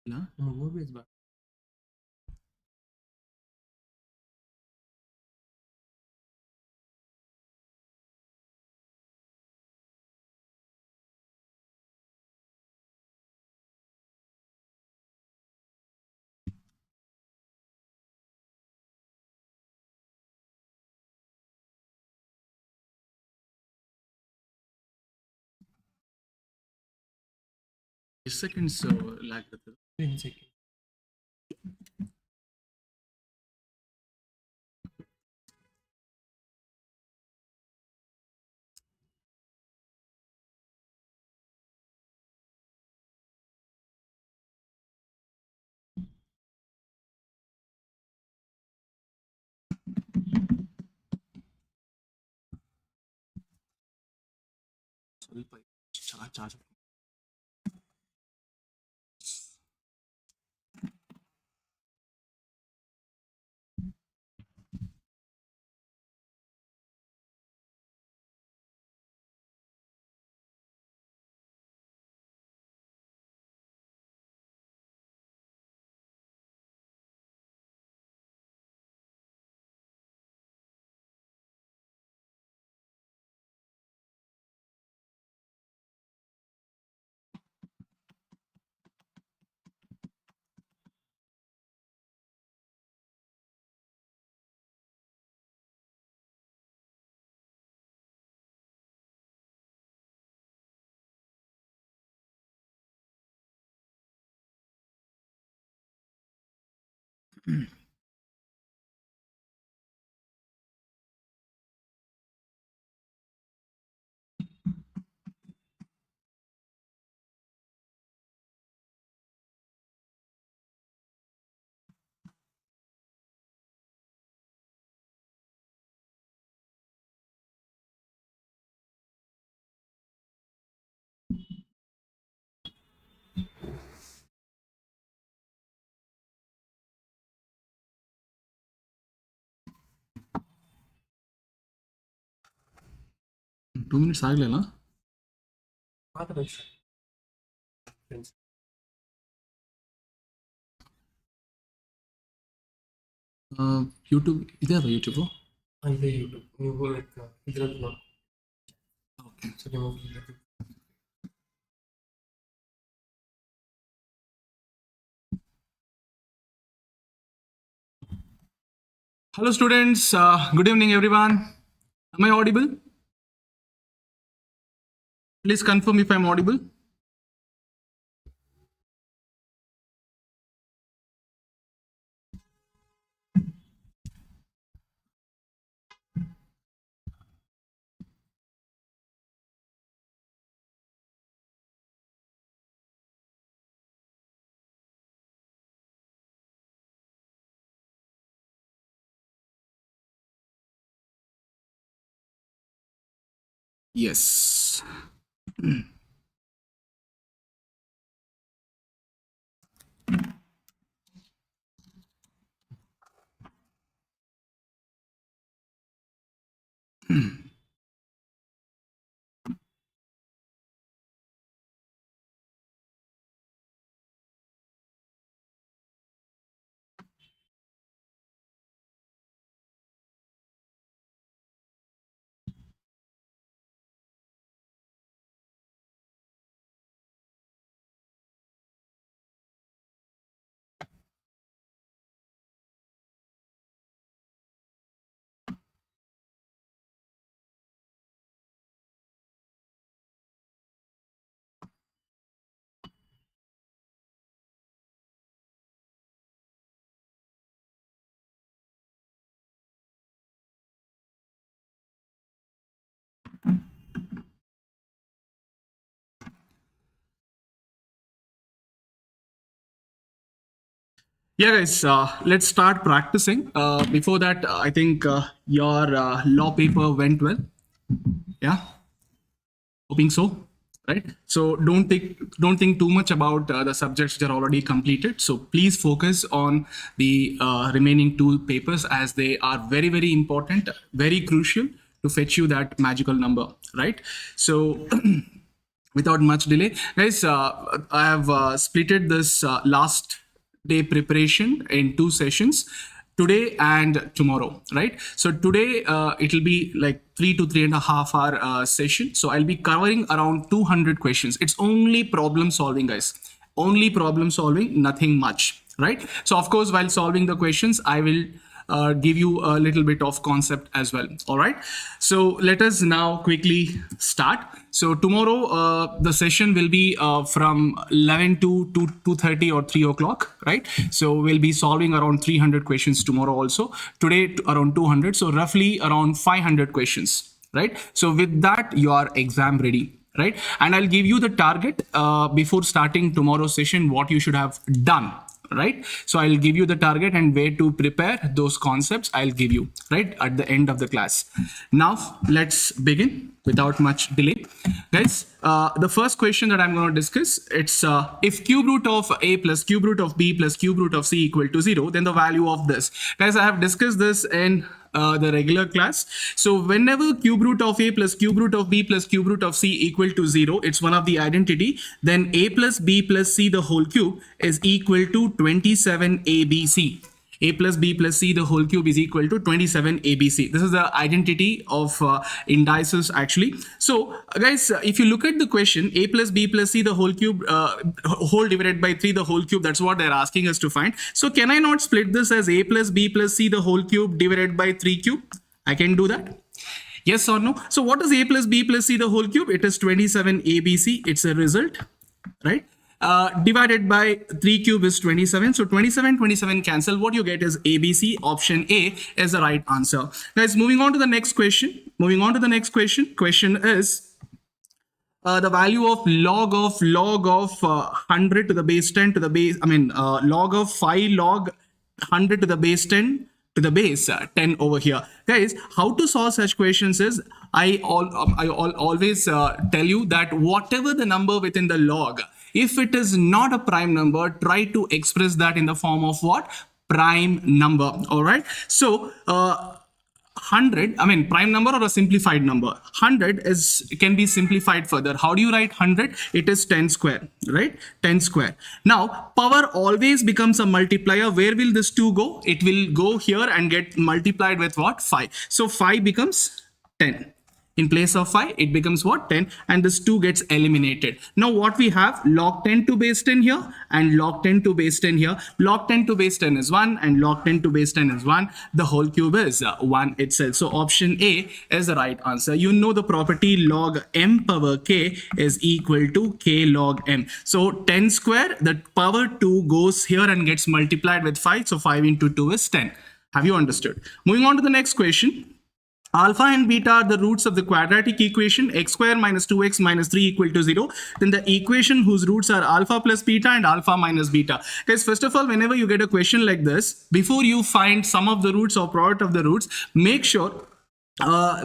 Yeah, वो भी इस बार seconds lag रहता है 10 seconds. ಸ್ವಲ್ಪ charge. Two minutes ಆಗಲಿಲ್ಲ ಮಾತಾಡಿ ಫ್ರೆಂಡ್ಸ್ ಯೂಟ್ಯೂಬ್ ಇದೆ ಅಲ್ಲ ಯೂಟ್ಯೂಬು ಇದೆ ಯೂಟ್ಯೂಬ್ ನೀವು ಲೈಕ್ ಇದ್ರಲ್ಲಿ ನೋಡಿ ಓಕೆ ಸೊ ನೀವು Hello students, good evening everyone. Am I audible? Please confirm if I am audible. Yes. Yeah, guys, let's start practicing. Before that, I think your law paper went well. Yeah, hoping so. Right. So don't think too much about the subjects that are already completed. So please focus on the remaining two papers as they are very, very important, very crucial to fetch you that magical number. Right. So without much delay, guys, I have splitted this last day preparation in two sessions, today and tomorrow, right? So today it will be like 3 to 3.5 hour session. So I'll be covering around 200 questions. It's only problem solving, guys. Only problem solving, nothing much, right? So of course, while solving the questions, I will give you a little bit of concept as well. All right. So let us now quickly start. So tomorrow the session will be from 11 to 2:30 or 3 o'clock, right? So we'll be solving around 300 questions tomorrow also. Today around 200. So roughly around 500 questions, right? So with that, your exam ready, right? And I'll give you the target before starting tomorrow's session, what you should have done, right? So I'll give you the target and where to prepare those concepts. I'll give you right at the end of the class. Now let's begin without much delay, guys. The first question that I'm going to discuss, it's if cube root of a plus cube root of b plus cube root of c equal to 0, then the value of this. Guys, I have discussed this in the regular class. So whenever cube root of a plus cube root of b plus cube root of c equal to 0, it's one of the identity, then a plus b plus c the whole cube is equal to 27abc. A plus b plus c the whole cube is equal to 27abc. This is the identity of indices actually. So guys, if you look at the question, a plus b plus c the whole cube whole divided by 3 the whole cube, that's what they're asking us to find. So can I not split this as a plus b plus c the whole cube divided by 3 cube? I can do that. Yes or no? So what is a plus b plus c the whole cube? It is 27abc. It's a result, right? Divided by 3 cube is 27. So 27 cancel. What you get is ABC. Option A is the right answer. Guys, moving on to the next question. Question is the value of log of 100 to the base 10 to the base, log of 5 log 100 to the base 10 to the base 10 over here. Guys, how to solve such questions is, I always tell you that whatever the number within the log, if it is not a prime number, try to express that in the form of what? Prime number. All right. So 100, prime number or a simplified number. 100 can be simplified further. How do you write 100? It is 10 square, right? 10 square. Now, power always becomes a multiplier. Where will this 2 go? It will go here and get multiplied with what? 5. So 5 becomes 10. In place of 5, it becomes what? 10, and this 2 gets eliminated. Now what we have? Log 10 to base 10 here and log 10 to base 10 here. Log 10 to base 10 is 1 and log 10 to base 10 is 1. The whole cube is 1 itself. So option A is the right answer. You know the property log m power k is equal to k log m. So 10 square, the power 2 goes here and gets multiplied with 5. So 5 into 2 is 10. Have you understood? Moving on to the next question. Alpha and beta are the roots of the quadratic equation x square minus 2x minus 3 equal to 0. Then the equation whose roots are alpha plus beta and alpha minus beta. Guys, first of all, whenever you get a question like this, before you find sum of the roots or product of the roots, make sure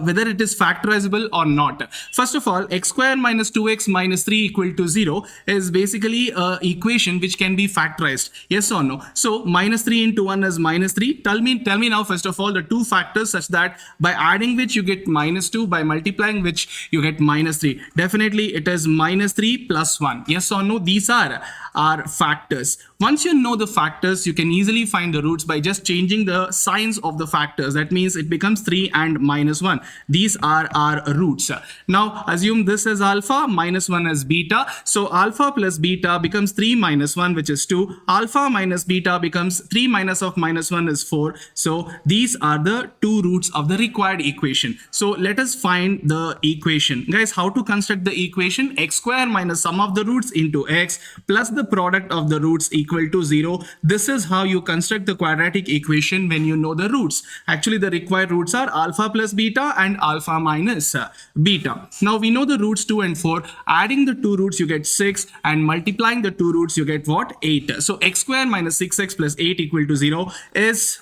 whether it is factorizable or not. First of all, x square minus 2x minus 3 equal to 0 is basically an equation which can be factorized. Yes or no? So minus 3 into 1 is minus 3. Tell me now, first of all, the two factors such that by adding which you get minus 2, by multiplying which you get minus 3. Definitely it is minus 3 plus 1. Yes or no? These are our factors. Once you know the factors, you can easily find the roots by just changing the signs of the factors. That means it becomes 3 and minus 1. These are our roots. Now assume this is alpha, minus 1 is beta. So alpha plus beta becomes 3 minus 1, which is 2. Alpha minus beta becomes 3 minus of minus 1 is 4. So these are the two roots of the required equation. So let us find the equation. Guys, how to construct the equation? X square minus sum of the roots into x plus the product of the roots equal to 0. This is how you construct the quadratic equation when you know the roots. Actually, the required roots are alpha plus beta and alpha minus beta. Now we know the roots 2 and 4. Adding the two roots you get 6 and multiplying the two roots you get what? 8. So x square minus 6x plus 8 equal to 0 is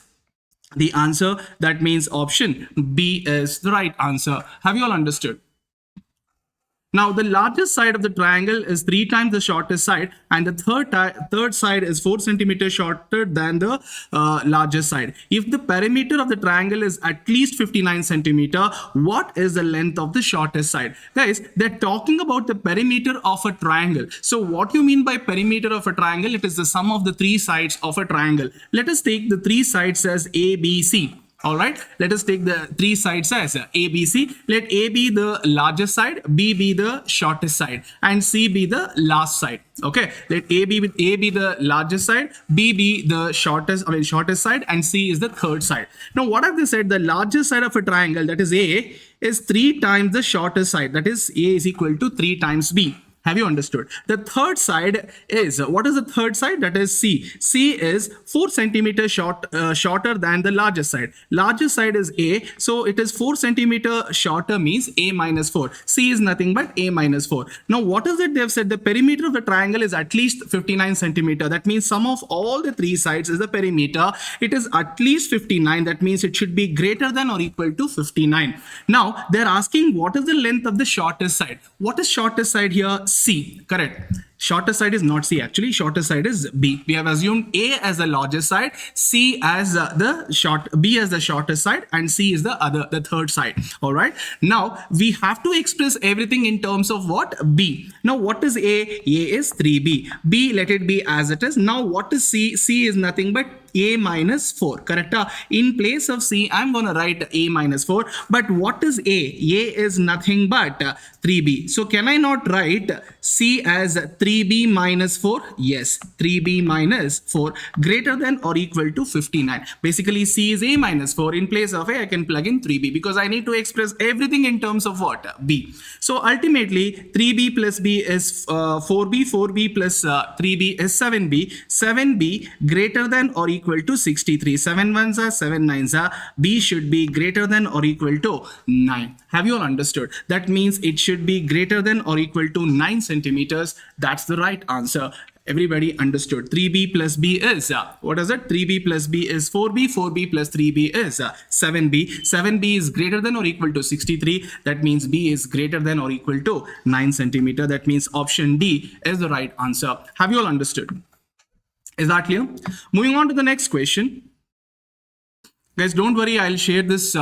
the answer. That means option B is the right answer. Have you all understood? Now, the largest side of the triangle is 3 times the shortest side, and the third side is 4 centimeters shorter than the largest side. If the perimeter of the triangle is at least 59 centimeter, what is the length of the shortest side? Guys, they're talking about the perimeter of a triangle. So what you mean by perimeter of a triangle? It is the sum of the 3 sides of a triangle. Let us take the 3 sides as A, B, C. All right, let us take the 3 sides as A, B, C. Let A be the largest side, B be the shortest side, and C be the last side. Okay, let A be the largest side, B be the shortest side, and C is the third side. Now, what have they said? The largest side of a triangle, that is A, is 3 times the shortest side. That is A is equal to 3 times B. Have you understood? The third side is, what is the third side? That is C. C is 4 centimeters shorter than the largest side. Largest side is A, so it is 4 centimeter shorter, means A minus 4. C is nothing but A minus 4. Now, what is it they have said? The perimeter of the triangle is at least 59 centimeter. That means sum of all the 3 sides is the perimeter. It is at least 59. That means it should be greater than or equal to 59. Now, they're asking what is the length of the shortest side. What is shortest side here? C, correct. Shortest side is not C, actually. Shortest side is B. We have assumed A as the largest side, C as B as the shortest side, and C is the third side. All right. Now we have to express everything in terms of what? B. Now what is A? A is 3B. B, let it be as it is. Now what is C? C is nothing but A minus 4, correct? In place of C, I'm going to write A minus 4. But what is A? A is nothing but 3B. So can I not write C as 3B minus 4? Yes, 3B minus 4 greater than or equal to 59. Basically, C is A minus 4. In place of A, I can plug in 3B because I need to express everything in terms of what? B. So ultimately, 3B plus B is 4B. 4B plus 3B is 7B. 7B greater than or equal to 63. 7 ones are 7 nines are. B should be greater than or equal to 9. Have you all understood? That means it should be greater than or equal to 9 centimeters. That's the right answer. Everybody understood. 3B plus B is, what is it? 3B plus B is 4B. 4B plus 3B is 7B. 7B is greater than or equal to 63. That means B is greater than or equal to 9 centimeter. That means option D is the right answer. Have you all understood? Is that clear? Moving on to the next question. Guys, don't worry, I'll share this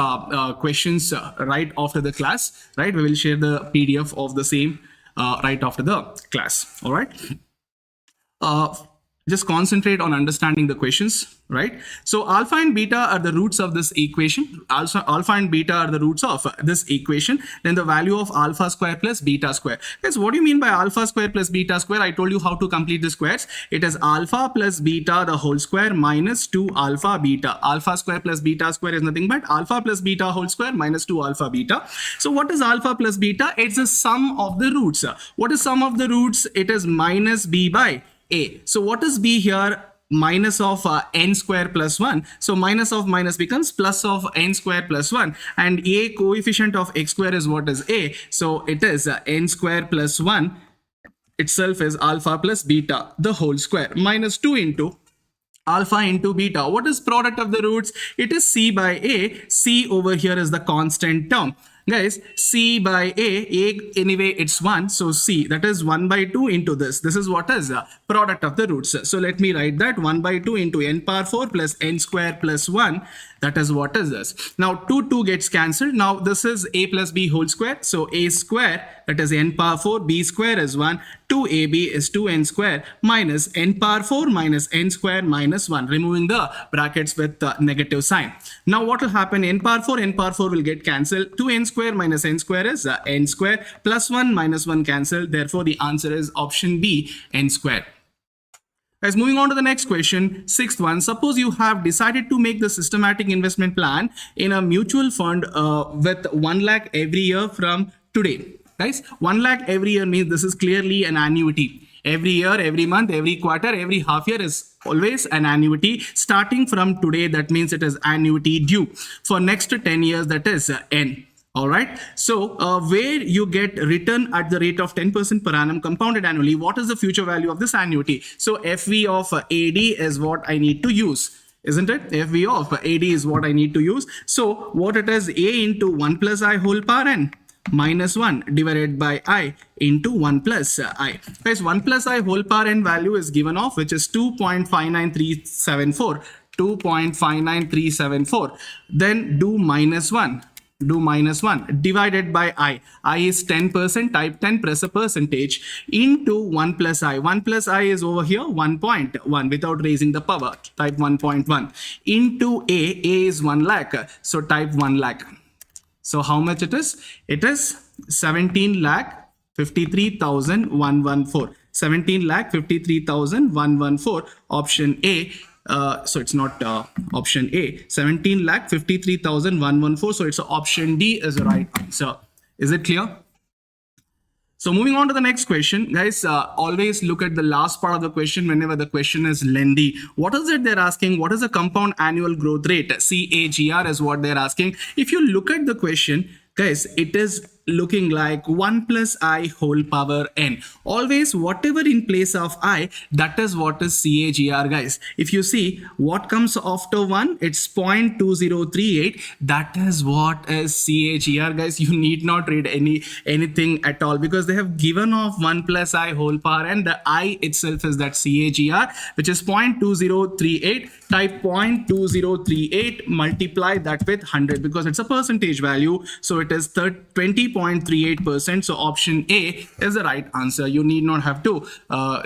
questions right after the class, right? We will share the PDF of the same right after the class, all right? Just concentrate on understanding the questions, right? So alpha and beta are the roots of this equation. Also, alpha and beta are the roots of this equation. Then the value of alpha square plus beta square. Guys, what do you mean by alpha square plus beta square? I told you how to complete the squares. It is alpha plus beta the whole square minus 2 alpha beta. Alpha square plus beta square is nothing but alpha plus beta whole square minus 2 alpha beta. So what is alpha plus beta? It's the sum of the roots. What is sum of the roots? It is minus b by a. So what is b here? Minus of n square plus 1. So minus of minus becomes plus of n square plus 1. And a coefficient of x square is what is a. So it is n square plus 1 itself is alpha plus beta the whole square minus 2 into alpha into beta. What is product of the roots? It is c by a. C over here is the constant term. Guys, c by a anyway it's 1, so c, that is 1 by 2 into this. This is what is product of the roots. So let me write that 1 by 2 into n power 4 plus n square plus 1. That is what is this. Now 2 gets cancelled. Now this is a plus b whole square. So a square, that is n power 4, b square is 1, 2ab is 2n square minus n power 4 minus n square minus 1, removing the brackets with the negative sign. Now what will happen? N power 4 will get cancelled. 2n square minus n square is n square plus 1 minus 1 cancelled. Therefore the answer is option B, n square. Guys, moving on to the next question, sixth one. Suppose you have decided to make the systematic investment plan in a mutual fund with 1 lakh every year from today. Guys, 1 lakh every year means this is clearly an annuity. Every year, every month, every quarter, every half year is always an annuity. Starting from today, that means it is annuity due. For next 10 years, that is N. All right. So where you get return at the rate of 10% per annum compounded annually, what is the future value of this annuity? So FV of AD is what I need to use. Isn't it? FV of AD is what I need to use. So what it is, A into 1 plus I whole power N. minus 1 divided by I into 1 plus I. Guys, 1 plus I whole power n value is given off, which is 2.59374. 2.59374. Then do minus 1. Do minus 1 divided by I is 10%, type 10, press a percentage, into 1 plus I. 1 plus I is over here 1.1 without raising the power, type 1.1, into A is 1 lakh, so type 1 lakh. So how much it is? It is 17 lakh 53,114. 17 lakh 53,114. Option A. So it's not option A. 17 lakh 53,114. So it's option D is the right answer. Is it clear? So moving on to the next question, guys, always look at the last part of the question whenever the question is lengthy. What is it they're asking? What is the compound annual growth rate? CAGR is what they're asking. If you look at the question, guys, it is looking like 1 plus I whole power n. Always whatever in place of I, that is what is CAGR, guys. If you see what comes after 1, it's 0.2038. That is what is CAGR, guys. You need not read anything at all, because they have given off 1 plus I whole power n. The I itself is that CAGR, which is 0.2038. Type 0.2038, multiply that with 100, because it's a percentage value. So it is 20.38%. So option A is the right answer. You need not have to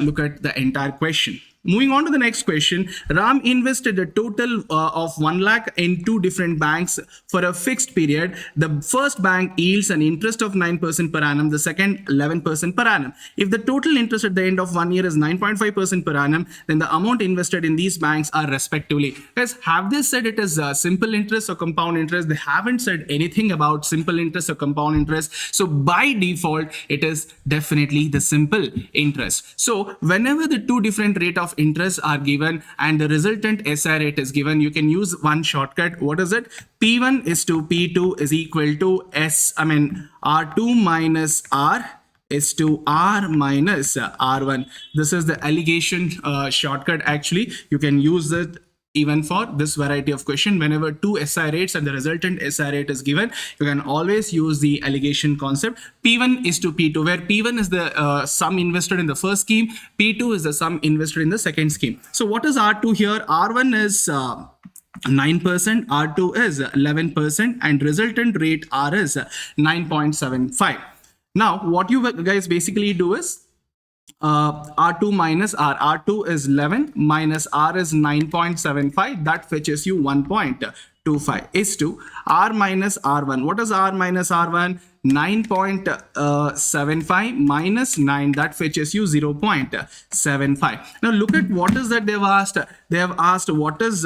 look at the entire question. Moving on to the next question, Ram invested a total of 1 lakh in 2 different banks for a fixed period. The first bank yields an interest of 9% per annum, the second 11% per annum. If the total interest at the end of 1 year is 9.5% per annum, then the amount invested in these banks are respectively. Guys, have they said it is simple interest or compound interest? They haven't said anything about simple interest or compound interest. So by default, it is definitely the simple interest. So whenever the 2 different rate of interest are given and the resultant SI rate is given, you can use one shortcut. What is it? P1 is to P2 is equal to R2 minus R is to R minus R1. This is the allegation shortcut. Actually, you can use it even for this variety of question. Whenever 2 SI rates and the resultant SI rate is given, you can always use the allegation concept. P1 is to P2, where P1 is the sum invested in the first scheme, P2 is the sum invested in the second scheme. So what is R2 here? R1 is 9%, R2 is 11%, and resultant rate R is 9.75. Now, what you guys basically do is R2 minus R. R2 is 11 minus R is 9.75. That fetches you 1.25 is to R minus R1. What is R minus R1? 9.75 minus 9. That fetches you 0.75. Now look at what is that they've asked. They have asked what is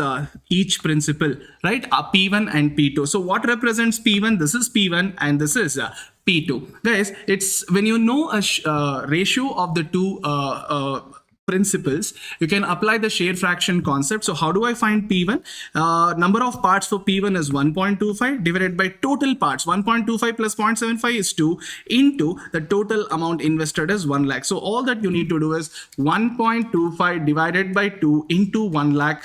each principal, right? P1 and P2. So what represents P1? This is P1 and this is P2. Guys, it's when you know a ratio of the two principles, you can apply the share fraction concept. So how do I find P1? Number of parts for P1 is 1.25 divided by total parts. 1.25 plus 0.75 is 2 into the total amount invested is 1 lakh. So all that you need to do is 1.25 divided by 2 into 1 lakh.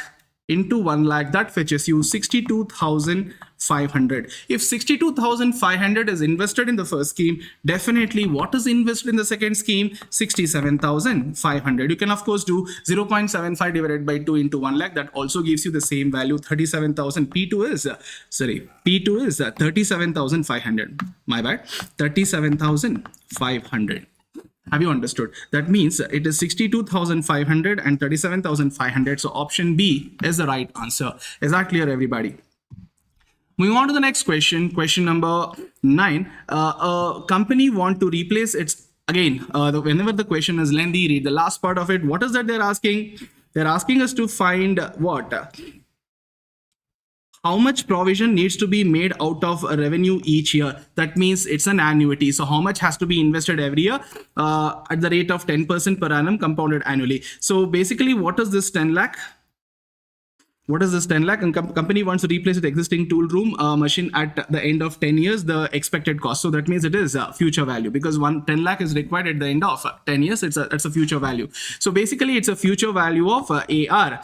That fetches you 62,500. If 62,500 is invested in the first scheme, definitely what is invested in the second scheme? 67,500. You can of course do 0.75 divided by 2 into 1 lakh. That also gives you the same value, 37,000. P2 is 37,500. My bad, 37,500. Have you understood? That means it is 62,500 and 37,500. So option B is the right answer. Is that clear, everybody? Moving on to the next question, question number 9. A company want to replace its, again, whenever the question is lengthy, read the last part of it. What is that they're asking? They're asking us to find what? How much provision needs to be made out of revenue each year. That means it's an annuity. So how much has to be invested every year at the rate of 10% per annum compounded annually. So basically, what is this 10 lakh? What is this 10 lakh? And company wants to replace its existing tool room machine at the end of 10 years, the expected cost. So that means it is future value, because 10 lakh is required at the end of 10 years. It's a future value. So basically, it's a future value of AR.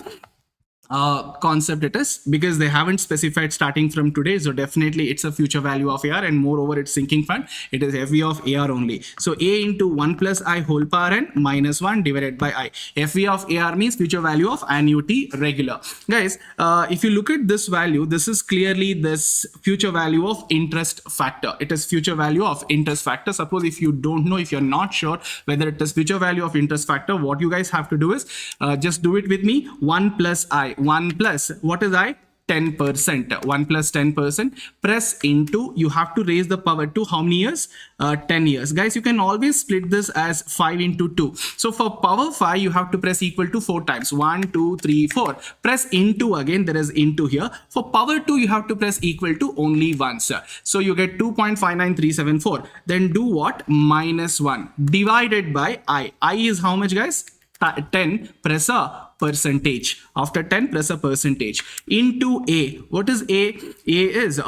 concept it is, because they haven't specified starting from today. So definitely it's a future value of AR, and moreover it's sinking fund. It is FV of AR only. So A into 1 plus I whole power n minus 1 divided by I. FV of AR means future value of annuity regular. Guys, if you look at this value, this is clearly this future value of interest factor. It is future value of interest factor. Suppose if you don't know, if you're not sure whether it is future value of interest factor, what you guys have to do is just do it with me. 1 plus I, 1 plus, what is I? 10%. 1 plus 10%, press into, you have to raise the power to how many years? 10 years. Guys, you can always split this as 5 into 2. So for power 5, you have to press equal to 4 times. 1, 2, 3, 4. Press into again, there is into here. For power 2, you have to press equal to only once. So you get 2.59374. Then do what? Minus 1 divided by I. I is how much, guys? 10, press a percentage. After 10, press a percentage into A. What is A? A is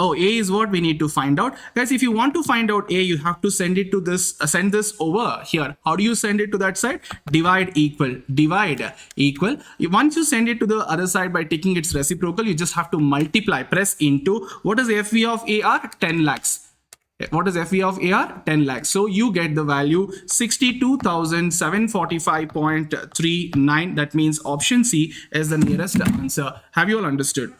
what we need to find out. Guys, if you want to find out A, you have to send it to this, send this over here. How do you send it to that side? Divide equal. Divide equal. Once you send it to the other side by taking its reciprocal, you just have to multiply. Press into, what is FV of AR? 10 lakhs. What is FE of AR? 10 lakhs. So you get the value 62,745.39. That means option C is the nearest answer. Have you all understood?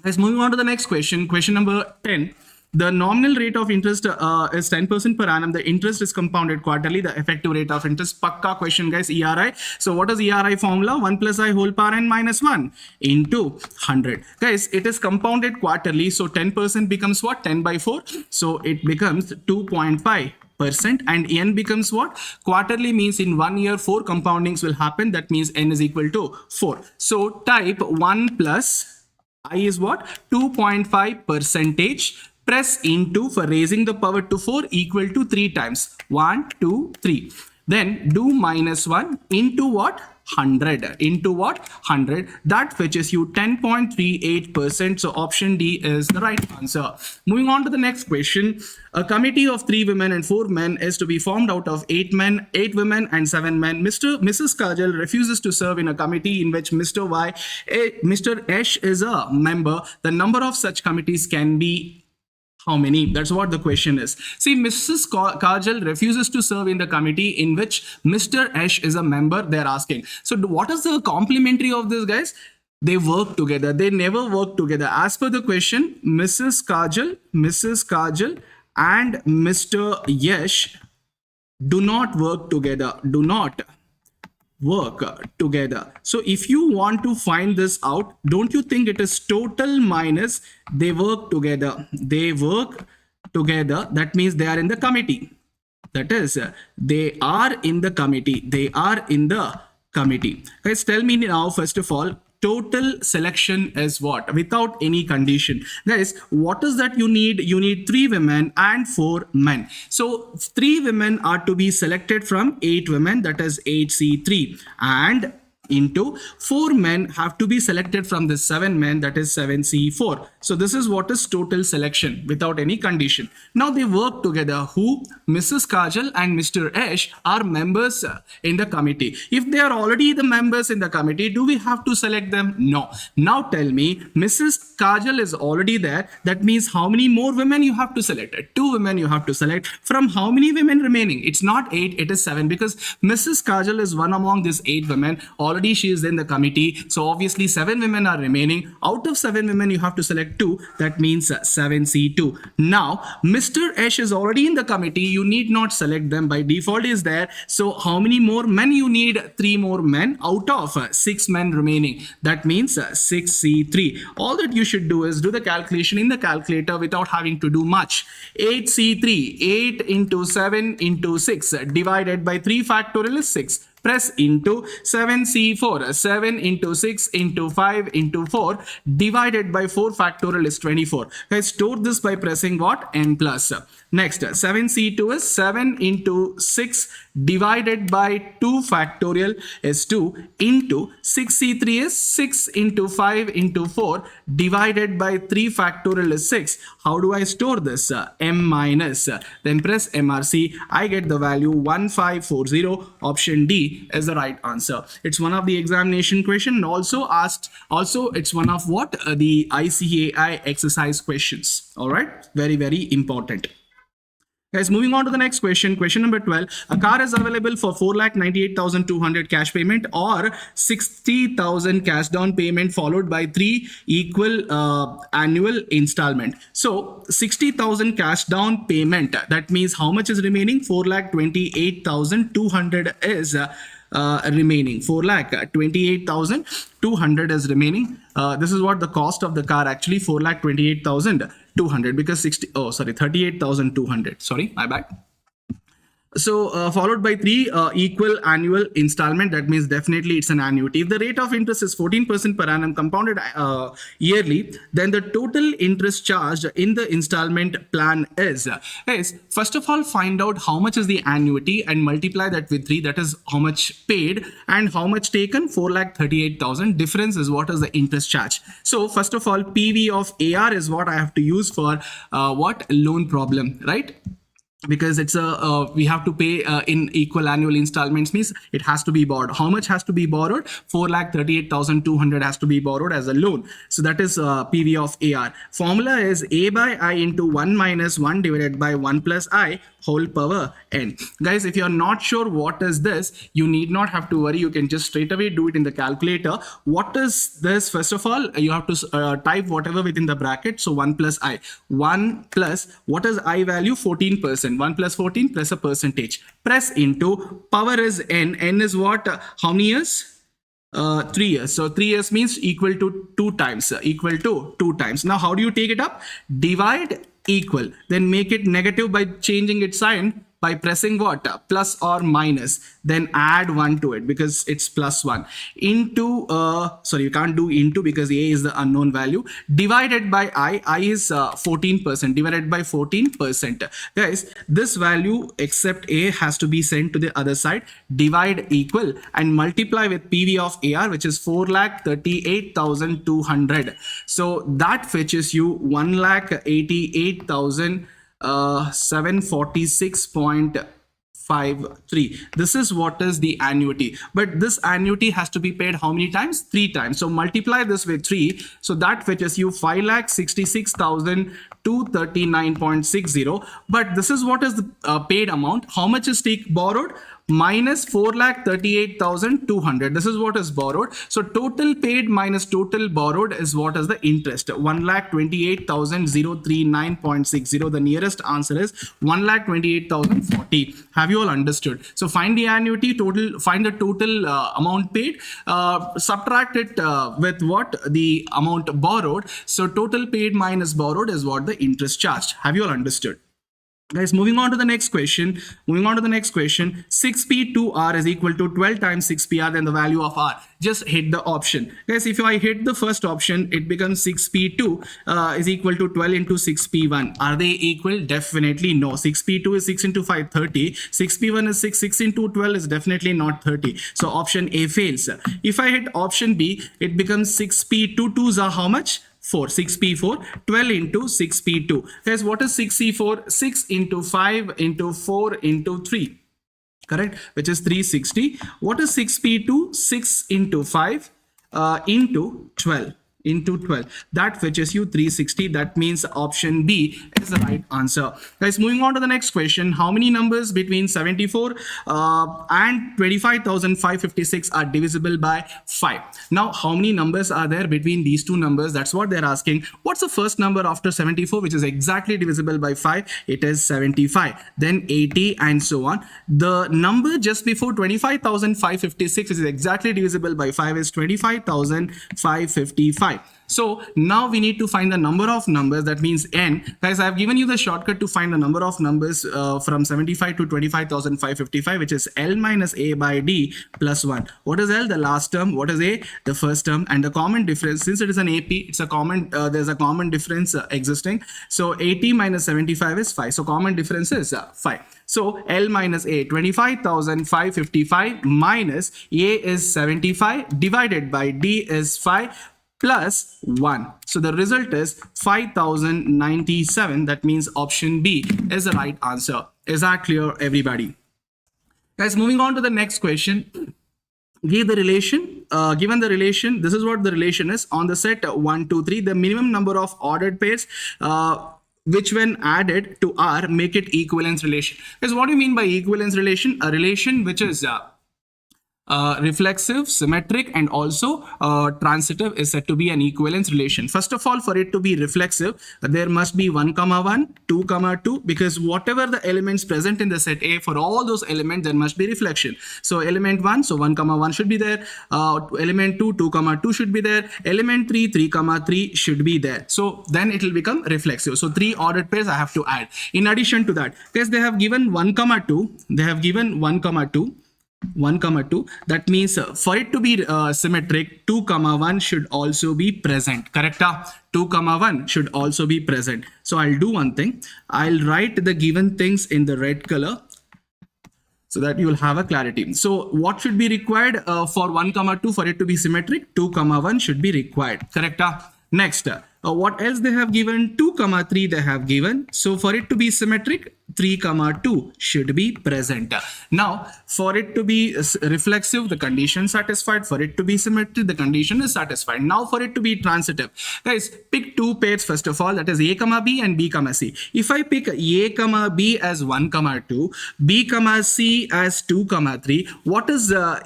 Let's move on to the next question. Question number 10. The nominal rate of interest is 10% per annum. The interest is compounded quarterly. The effective rate of interest, pakka question, guys, ERI. So what is ERI formula? 1 plus I whole power n minus 1 into 100. Guys, it is compounded quarterly. So 10% becomes what? 10 by 4. So it becomes 2.5%, and n becomes what? Quarterly means in 1 year 4 compoundings will happen. That means n is equal to 4. So type 1 plus I is what? 2.5 percentage. Press into, for raising the power to 4, equal to 3 times. 1, 2, 3. Then do minus 1 into what? 100. Into what? 100. That fetches you 10.38%. So option D is the right answer. Moving on to the next question. A committee of 3 women and 4 men is to be formed out of 8 men, 8 women and 7 men. Mrs. Kajal refuses to serve in a committee in which Mr. Mr. Ash is a member. The number of such committees can be how many? That's what the question is. See, Mrs. Kajal refuses to serve in the committee in which Mr. Ash is a member, they're asking. So what is the complementary of this, guys? They work together. They never work together. As per the question, Mrs. Kajal and Mr. Yash do not work together. Do not work together. So if you want to find this out, don't you think it is total minus they work together? They work together. That means they are in the committee. That is, they are in the committee. They are in the committee. Guys, tell me now, first of all, total selection is what? Without any condition. Guys, what is that you need? You need 3 women and 4 men. So 3 women are to be selected from 8 women, that is 8C3, and into 4 men have to be selected from the 7 men, that is 7C4. So this is what is total selection without any condition. Now they work together. Who? Mrs. Kajal and Mr. Ash are members in the committee. If they are already the members in the committee, do we have to select them? No. Now tell me, Mrs. Kajal is already there. That means how many more women you have to select? 2 women you have to select. From how many women remaining? It's not 8, it is 7, because Mrs. Kajal is one among these 8 women. Already she is in the committee. So obviously 7 women are remaining. Out of 7 women, you have to select 2. That means 7C2. Now, Mr. Ash is already in the committee. You need not select them. By default is there. So how many more men you need? 3 more men out of 6 men remaining. That means 6C3. All that you should do is do the calculation in the calculator without having to do much. 8C3, 8 into 7 into 6 divided by 3 factorial is 6. Press into 7C4, 7 into 6 into 5 into 4 divided by 4 factorial is 24. Guys, store this by pressing what? N plus. Next, 7C2 is 7 into 6 divided by 2 factorial is 2 into 6C3 is 6 into 5 into 4 divided by 3 factorial is 6. How do I store this? M minus. Then press MRC. I get the value 1540. Option D B is the right answer. It's one of the examination question, also asked, also it's one of what the ICAI exercise questions. All right, very, very important. Guys, moving on to the next question. Question number 12. A car is available for 4,98,200 cash payment or 60,000 cash down payment followed by 3 equal annual installment. So 60,000 cash down payment. That means how much is remaining? 4,28,200 is remaining. 4,28,200 is remaining. This is what the cost of the car actually, 4,28,200, because 38,200. Sorry, my bad. So followed by 3 equal annual installment. That means definitely it's an annuity. If the rate of interest is 14% per annum compounded yearly, then the total interest charged in the installment plan is, guys, first of all, find out how much is the annuity and multiply that with 3. That is how much paid and how much taken. 4,38,000. Difference is what is the interest charge. So first of all, PV of AR is what I have to use for what loan problem, right? Because it's a we have to pay in equal annual installments, means it has to be borrowed. How much has to be borrowed? 4,38,200 has to be borrowed as a loan. So that is PV of AR. Formula is A by I into 1 minus 1 divided by 1 plus I whole power n. Guys, if you're not sure what is this, you need not have to worry. You can just straight away do it in the calculator. What is this? First of all, you have to type whatever within the bracket. So 1 plus I. 1 plus, what is I value? 14%. 1 plus 14 plus a percentage. Press into, power is n. N is what? How many years? 3 years. So 3 years means equal to 2 times. Equal to 2 times. Now how do you take it up? Divide equal. Then make it negative by changing its sign. By pressing what? Plus or minus. Then add 1 to it because it's plus 1. Into, sorry, you can't do into because A is the unknown value. Divided by I. I is 14%. Divided by 14%. Guys, this value except A has to be sent to the other side. Divide equal and multiply with PV of AR, which is 4,38,200. So that fetches you 1,88,746.53. This is what is the annuity. But this annuity has to be paid how many times? 3 times. So multiply this with 3. So that fetches you 5,66,239.60. But this is what is the paid amount. How much is borrowed? Minus 4,38,200. This is what is borrowed. So total paid minus total borrowed is what is the interest. 1,28,039.60. The nearest answer is 1,28,040. Have you all understood? So find the annuity total, find the total amount paid, subtract it with what? The amount borrowed. So total paid minus borrowed is what the interest charged. Have you all understood? Guys, moving on to the next question. 6P2R is equal to 12 times 6PR, then the value of R. Just hit the option. Guys, if I hit the first option, it becomes 6P2 is equal to 12 into 6P1. Are they equal? Definitely no. 6P2 is 6 into 5, 30. 6P1 is 6. 6 into 12 is definitely not 30. So option A fails. If I hit option B, it becomes 6P2. 2s are how much? 4. 6P4, 12 into 6P2. Guys, what is 6C4? 6 into 5 into 4 into 3. Correct? Which is 360. What is 6P2? 6 into 5 into 12. Into 12. That fetches you 360. That means option B is the right answer. Guys, moving on to the next question. How many numbers between 74 and 25,556 are divisible by 5? Now, how many numbers are there between these two numbers? That's what they're asking. What's the first number after 74, which is exactly divisible by 5? It is 75. Then 80 and so on. The number just before 25,556 is exactly divisible by 5 is 25,555. So now we need to find the number of numbers, that means n. Guys, I have given you the shortcut to find the number of numbers from 75 to 25,555, which is L minus A by D plus 1. What is L? The last term. What is A? The first term. And the common difference, since it is an AP, it's a common, there's a common difference existing. So 80 minus 75 is 5. So common difference is 5. So L minus A, 25,555 minus A is 75 divided by D is 5 plus 1. So the result is 5,097. That means option B is the right answer. Is that clear, everybody? Guys, moving on to the next question. Give the relation. Given the relation, this is what the relation is. On the set 1, 2, 3, the minimum number of ordered pairs which when added to R make it equivalence relation. Guys, what do you mean by equivalence relation? A relation which is reflexive, symmetric, and also transitive is said to be an equivalence relation. First of all, for it to be reflexive, there must be 1, 1, 2, 2, because whatever the elements present in the set A, for all those elements, there must be reflection. So element 1, so 1, 1 should be there. Element 2, 2, 2 should be there. Element 3, 3, 3 should be there. So then it will become reflexive. So 3 ordered pairs I have to add. In addition to that, because they have given 1, 2, they have given 1, 2, 1, 2. That means for it to be symmetric, 2, 1 should also be present. Correct? 2, 1 should also be present. So I'll do one thing. I'll write the given things in the red color so that you will have a clarity. So what should be required for 1, 2 for it to be symmetric? 2, 1 should be required. Correct? Next, what else they have given? 2, 3 they have given. So for it to be symmetric, 3, 2 should be present. Now, for it to be reflexive, the condition satisfied. For it to be symmetric, the condition is satisfied. Now, for it to be transitive, guys, pick 2 pairs first of all. That is A, B and B, C. If I pick A, B as 1, 2, B, C as 2, 3, what is A,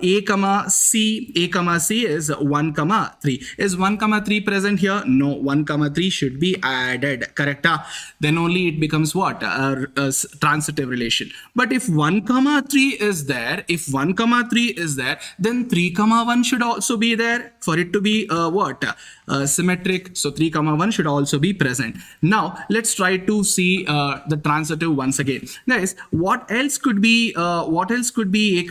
C? A, C is 1, 3. Is 1, 3 present here? No, 1, 3 should be added. Correct? Then only it becomes what? Transitive relation. But if 1, 3 is there, then 3, 1 should also be there for it to be symmetric. So 3, 1 should also be present. Now let's try to see the transitive once again. Guys, what else could be A, B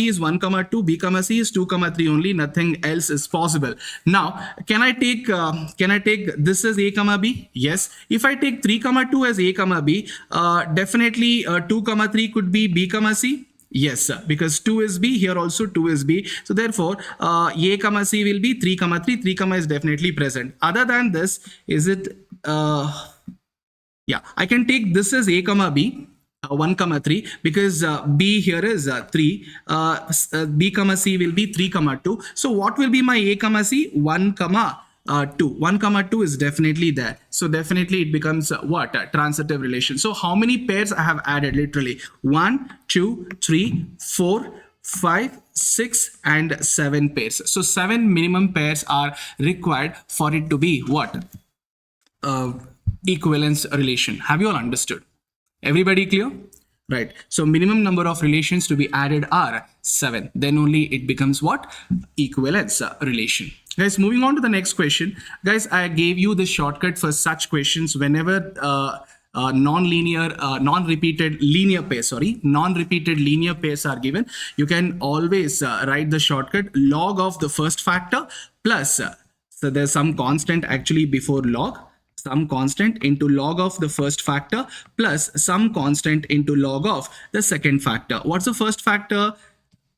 is 1, 2, B, C is 2, 3 only, nothing else is possible. Now can I take this as A, B? Yes. If I take 3, 2 as A, B, definitely 2, 3 could be B, C. Yes, because 2 is B, here also 2 is B. So therefore, A, C will be 3, 3. 3, is definitely present. Other than this, is it, yeah, I can take this as A, B. 1, 3, because B here is 3, B, C will be 3, 2. So what will be my A, C? 1, 2. 1, 2 is definitely there. So definitely it becomes what? Transitive relation. So how many pairs I have added? Literally 1, 2, 3, 4, 5, 6 and 7 pairs. So 7 minimum pairs are required for it to be what? Equivalence relation. Have you all understood? Everybody clear? Right. So minimum number of relations to be added are 7. Then only it becomes what? Equivalence relation. Guys, moving on to the next question. Guys, I gave you the shortcut for such questions whenever non-repeated linear pairs are given. You can always write the shortcut log of the first factor plus, so there's some constant actually before log, some constant into log of the first factor plus some constant into log of the second factor. What's the first factor?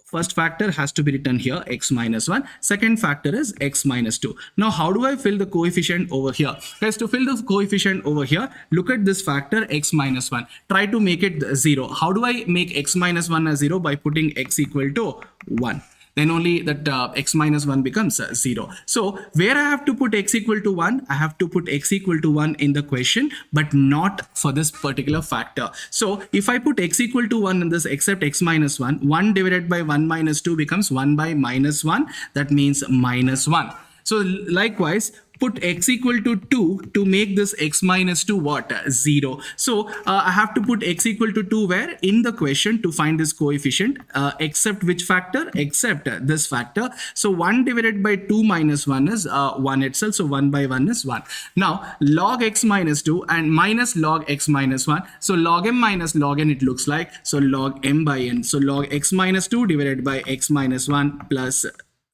First factor has to be written here, x minus 1. Second factor is x minus 2. Now, how do I fill the coefficient over here? Guys, to fill the coefficient over here, look at this factor x minus 1. Try to make it 0. How do I make x minus 1 as 0? By putting x equal to 1. Then only that x minus 1 becomes 0. So where I have to put x equal to 1, I have to put x equal to 1 in the question, but not for this particular factor. So if I put x equal to 1 in this except x minus 1, 1 divided by 1 minus 2 becomes 1 by minus 1. That means minus 1. So likewise, put x equal to 2 to make this x minus 2 what? 0. So I have to put x equal to 2 where? In the question to find this coefficient, except which factor? Except this factor. So 1 divided by 2 minus 1 is 1 itself. So 1 by 1 is 1. Now log x minus 2 and minus log x minus 1. So log m minus log n it looks like. So log m by n. So log x minus 2 divided by x minus 1 plus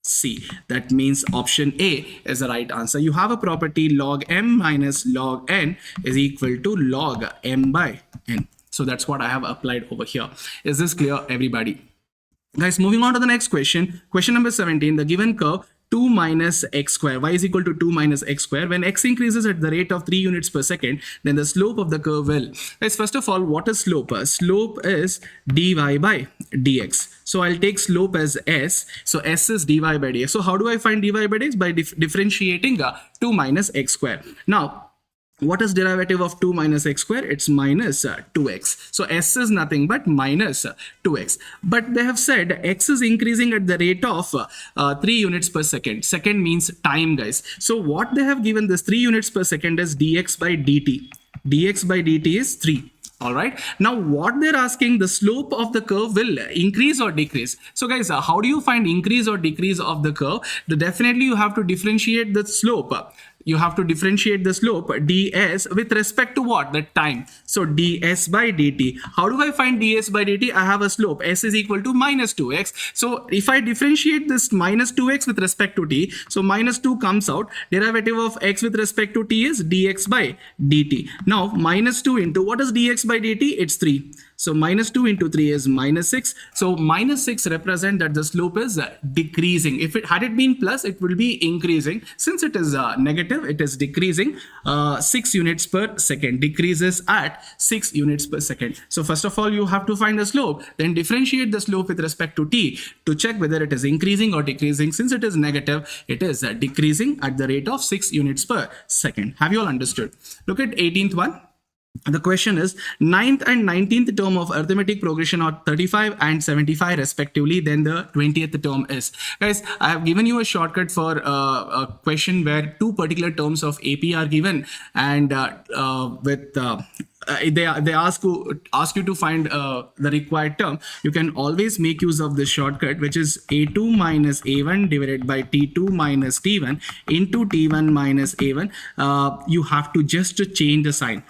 C. That means option A is the right answer. You have a property log m minus log n is equal to log m by n. So that's what I have applied over here. Is this clear, everybody? Guys, moving on to the next question. Question number 17. The given curve 2 minus x square. Y is equal to 2 minus x square. When x increases at the rate of 3 units per second, then the slope of the curve will. Guys, first of all, what is slope? Slope is dy by dx. So I'll take slope as s. So s is dy by dx. So how do I find dy by dx? By differentiating 2 minus x square. Now, what is derivative of 2 minus x square? It's minus 2x. So s is nothing but minus 2x. But they have said x is increasing at the rate of 3 units per second. Second means time, guys. So what they have given this 3 units per second is dx by dt. Dx by dt is 3. All right. Now what they're asking, the slope of the curve will increase or decrease. So guys, how do you find increase or decrease of the curve? Definitely you have to differentiate the slope. You have to differentiate the slope ds with respect to what? The time. So ds by dt. How do I find ds by dt? I have a slope. S is equal to minus 2x. So if I differentiate this minus 2x with respect to t, so minus 2 comes out. Derivative of x with respect to t is dx by dt. Now minus 2 into what is dx by dt? It's 3. So minus 2 into 3 is minus 6. So minus 6 represent that the slope is decreasing. If it had it been plus, it will be increasing. Since it is negative, it is decreasing 6 units per second. Decreases at 6 units per second. So first of all, you have to find the slope. Then differentiate the slope with respect to t to check whether it is increasing or decreasing. Since it is negative, it is decreasing at the rate of 6 units per second. Have you all understood? Look at 18th one. The question is 9th and 19th term of arithmetic progression are 35 and 75 respectively. Then the 20th term is. Guys, I have given you a shortcut for a question where two particular terms of AP are given, and they ask you to find the required term. You can always make use of this shortcut, which is a2 minus a1 divided by t2 minus t1 into t1 minus a1. You have to just change the sign.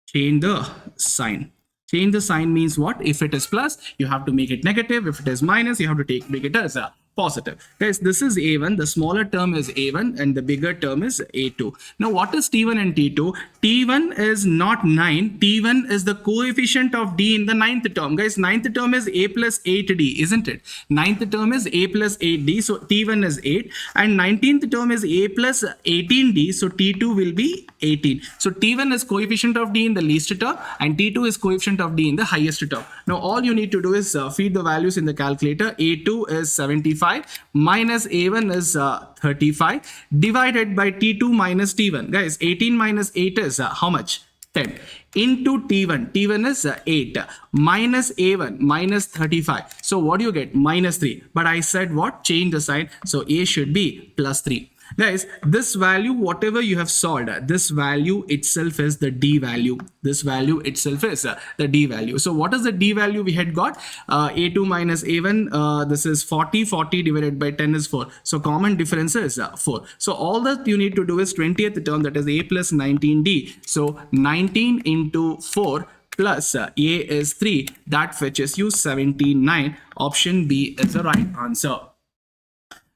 Change the sign. Change the sign means what? If it is plus, you have to make it negative. If it is minus, you have to make it as a positive. Guys, this is a1. The smaller term is a1 and the bigger term is a2. Now, what is t1 and t2? t1 is not 9. t1 is the coefficient of d in the 9th term. Guys, 9th term is a plus 8d, isn't it? 9th term is a plus 8d. So t1 is 8. And 19th term is a plus 18d. So t2 will be 18. So t1 is coefficient of d in the least term and t2 is coefficient of d in the highest term. Now, all you need to do is feed the values in the calculator. a2 is 75. Minus a1 is 35 divided by t2 minus t1. Guys, 18 minus 8 is how much? 10 into t1. t1 is 8 minus a1 minus 35. So what do you get? Minus 3. But I said what? Change the sign. So a should be plus 3. Guys, this value, whatever you have solved, this value itself is the d value. This value itself is the d value. So what is the d value we had got? A2 minus a1, this is 40. 40 divided by 10 is 4. So common difference is 4. So all that you need to do is 20th term, that is a plus 19d. So 19 into 4 plus a is 3. That fetches you 79. Option B is the right answer.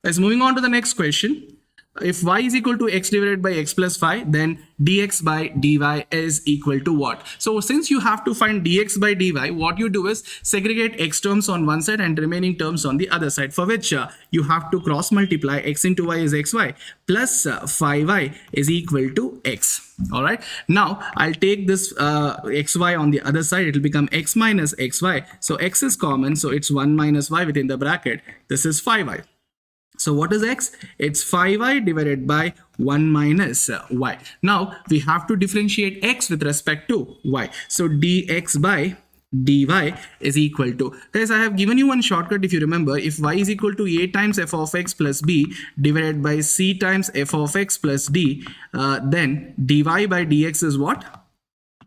Let's moving on to the next question. If y is equal to x divided by x plus 5, then dx by dy is equal to what? So since you have to find dx by dy, what you do is segregate x terms on one side and remaining terms on the other side, for which you have to cross multiply. X into y is xy plus 5y is equal to x. All right. Now I'll take this xy on the other side. It will become x minus xy. So x is common. So it's 1 minus y within the bracket. This is 5y. So what is x? It's 5y divided by 1 minus y. Now we have to differentiate x with respect to y. So dx by dy is equal to, guys, I have given you one shortcut. If you remember, if y is equal to a times f of x plus b divided by c times f of x plus d, then dy by dx is what?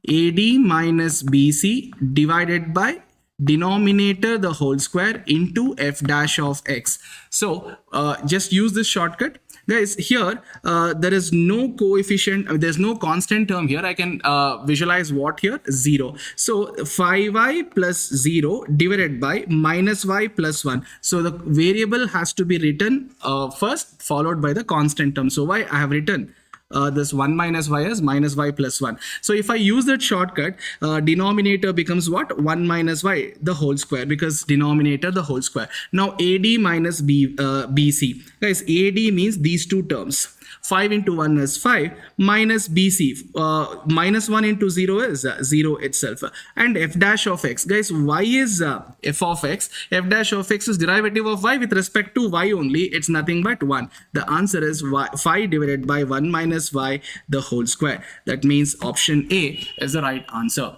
ad minus bc divided by denominator the whole square into f dash of x. So just use this shortcut. Guys, here there is no coefficient, there's no constant term here. I can visualize what here? 0. So 5y plus 0 divided by minus y plus 1. So the variable has to be written first, followed by the constant term. So y I have written this 1 minus y is minus y plus 1. So if I use that shortcut, denominator becomes what? 1 minus y the whole square, because denominator the whole square. Now AD minus BC. Guys, AD means these two terms. 5 into 1 is 5 minus BC, minus 1 into 0 is 0 itself, and f dash of x. Guys, y is f of x. F dash of x is derivative of y with respect to y only. It's nothing but 1. The answer is 5 divided by 1 minus y the whole square. That means option A is the right answer.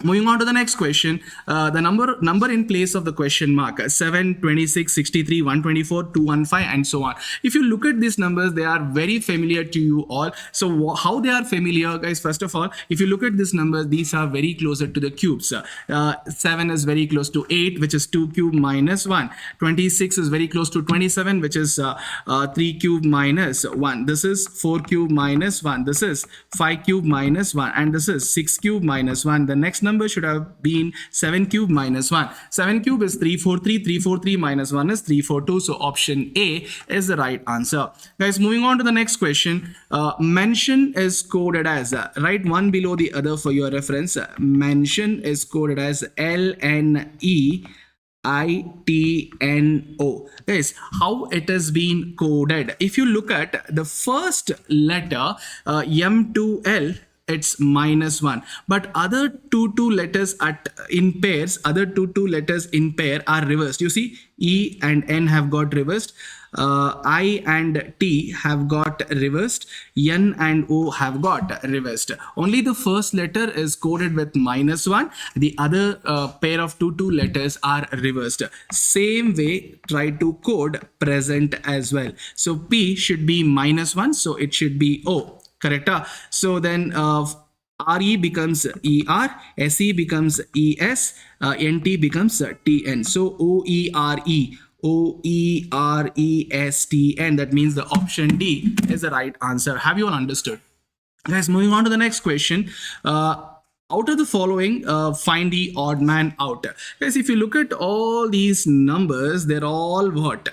Moving on to the next question, the number in place of the question mark, 7, 26, 63, 124, 215 and so on. If you look at these numbers, they are very familiar to you all. So how they are familiar, guys? First of all, if you look at these numbers, these are very closer to the cubes. 7 is very close to 8, which is 2 cube minus 1. 26 is very close to 27, which is 3 cube minus 1. This is 4 cube minus 1. This is 5 cube minus 1. And this is 6 cube minus 1. The next number should have been 7 cube minus 1. 7 cube is 343. 343 minus 1 is 342. So option A is the right answer. Guys, moving on to the next question. Mention is coded as, write one below the other for your reference. Mention is coded as LNE ITNO. Guys, how it has been coded? If you look at the first letter, M to L, it's minus 1, but other two letters in pairs, letters in pair are reversed. You see, E and N have got reversed, I and T have got reversed, N and O have got reversed. Only the first letter is coded with minus 1. The other pair of two letters are reversed. Same way, try to code present as well. So P should be minus 1, so it should be O. Correct. So then RE becomes ER, SE becomes ES, NT becomes TN. So OERE, OERESTN. That means the option D is the right answer. Have you all understood? Guys, moving on to the next question. Out of the following, find the odd man out. Guys, if you look at all these numbers, they're all what?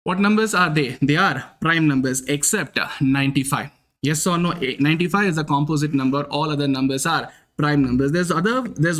What numbers are they? They are prime numbers except 95. Yes or no? 95 is a composite number. All other numbers are prime numbers. There's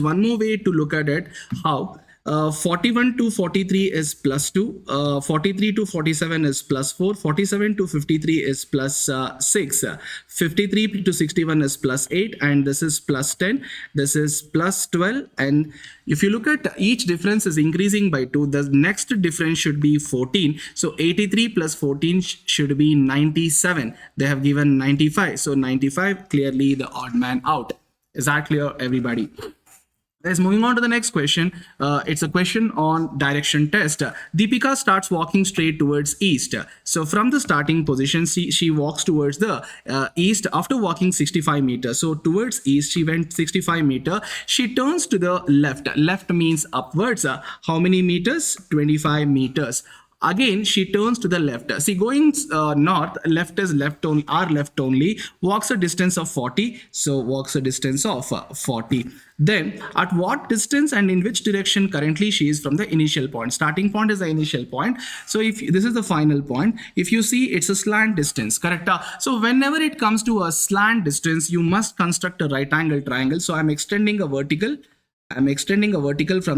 one more way to look at it. How? 41 to 43 is plus 2, 43 to 47 is plus 4, 47 to 53 is plus 6, 53 to 61 is plus 8, and this is plus 10, this is plus 12, and if you look at each difference is increasing by 2, the next difference should be 14, so 83 plus 14 should be 97. They have given 95, so 95 clearly the odd man out. Is that clear, everybody? Guys, moving on to the next question. It's a question on direction test. Deepika starts walking straight towards east. So from the starting position, she walks towards the east after walking 65 meters. So towards east, she went 65 meters. She turns to the left. Left means upwards. How many meters? 25 meters. Again, she turns to the left. See, going north, left is left only, left only, walks a distance of 40. So walks a distance of 40. Then at what distance and in which direction currently she is from the initial point? Starting point is the initial point. So if this is the final point, if you see, it's a slant distance, correct? So whenever it comes to a slant distance, you must construct a right angle triangle. So I'm extending a vertical from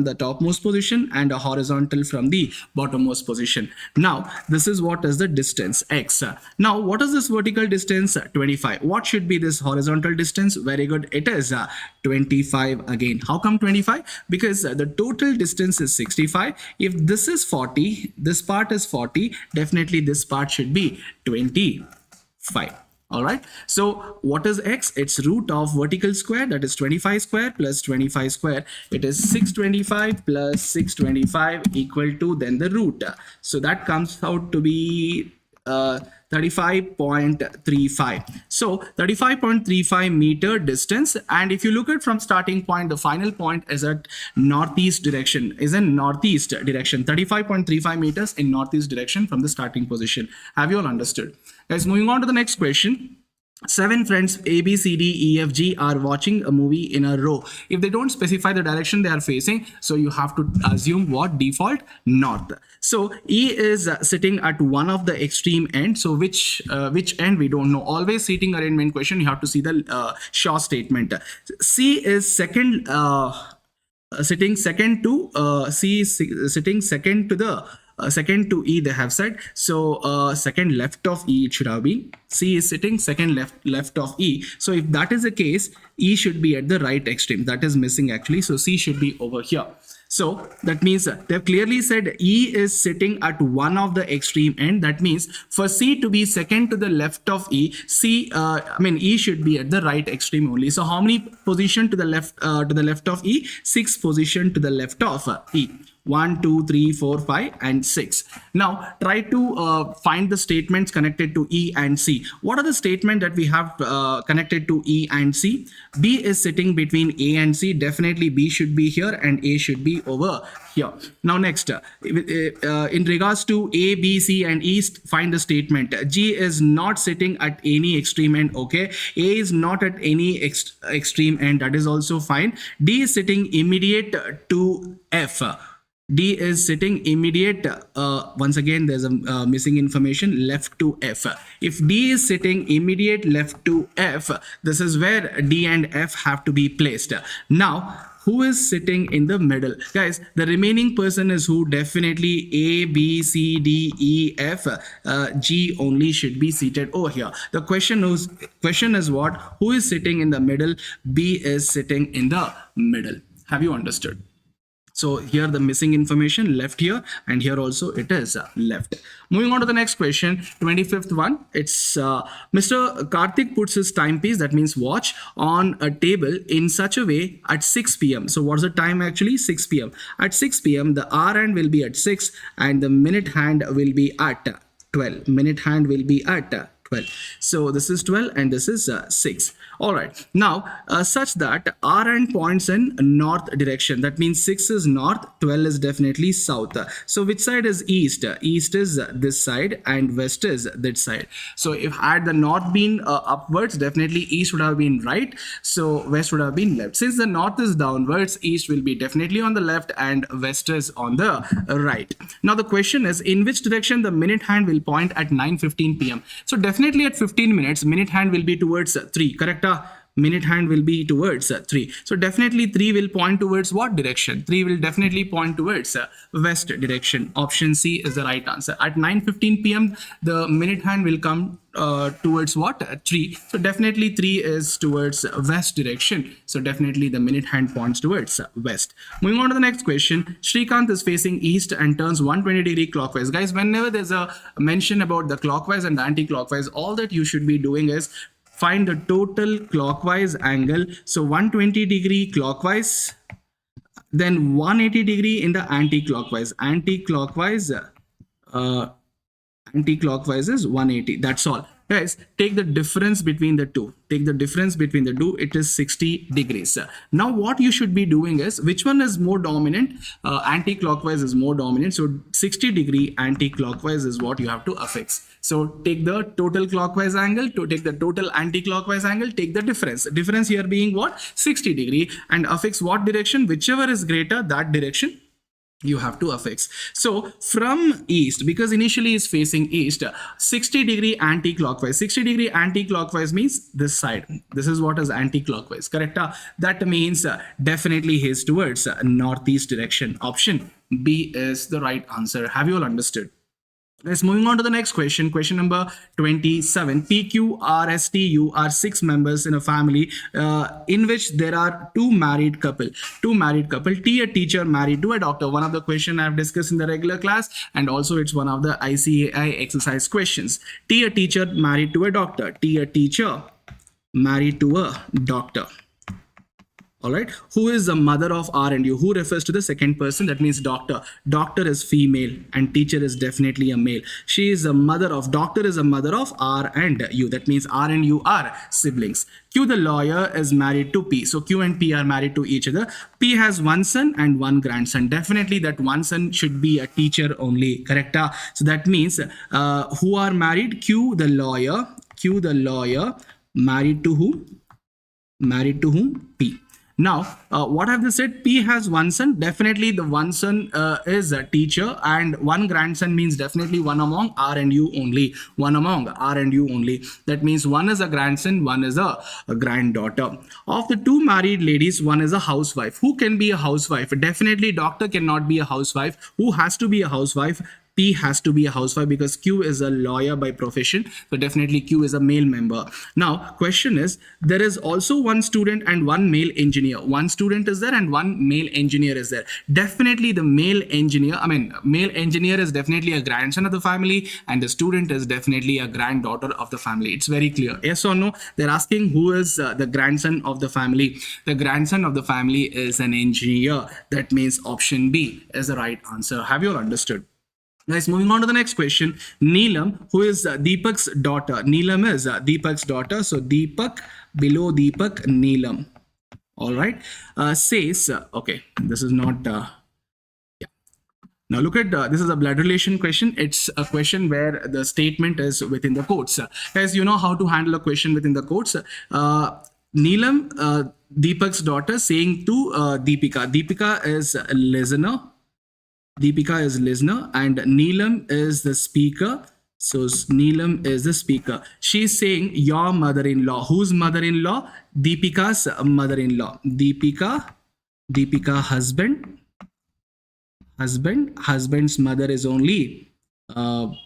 the topmost position and a horizontal from the bottommost position. Now, this is what is the distance, x. Now, what is this vertical distance? 25. What should be this horizontal distance? Very good. It is 25 again. How come 25? Because the total distance is 65. If this is 40, this part is 40, definitely this part should be 25. All right, so what is x? It's root of vertical square, that is 25 square plus 25 square. It is 625 plus 625 equal to then the root. So that comes out to be 35.35. So 35.35 meter distance. And if you look at from starting point, the final point is at northeast direction, is in northeast direction, 35.35 meters in northeast direction from the starting position. Have you all understood? Guys, moving on to the next question. Seven friends A, B, C, D, E, F, G are watching a movie in a row. If they don't specify the direction they are facing, so you have to assume what? Default north. So E is sitting at one of the extreme ends. So which end we don't know. Always seating arrangement question, you have to see the Shaw statement. C is second. Sitting second to sitting second to the second to E, they have said. So second left of E it should have been. C is sitting second left of E. So if that is the case, E should be at the right extreme. That is missing actually. So C should be over here. So that means they've clearly said E is sitting at one of the extreme end. That means for C to be second to the left of E, E should be at the right extreme only. So how many position to the left of E? 6 position to the left of E. 1, 2, 3, 4, 5, and 6. Now try to find the statements connected to E and C. What are the statements that we have connected to E and C? B is sitting between A and C. Definitely B should be here and A should be over here. Now next, in regards to A, B, C, and E, find the statement. G is not sitting at any extreme end. Okay, A is not at any extreme end. That is also fine. D is sitting immediate to F. D is sitting immediate, once again there's a missing information, left to F. If D is sitting immediate left to F, this is where D and F have to be placed. Now who is sitting in the middle? Guys, the remaining person is who? Definitely A, B, C, D, E, F. G only should be seated over here. The question is what? Who is sitting in the middle? B is sitting in the middle. Have you understood? So here the missing information left here, and here also it is left. Moving on to the next question, 25th one. It's Mr. Karthik puts his timepiece, that means watch, on a table in such a way at 6 p.m. So what's the time actually? 6 p.m. At 6 p.m. the hour hand will be at 6 and the minute hand will be at 12. Minute hand will be at 12. So this is 12 and this is 6. All right. Now, such that R and points in north direction. That means 6 is north, 12 is definitely south. So which side is east? East is this side and west is that side. So if had the north been upwards, definitely east would have been right. So west would have been left. Since the north is downwards, east will be definitely on the left and west is on the right. Now the question is, in which direction the minute hand will point at 9:15 p.m. So definitely at 15 minutes, minute hand will be towards 3, correct? Minute hand will be towards 3. So definitely 3 will point towards what direction? 3 will definitely point towards west direction. Option C is the right answer. At 9:15 p.m. the minute hand will come towards what? 3. So definitely 3 is towards west direction. So definitely the minute hand points towards west. Moving on to the next question. Srikanth is facing east and turns 120-degree clockwise. Guys, whenever there's a mention about the clockwise and the anti-clockwise, all that you should be doing is find the total clockwise angle. So 120-degree clockwise, then 180-degree in the anti-clockwise. Anti-clockwise is 180. That's all. Guys, take the difference between the two. Take the difference between the two. It is 60 degrees. Now, what you should be doing is, which one is more dominant? Anti-clockwise is more dominant. So 60-degree anti-clockwise is what you have to affix. So take the total clockwise angle, to take the total anti-clockwise angle, take the difference. Difference here being what? 60 degree, and affix what direction? Whichever is greater, that direction you have to affix. So from east, because initially is facing east, 60-degree anti-clockwise. 60-degree anti-clockwise means this side. This is what is anti-clockwise, correct? That means definitely he is towards northeast direction. Option B is the right answer. Have you all understood? Let's moving on to the next question. Question number 27. PQRSTU are 6 members in a family in which there are two married couple. T, a teacher married to a doctor. One of the question I've discussed in the regular class, and also it's one of the ICAI exercise questions. T, a teacher married to a doctor. T, a teacher married to a doctor. All right. Who is the mother of R and U? Who refers to the second person? That means doctor. Doctor is female and teacher is definitely a male. She is a mother of, doctor is a mother of R and U. That means R and U are siblings. Q, the lawyer, is married to P. So Q and P are married to each other. P has one son and one grandson. Definitely that one son should be a teacher only, correct? So that means who are married? Q, the lawyer, Married to whom? Married to whom? P. Now, what have they said? P has one son. Definitely, the one son is a teacher, and one grandson means definitely one among R and U only. One among R and U only. That means one is a grandson, one is a granddaughter. Of the two married ladies, one is a housewife. Who can be a housewife? Definitely, doctor cannot be a housewife. Who has to be a housewife? P has to be a housewife because Q is a lawyer by profession. So definitely Q is a male member. Now, question is, there is also one student and one male engineer. One student is there and one male engineer is there. Definitely the male engineer, male engineer is definitely a grandson of the family and the student is definitely a granddaughter of the family. It's very clear. Yes or no? They're asking who is the grandson of the family. The grandson of the family is an engineer. That means option B is the right answer. Have you all understood? Guys, moving on to the next question. Neelam, who is Deepak's daughter. Neelam is Deepak's daughter. So Deepak, below Deepak, Neelam. All right. Says, okay, this is not... yeah. Now look at, this is a blood relation question. It's a question where the statement is within the quotes. Guys, you know how to handle a question within the quotes. Neelam, Deepak's daughter, saying to Deepika. Deepika is a listener. Deepika is listener and Neelam is the speaker. So Neelam is the speaker. She's saying your mother-in-law. Whose mother-in-law? Deepika's mother-in-law. Deepika husband. Husband's mother is only Rekha.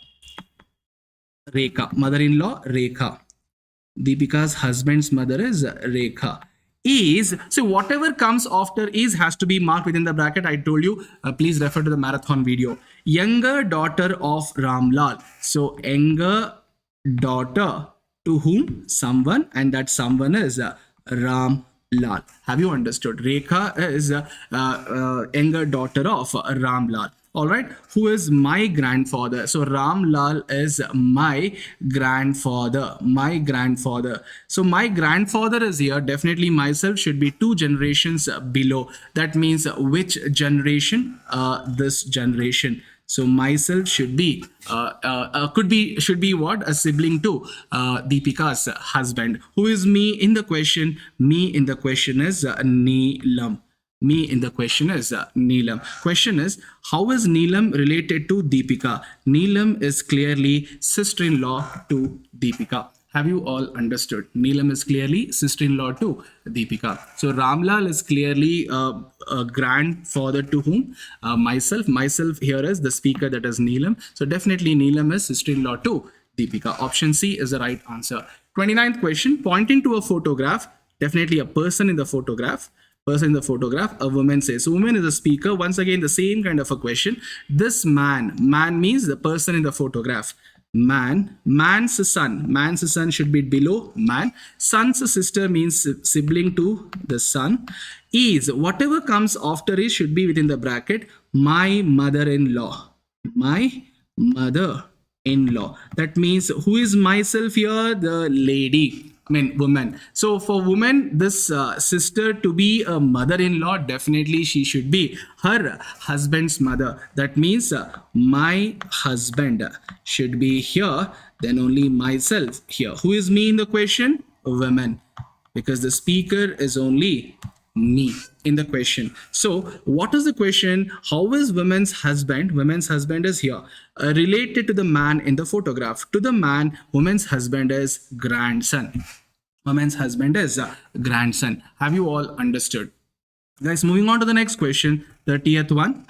Mother-in-law Rekha. Deepika's husband's mother is Rekha. Is, so whatever comes after is has to be marked within the bracket. I told you, please refer to the marathon video. Younger daughter of Ramlal. So younger daughter to whom? Someone, and that someone is Ram Lal. Have you understood? Rekha is younger daughter of Ram Lal. All right, who is my grandfather? So Ram Lal is my grandfather. So my grandfather is here. Definitely myself should be 2 generations below. That means which generation? This generation. So myself should be should be what? A sibling to Deepika's husband. Who is me in the question? Me in the question is Neelam. Me in the question is Neelam. Question is, how is Neelam related to Deepika? Neelam is clearly sister-in-law to Deepika. Have you all understood? Neelam is clearly sister-in-law to Deepika. So Ramlal is clearly a grandfather to whom? Myself. Myself here is the speaker, that is Neelam. So definitely Neelam is sister-in-law to Deepika. Option C is the right answer. 29th question, pointing to a photograph, definitely a person in the photograph. A woman says. So woman is a speaker. Once again, the same kind of a question. This man means the person in the photograph. Man's son should be below man. Son's sister means sibling to the son. Is, whatever comes after is should be within the bracket. My mother-in-law. That means who is myself here? The lady. Woman. So for woman, this sister to be a mother-in-law, definitely she should be her husband's mother. That means my husband should be here, then only myself here. Who is me in the question? Women. Because the speaker is only me in the question. So what is the question? How is women's husband? Women's husband is here. Related to the man in the photograph. To the man, women's husband is grandson. Woman's husband is grandson. Have you all understood? Guys, moving on to the next question, 30th one.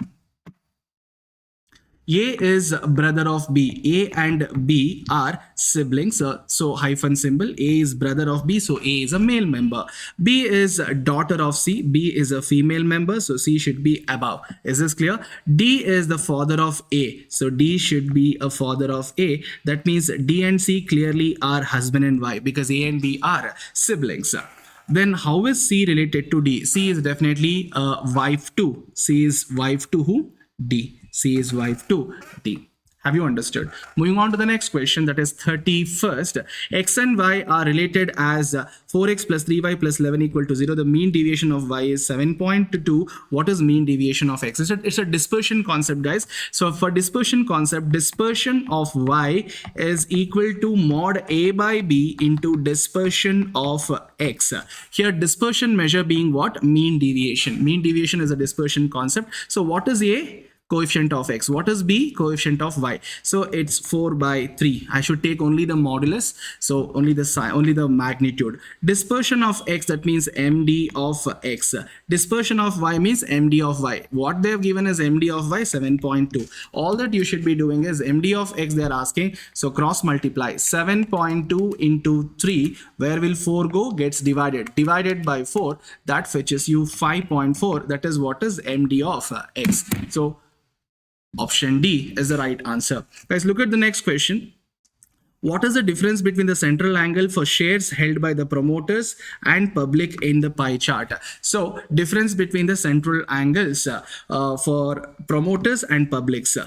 A is brother of B. A and B are siblings. So hyphen symbol. A is brother of B. So A is a male member. B is daughter of C. B is a female member. So C should be above. Is this clear? D is the father of A. So D should be a father of A. That means D and C clearly are husband and wife because A and B are siblings. Then how is C related to D? C is definitely wife to. C is wife to who? D. C is wife to D. Have you understood? Moving on to the next question, that is 31st. X and y are related as 4x plus 3y plus 11 equal to 0. The mean deviation of y is 7.2. What is mean deviation of x? It's a dispersion concept, guys. So for dispersion concept, dispersion of y is equal to mod a by b into dispersion of x. Here dispersion measure being what? Mean deviation. Mean deviation is a dispersion concept. So what is a? Coefficient of x. What is b? Coefficient of y. So it's 4 by 3. I should take only the modulus, so only the sign, only the magnitude. Dispersion of x, that means md of x. Dispersion of y means md of y. What they have given is md of y 7.2. All that you should be doing is md of x they are asking, so cross multiply 7.2 into 3. Where will 4 go? Gets divided by 4. That fetches you 5.4. That is what is md of x. So option D is the right answer. Guys, look at the next question. What is the difference between the central angle for shares held by the promoters and public in the pie chart? So, difference between the central angles for promoters and publics.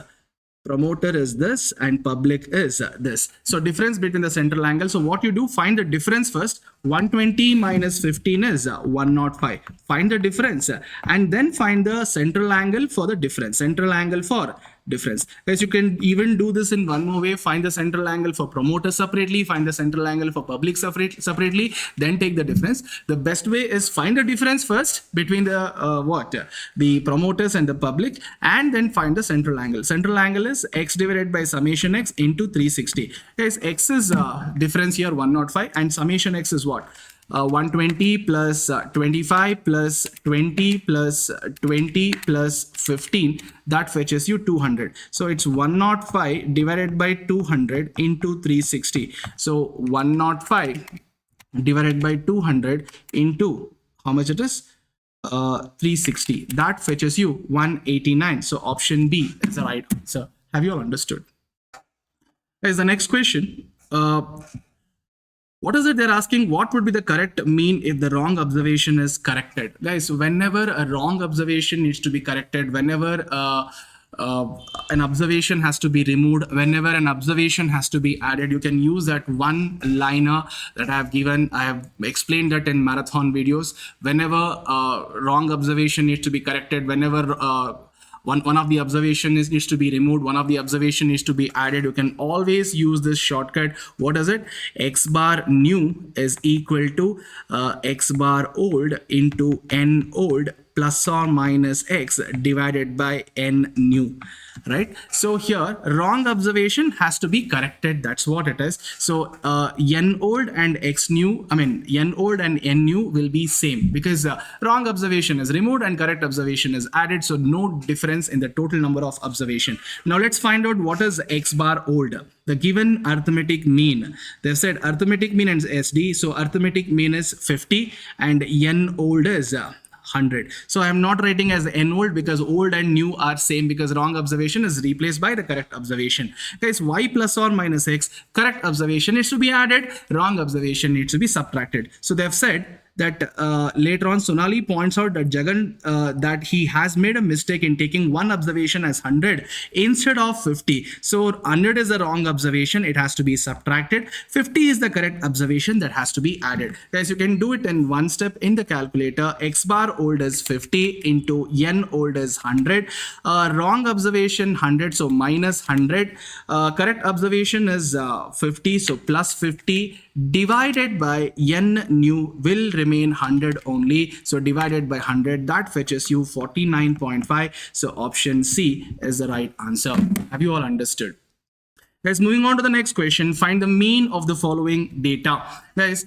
Promoter is this and public is this. So difference between the central angle. So what you do, find the difference first. 120 minus 15 is 105. Find the difference and then find the central angle for the difference. Central angle for difference. Guys, you can even do this in one more way. Find the central angle for promoter separately, find the central angle for public separately, then take the difference. The best way is find the difference first between the the promoters and the public, and then find the central angle. Central angle is x divided by summation x into 360. Guys, x is difference here 105 and summation x is what? 120 plus 25 plus 20 plus 20 plus 15, that fetches you 200. So it's 105 divided by 200 into 360. So 105 divided by 200 into how much it is? 360. That fetches you 189. So option B is the right answer. Have you all understood? Here's the next question. What is it they're asking? What would be the correct mean if the wrong observation is corrected? Guys, whenever a wrong observation needs to be corrected, whenever an observation has to be removed, whenever an observation has to be added, you can use that one liner that I have given. I have explained that in marathon videos. Whenever wrong observation needs to be corrected, whenever one of the observations needs to be removed, one of the observation needs to be added, you can always use this shortcut. What is it? X bar new is equal to x bar old into n old plus or minus x divided by n new, right? So here wrong observation has to be corrected. That's what it is. So n old and x new, n old and n new will be same because wrong observation is removed and correct observation is added. So no difference in the total number of observation. Now let's find out what is x bar old. The given arithmetic mean, they've said arithmetic mean is SD. So arithmetic mean is 50 and n old is 100. So I am not writing as n old because old and new are same, because wrong observation is replaced by the correct observation. Guys, y plus or minus x, correct observation needs to be added, wrong observation needs to be subtracted. So they have said that later on Sonali points out that Jagan that he has made a mistake in taking one observation as 100 instead of 50. So 100 is the wrong observation, it has to be subtracted. 50 is the correct observation that has to be added. Guys, you can do it in one step in the calculator. X bar old is 50 into n old is 100. Wrong observation 100, so minus 100. Correct observation is 50, so plus 50 divided by n new will remain 100 only. So divided by 100, that fetches you 49.5. So option C is the right answer. Have you all understood? Guys, moving on to the next question, find the mean of the following data. Guys,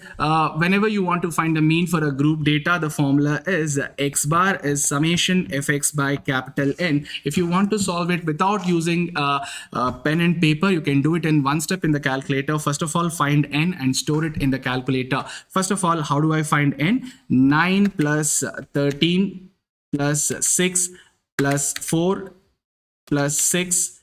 whenever you want to find the mean for a group data, the formula is x bar is summation fx by capital N. If you want to solve it without using pen and paper, you can do it in one step in the calculator. First of all, find n and store it in the calculator. First of all, how do I find n? 9 plus 13 plus 6 plus 4 plus 6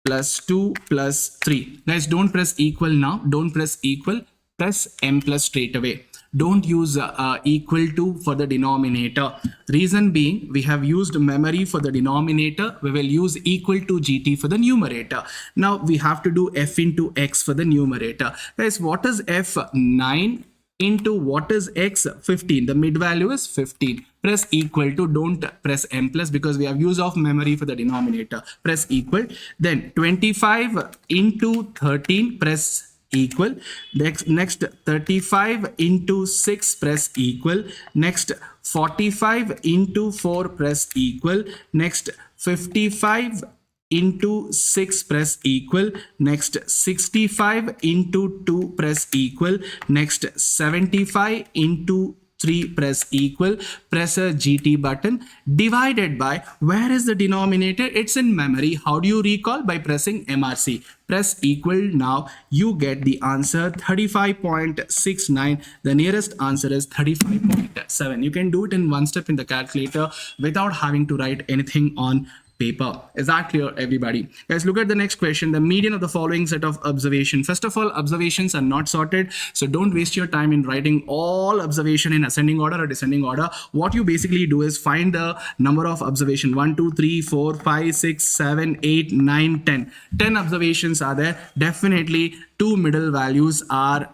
plus 2 plus 3. Guys, don't press equal now. Don't press equal. Press m plus straight away. Don't use equal to for the denominator. Reason being, we have used memory for the denominator. We will use equal to gt for the numerator. Now we have to do f into x for the numerator. Guys, what is f? 9 into what is x? 15. The mid value is 15. Press equal to, don't press m plus because we have use of memory for the denominator. Press equal. Then 25 into 13, press equal. Next 35 into 6, press equal. Next 45 into 4, press equal. Next 55 into 6, press equal. Next 65 into 2, press equal. Next 75 into 3, press equal. Press a GT button. Divided by, where is the denominator? It's in memory. How do you recall? By pressing MRC. Press equal. Now you get the answer 35.69. The nearest answer is 35.7. You can do it in one step in the calculator without having to write anything on paper. Is that clear, everybody? Guys, look at the next question. The median of the following set of observation. First of all, observations are not sorted, so don't waste your time in writing all observation in ascending order or descending order. What you basically do is find the number of observation. 1 2 3 4 5 6 7 8 9 10. 10 observations are there. Definitely two middle values are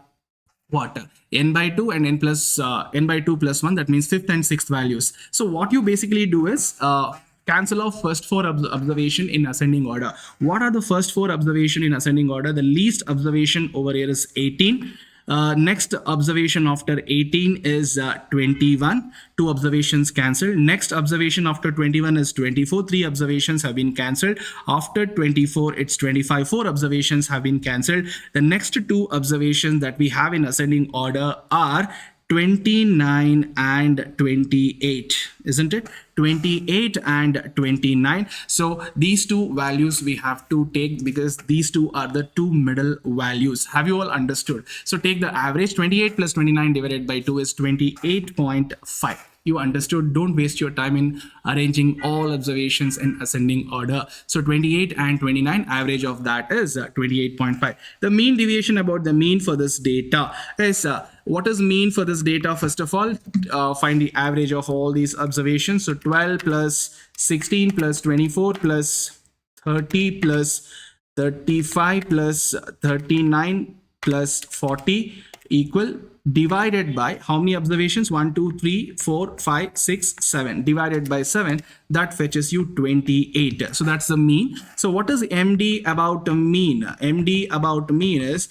what? N by 2 and n by 2 plus 1. That means fifth and sixth values. So what you basically do is cancel off first four observation in ascending order. What are the first four observation in ascending order? The least observation over here is 18. Next observation after 18 is 21. Two observations cancelled. Next observation after 21 is 24. Three observations have been cancelled. After 24, it's 25. Four observations have been cancelled. The next two observations that we have in ascending order are 29 and 28, isn't it? 28 and 29. So these two values we have to take because these two are the two middle values. Have you all understood? So take the average. 28 plus 29 divided by 2 is 28.5. You understood? Don't waste your time in arranging all observations in ascending order. So 28 and 29, average of that is 28.5. The mean deviation about the mean for this data is what is mean for this data? First of all, find the average of all these observations. So 12 plus 16 plus 24 plus 30 plus 35 plus 39 plus 40 equal, divided by how many observations? 1 2 3 4 5 6 7 divided by 7. That fetches you 28. So that's the mean. So what is MD about mean? MD about mean is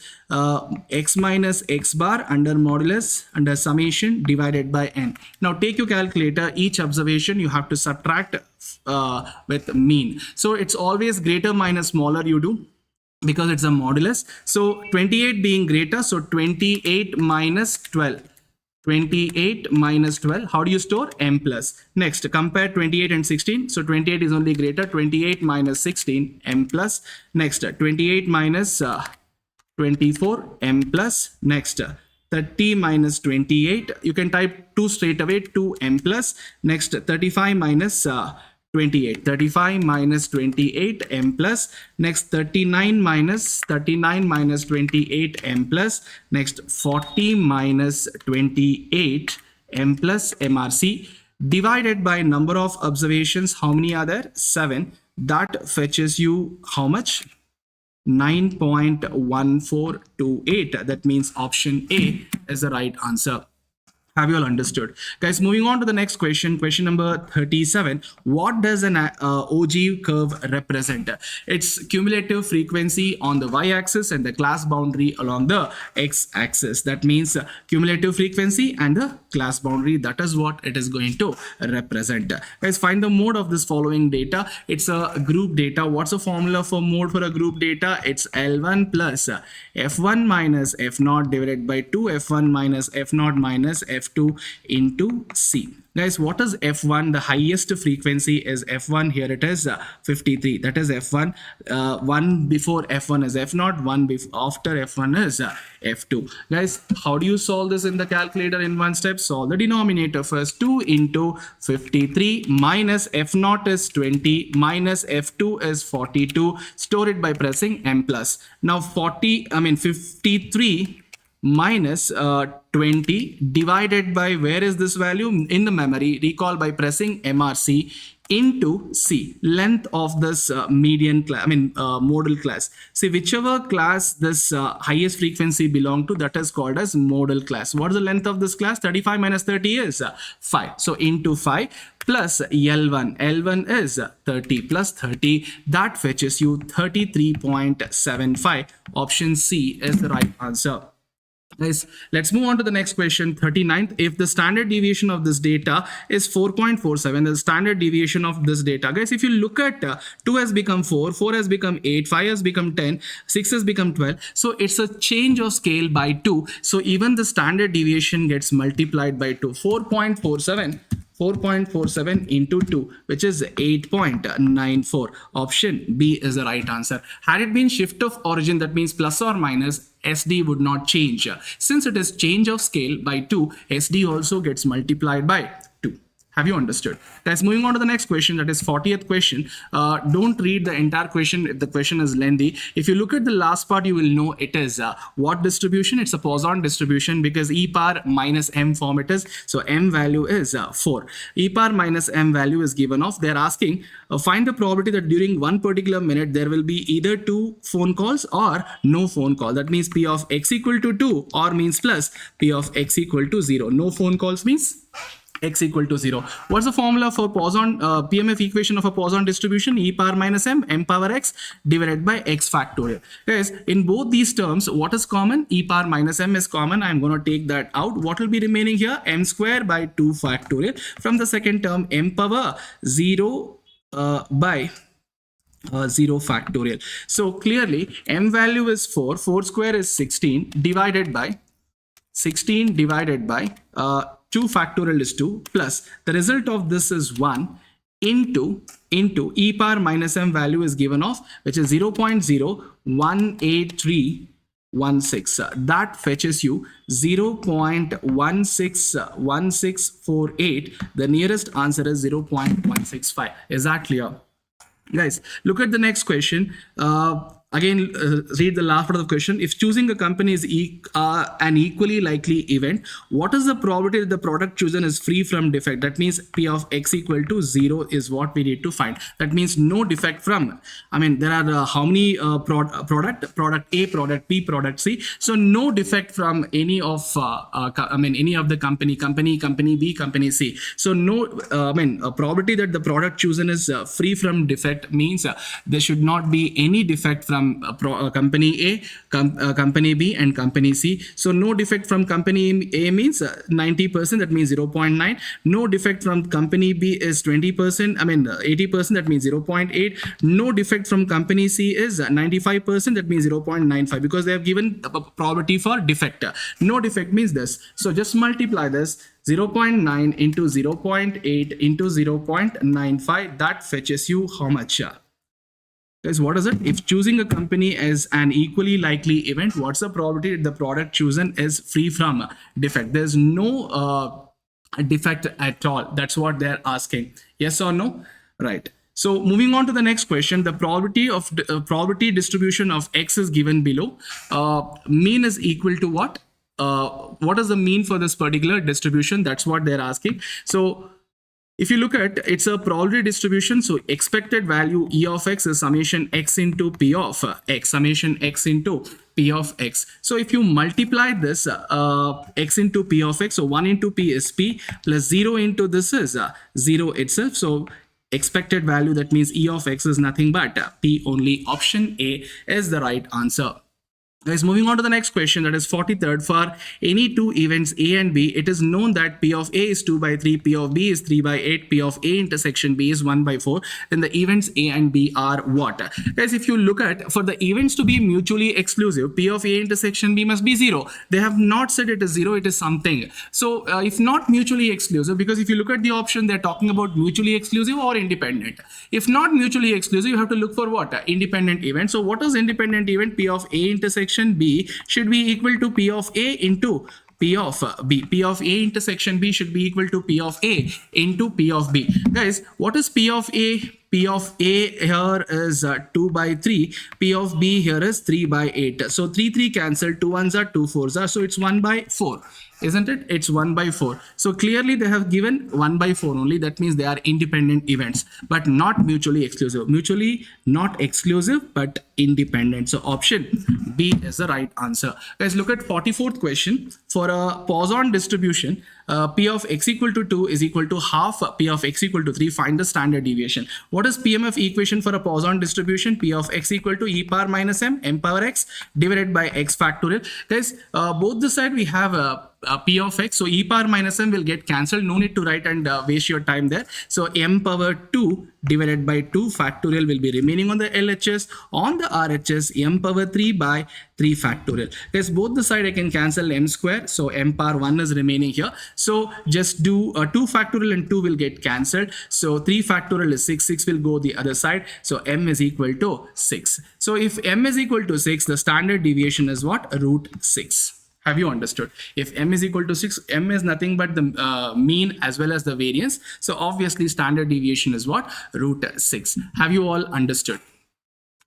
x minus x bar under modulus under summation divided by n. Now take your calculator. Each observation you have to subtract with mean. So it's always greater minus smaller you do, because it's a modulus. So 28 being greater, so 28 minus 12. 28 minus 12, how do you store? M plus. Next, compare 28 and 16. So 28 is only greater. 28 minus 16, M plus. Next, 28 minus 24, M plus. Next, 30 minus 28. You can type 2 straight away, 2 M plus. Next, 35 minus 28. 35 minus 28 M plus. Next 39 minus 28 M plus. Next 40 minus 28 M plus MRC divided by number of observations. How many are there? 7. That fetches you how much? 9.1428. That means option A is the right answer. Have you all understood? Guys, moving on to the next question. Question number 37. What does an OG curve represent? It's cumulative frequency on the y-axis and the class boundary along the x-axis. That means cumulative frequency and the class boundary. That is what it is going to represent. Guys, find the mode of this following data. It's a group data. What's the formula for mode for a group data? It's L1 plus F1 minus F0 divided by 2 F1 minus F0 minus F2 into C. Guys, what is F1? The highest frequency is F1. Here it is 53. That is F1. 1 before F1 is F0. 1 after F1 is F2. Guys, how do you solve this in the calculator in one step? Solve the denominator first. 2 into 53 minus F0 is 20 minus F2 is 42. Store it by pressing M plus. Now 53 minus 20 divided by, where is this value? In the memory, recall by pressing MRC into C, length of this median class, modal class. See, whichever class this highest frequency belong to, that is called as modal class. What is the length of this class? 35 minus 30 is 5. So into 5 plus L1. L1 is 30 plus 30. That fetches you 33.75. Option C is the right answer. Guys, let's move on to the next question, 39th. If the standard deviation of this data is 4.47, the standard deviation of this data, guys, if you look at 2 has become 4, 4 has become 8, 5 has become 10, 6 has become 12. So it's a change of scale by 2. So even the standard deviation gets multiplied by 2. 4.47 into 2, which is 8.94. Option B is the right answer. Had it been shift of origin, that means plus or minus, SD would not change. Since it is change of scale by 2, SD also gets multiplied by 2. Have you understood? Guys, moving on to the next question, that is 40th question. Don't read the entire question if the question is lengthy. If you look at the last part, you will know it is what distribution? It's a Poisson distribution, because e power minus m form it is. So m value is 4. E power minus m value is given off. They're asking, find the probability that during one particular minute, there will be either 2 phone calls or no phone call. That means P of x equal to 2 or means plus P of x equal to 0. No phone calls means x equal to 0. What's the formula for Poisson PMF equation of a Poisson distribution? E power minus m, m power x divided by x factorial. Guys, in both these terms, what is common? E power minus m is common. I'm going to take that out. What will be remaining here? M square by 2 factorial. From the second term, m power 0 by 0 factorial. So clearly, m value is 4. 4 square is 16 divided by 2 factorial is 2, plus the result of this is 1 into e power minus m value is given off, which is 0.018316. That fetches you 0.161648. The nearest answer is 0.165. Is that clear? Guys, look at the next question. Again, read the last part of the question. If choosing a company is an equally likely event, what is the probability that the product chosen is free from defect? That means P of x equal to 0 is what we need to find. That means no defect from, there are how many product A, product B, product C. So no defect from any of, any of the company B, company C. So no, probability that the product chosen is free from defect means there should not be any defect from company A, company B and company C. So no defect from company A means 90%, that means 0.9. No defect from company B is 20%, 80%, that means 0.8. No defect from company C is 95%, that means 0.95, because they have given a probability for defect. No defect means this. So just multiply this 0.9 into 0.8 into 0.95. That fetches you how much? Guys, what is it? If choosing a company as an equally likely event, what's the probability that the product chosen is free from defect? There's no defect at all. That's what they're asking. Yes or no? Right. So moving on to the next question, the probability distribution of x is given below. Mean is equal to what? What is the mean for this particular distribution? That's what they're asking. So if you look at, it's a probability distribution. So expected value E of x is summation x into P of x, summation x into P of x. So if you multiply this x into P of x, so 1 into P is P plus 0 into this is 0 itself. So expected value, that means E of x is nothing but P only. Option A is the right answer. Guys, moving on to the next question, that is 43rd. For any two events A and B, it is known that P of A is 2 by 3, P of B is 3 by 8, P of A intersection B is 1 by 4. Then the events A and B are what? Guys, if you look at, for the events to be mutually exclusive, P of A intersection B must be 0. They have not said it is 0, it is something. So if not mutually exclusive, because if you look at the option, they're talking about mutually exclusive or independent. If not mutually exclusive, you have to look for what? Independent event. So what is independent event? P of A intersection B should be equal to P of A into P of B. P of A intersection B should be equal to P of A into P of B. Guys, what is P of A? P of A here is 2 by 3. P of B here is 3 by 8. So 3 cancel, 2 ones are 2 4s are. So it's 1 by 4. isn't it? It's 1 by 4. So clearly they have given 1 by 4 only. That means they are independent events, but not mutually exclusive. Mutually not exclusive, but independent. So option B is the right answer. Guys, look at 44th question. For a Poisson distribution, P of x equal to 2 is equal to half P of x equal to 3. Find the standard deviation. What is PMF equation for a Poisson distribution? P of x equal to e power minus m power x divided by x factorial. Guys, both the side we have P of x. So e power minus m will get cancelled. No need to write and waste your time there. So m power 2 divided by 2 factorial will be remaining on the LHS. On the RHS, m power 3 by 3 factorial. Guys, both the side I can cancel m square. So m power 1 is remaining here. So just do 2 factorial and 2 will get cancelled. So 3 factorial is 6. 6 will go the other side. So m is equal to 6. So if m is equal to 6, the standard deviation is what? Root 6. Have you understood? If m is equal to 6, m is nothing but the mean as well as the variance. So obviously standard deviation is what? Root 6. Have you all understood?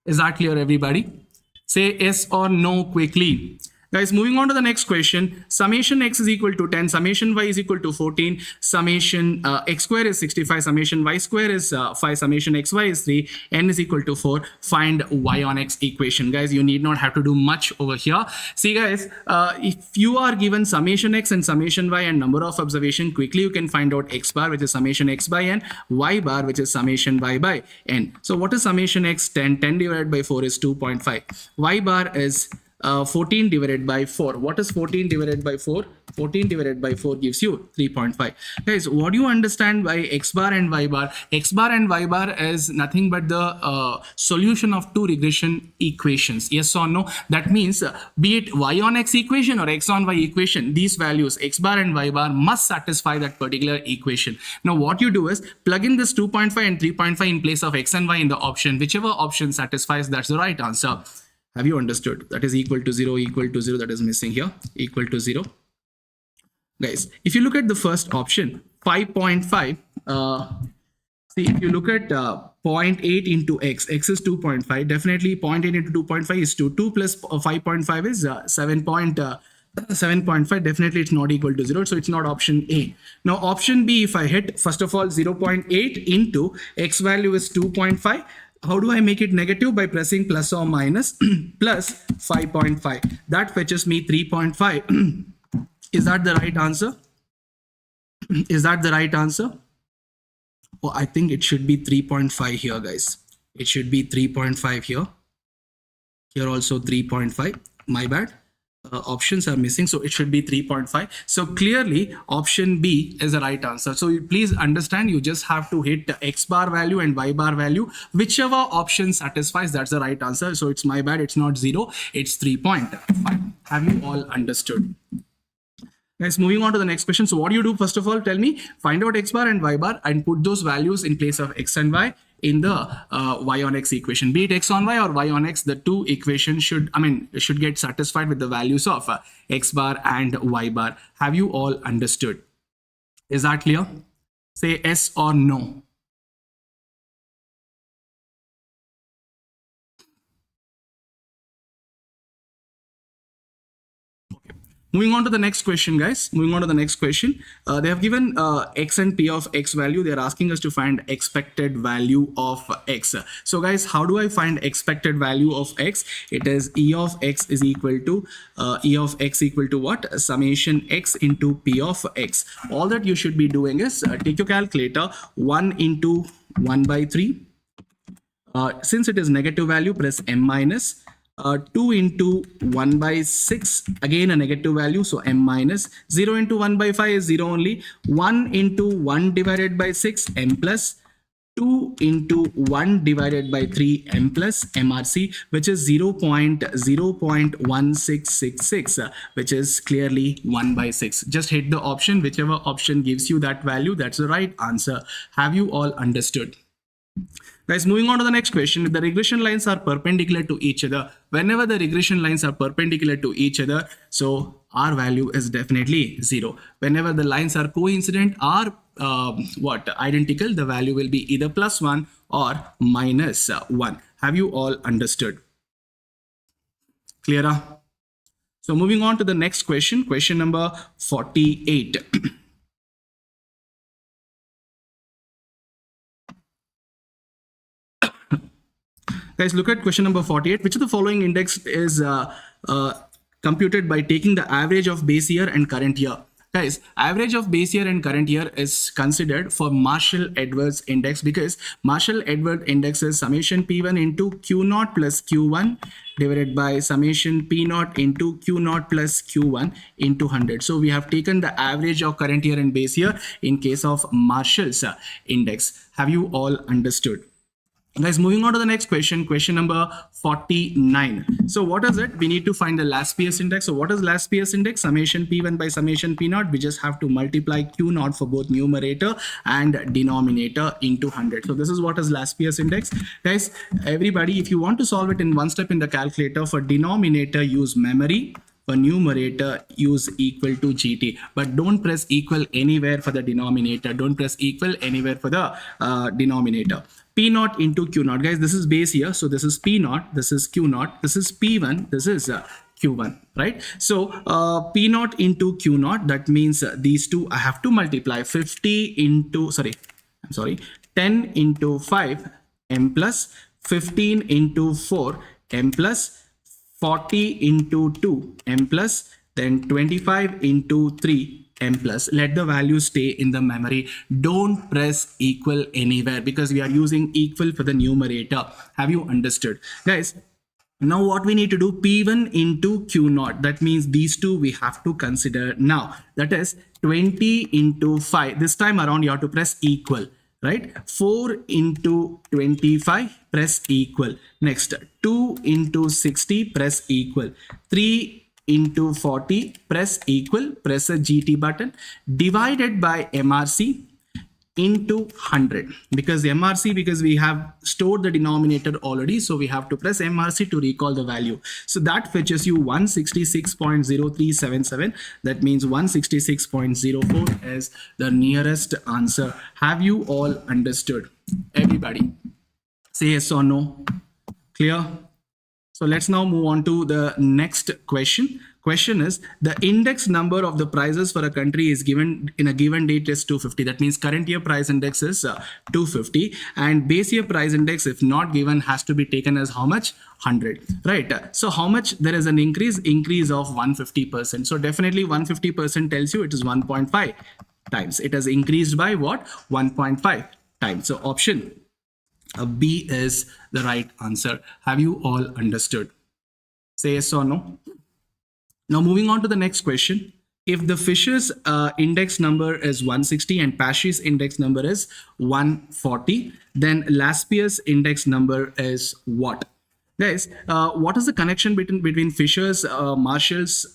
Is that clear, everybody? Say yes or no quickly. Guys, moving on to the next question. Summation x is equal to 10. Summation y is equal to 14. Summation x square is 65. Summation y square is 5. Summation xy is 3. N is equal to 4. Find y on x equation. Guys, you need not have to do much over here. See, guys, if you are given summation x and summation y and number of observation, quickly you can find out x bar, which is summation x by n, y bar, which is summation y by n. So what is summation x? 10. 10 divided by 4 is 2.5. Y bar is 14 divided by 4. What is 14 divided by 4? 14 divided by 4 gives you 3.5. Guys, what do you understand by x bar and y bar? X bar and y bar is nothing but the solution of two regression equations. Yes or no? That means be it y on x equation or x on y equation, these values x bar and y bar must satisfy that particular equation. Now what you do is plug in this 2.5 and 3.5 in place of x and y in the option. Whichever option satisfies, that's the right answer. Have you understood? That is equal to 0, equal to 0, that is missing here, equal to 0. Guys, if you look at the first option, 5.5, see, if you look at 0.8 into x, x is 2.5, definitely 0.8 into 2.5 is 2, 2 plus 5.5 is 7.5, definitely it's not equal to 0, so it's not option A. Now option B, if I hit, first of all, 0.8 into x value is 2.5, how do I make it negative? By pressing plus or minus plus 5.5. That fetches me 3.5. Is that the right answer? Is that the right answer? Oh, I think it should be 3.5 here, guys. It should be 3.5 here. Here also 3.5. My bad. Options are missing, so it should be 3.5. So clearly option B is the right answer. So you please understand, you just have to hit the x bar value and y bar value, whichever option satisfies, that's the right answer. So it's my bad, it's not 0, it's 3.5. Have you all understood? Guys, moving on to the next question. So what do you do? First of all, tell me, find out x bar and y bar and put those values in place of x and y in the y on x equation. Be it x on y or y on x, the two equations should get satisfied with the values of x bar and y bar. Have you all understood? Is that clear? Say yes or no. Moving on to the next question, guys. Moving on to the next question. They have given x and p of x value. They are asking us to find expected value of x. So, guys, how do I find expected value of x? It is e of x is equal to what? Summation x into p of x. All that you should be doing is take your calculator. 1 into 1 by 3. Since it is negative value, press m minus. 2 into 1 by 6, again a negative value, so m minus. 0 into 1 by 5 is 0 only. 1 into 1 divided by 6, m plus. 2 into 1 divided by 3, m plus mrc, which is 0.1666, which is clearly 1 by 6. Just hit the option, whichever option gives you that value, that's the right answer. Have you all understood? Guys, moving on to the next question. If the regression lines are perpendicular to each other, whenever the regression lines are perpendicular to each other, so our value is definitely 0. Whenever the lines are coincident or identical, the value will be either plus 1 or minus 1. Have you all understood? Clear? So moving on to the next question, question number 48. Guys, look at question number 48. Which of the following index is uh, computed by taking the average of base year and current year? Guys, average of base year and current year is considered for Marshall-Edwards index, because Marshall-Edwards index is summation P1 into Q0 plus Q1 divided by summation P0 into Q0 plus Q1 into 100. So we have taken the average of current year and base year in case of Marshall's index. Have you all understood? Guys, moving on to the next question, question number 49. So what is it? We need to find the last PS index. So what is last PS index? Summation P1 by summation P0. We just have to multiply Q0 for both numerator and denominator into 100. So this is what is last PS index. Guys, everybody, if you want to solve it in one step in the calculator, for denominator, use memory. For numerator, use equal to GT, but don't press equal anywhere for the denominator. Don't press equal anywhere for the denominator. P0 into Q0. Guys, this is base here. So this is P0, this is Q0, this is P1, this is Q1, right? So P0 into Q0, that means these two I have to multiply 10 into 5, M plus 15 into 4, M plus 40 into 2, M plus, then 25 into 3, M plus. Let the value stay in the memory. Don't press equal anywhere because we are using equal for the numerator. Have you understood? Guys, now what we need to do, P1 into Q0. That means these two we have to consider now. That is 20 into 5. This time around you have to press equal. Right? 4 into 25, press equal. Next, 2 into 60, press equal. 3 into 40, press equal. Press a GT button. Divided by MRC into 100. Because MRC, because we have stored the denominator already, so we have to press MRC to recall the value. So that fetches you 166.0377. That means 166.04 is the nearest answer. Have you all understood? Everybody, say yes or no. Clear? So let's now move on to the next question. Question is, the index number of the prices for a country is given in a given date is 250. That means current year price index is 250, and base year price index, if not given, has to be taken as how much? 100, right? So how much? There is an increase of 150%. So definitely 150% tells you it is 1.5 times. It has increased by what? 1.5 times. So option B is the right answer. Have you all understood? Say yes or no. Now moving on to the next question. If the Fisher's index number is 160 and Pasch's index number is 140, then Laspier's index number is what? Guys, what is the connection between Fisher's, Fisher's,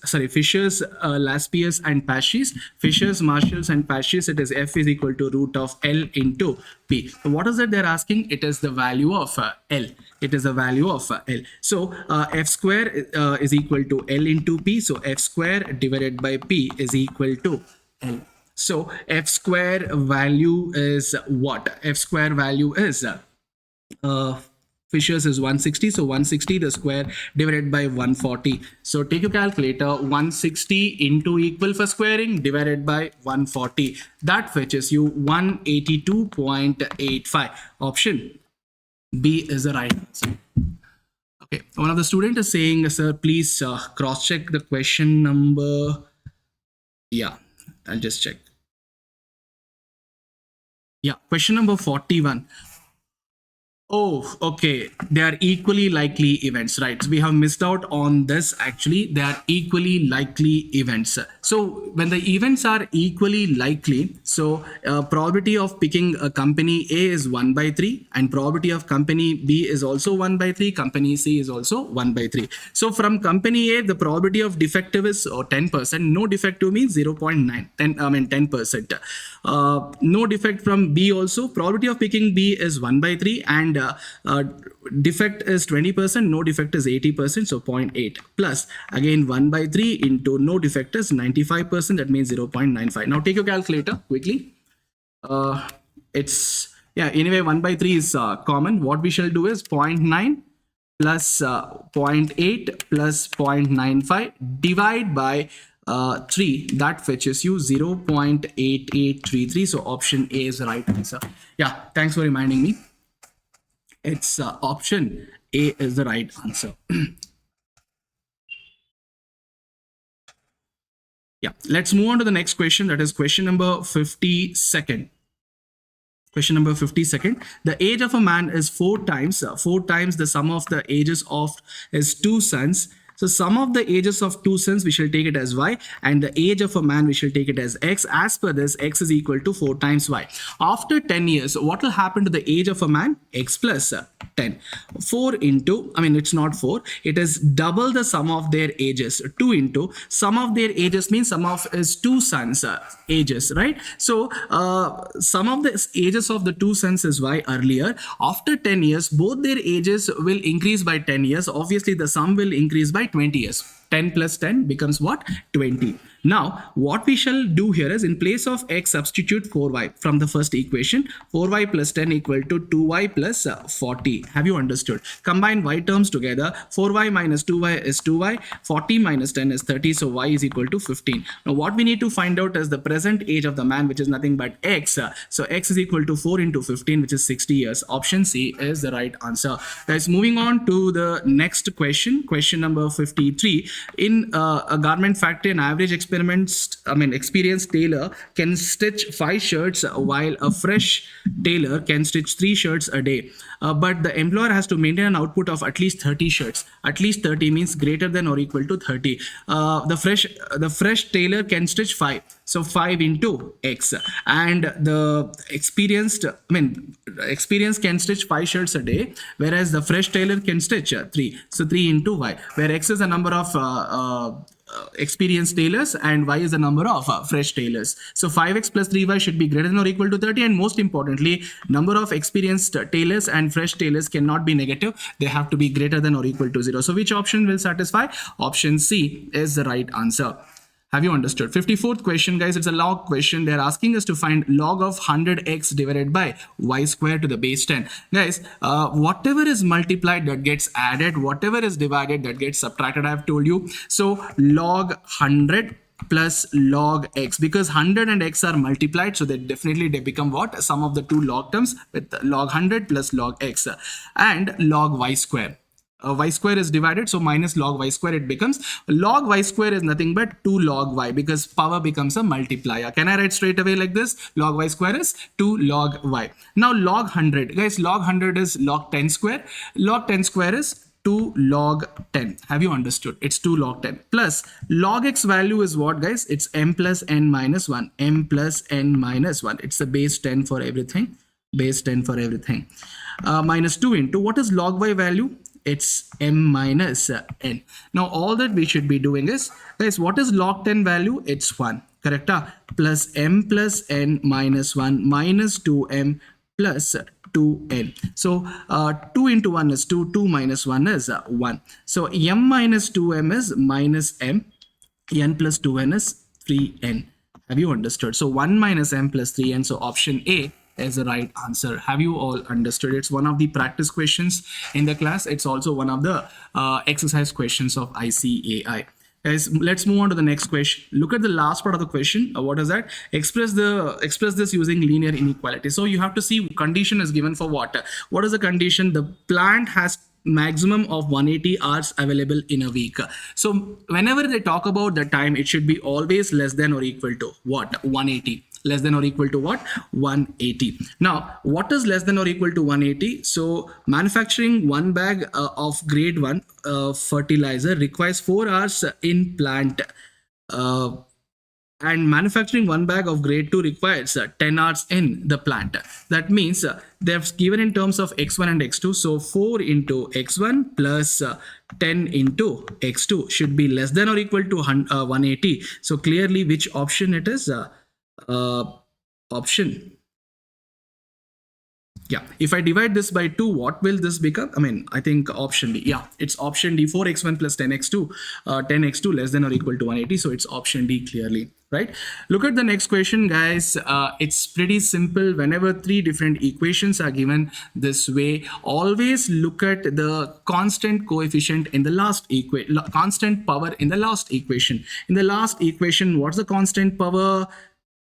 Laspier's and Pasch's? Fisher's, Marshall's and Pasch's, it is F is equal to root of L into P. So what is it they're asking? It is the value of L. It is the value of L. So F square is equal to L into P. So F square divided by P is equal to L. So F square value is what? F square value is Fisher's is 160, so 160 the square divided by 140. So take your calculator, 160 into equal for squaring divided by 140. That fetches you 182.85. Option B is the right answer. Okay, one of the students is saying, sir, please cross-check the question number. Yeah, I'll just check. Yeah, question number 41. Oh, okay. They are equally likely events, right? So we have missed out on this. Actually, they are equally likely events. So when the events are equally likely, so probability of picking a company A is 1 by 3 and probability of company B is also 1 by 3. Company C is also 1 by 3. So from company A, the probability of defective is 10%. No defective means 0.9, 10%. No defect from B also. Probability of picking B is 1 by 3 and defect is 20%, no defect is 80%, so 0.8 plus again 1 by 3 into no defect is 95%, that means 0.95. Now take your calculator quickly. It's, yeah, anyway 1 by 3 is common. What we shall do is 0.9 plus 0.8 plus 0.95 divide by 3, that fetches you 0.8833. So option A is the right answer. Yeah, thanks for reminding me. It's option A is the right answer. Yeah, let's move on to the next question. That is question number 52nd. Question number 52nd. The age of a man is four times the sum of the ages of his two sons. So sum of the ages of two sons, we shall take it as y, and the age of a man, we shall take it as x. As per this, x is equal to 4 times y. After 10 years, what will happen to the age of a man? X plus 10. 4 into, I mean, it's not 4. It is double the sum of their ages. 2 into sum of their ages means sum of his two sons' ages, right? So sum of the ages of the two sons is y earlier. After 10 years, both their ages will increase by 10 years. Obviously, the sum will increase by 20 years. 10 plus 10 becomes what? 20. Now, what we shall do here is in place of x, substitute 4y from the first equation. 4y plus 10 equal to 2y plus 40. Have you understood? Combine y terms together. 4y minus 2y is 2y. 40 minus 10 is 30. So y is equal to 15. Now, what we need to find out is the present age of the man, which is nothing but x. So x is equal to 4 into 15, which is 60 years. Option C is the right answer. Guys, moving on to the next question. Question number 53. In a garment factory, an average experienced tailor can stitch 5 shirts while a fresh tailor can stitch 3 shirts a day. But the employer has to maintain an output of at least 30 shirts. At least 30 means greater than or equal to 30. The fresh tailor can stitch 5. So 5 into x, and the experienced can stitch 5 shirts a day, whereas the fresh tailor can stitch 3. So 3 into y, where x is the number of experienced tailors and y is the number of fresh tailors. So 5x plus 3y should be greater than or equal to 30, and most importantly, number of experienced tailors and fresh tailors cannot be negative. They have to be greater than or equal to 0. So which option will satisfy? Option C is the right answer. Have you understood? 54th question, guys, it's a log question. They're asking us to find log of 100x divided by y square to the base 10. Guys, whatever is multiplied, that gets added. Whatever is divided, that gets subtracted. I've told you. So log 100 plus log x, because 100 and x are multiplied, so they become what? Sum of the two log terms, with log 100 plus log x and log y square. Y square is divided, so minus log y square it becomes. Log y square is nothing but 2 log y, because power becomes a multiplier. Can I write straight away like this? Log y square is 2 log y. Now log 100, guys, log 100 is log 10 square. Log 10 square is 2 log 10. Have you understood? It's 2 log 10 plus log x value is what, guys? It's m plus n minus 1. M plus n minus 1. It's the base 10 for everything. Base 10 for everything. Minus 2 into what is log y value? It's m minus n. Now all that we should be doing is, guys, what is log 10 value? It's 1. Correct? Plus m plus n minus 1 minus 2m plus 2n. So 2 into 1 is 2. 2 minus 1 is 1. So m minus 2m is minus m. N plus 2n is 3n. Have you understood? So 1 minus m plus 3n. So option A is the right answer. Have you all understood? It's one of the practice questions in the class. It's also one of the exercise questions of ICAI. Guys, let's move on to the next question. Look at the last part of the question. What is that? Express this using linear inequality. So you have to see condition is given for what? What is the condition? The plant has maximum of 180 hours available in a week. So whenever they talk about the time, it should be always less than or equal to what? 180. Less than or equal to what? 180. Now, what is less than or equal to 180? So manufacturing one bag of grade 1 fertilizer requires 4 hours in plant. And manufacturing one bag of grade 2 requires 10 hours in the plant. That means they've given in terms of x1 and x2. So 4 into x1 plus 10 into x2 should be less than or equal to 180. So clearly, which option it is? Option Yeah, if I divide this by 2, what will this become? I mean, I think option D. Yeah, it's option D, 4x1 plus 10x2, 10x2 less than or equal to 180. So it's option D clearly, right? Look at the next question, guys. It's pretty simple. Whenever 3 different equations are given this way, always look at the constant coefficient in the last equation, constant power in the last equation. In the last equation, what's the constant power?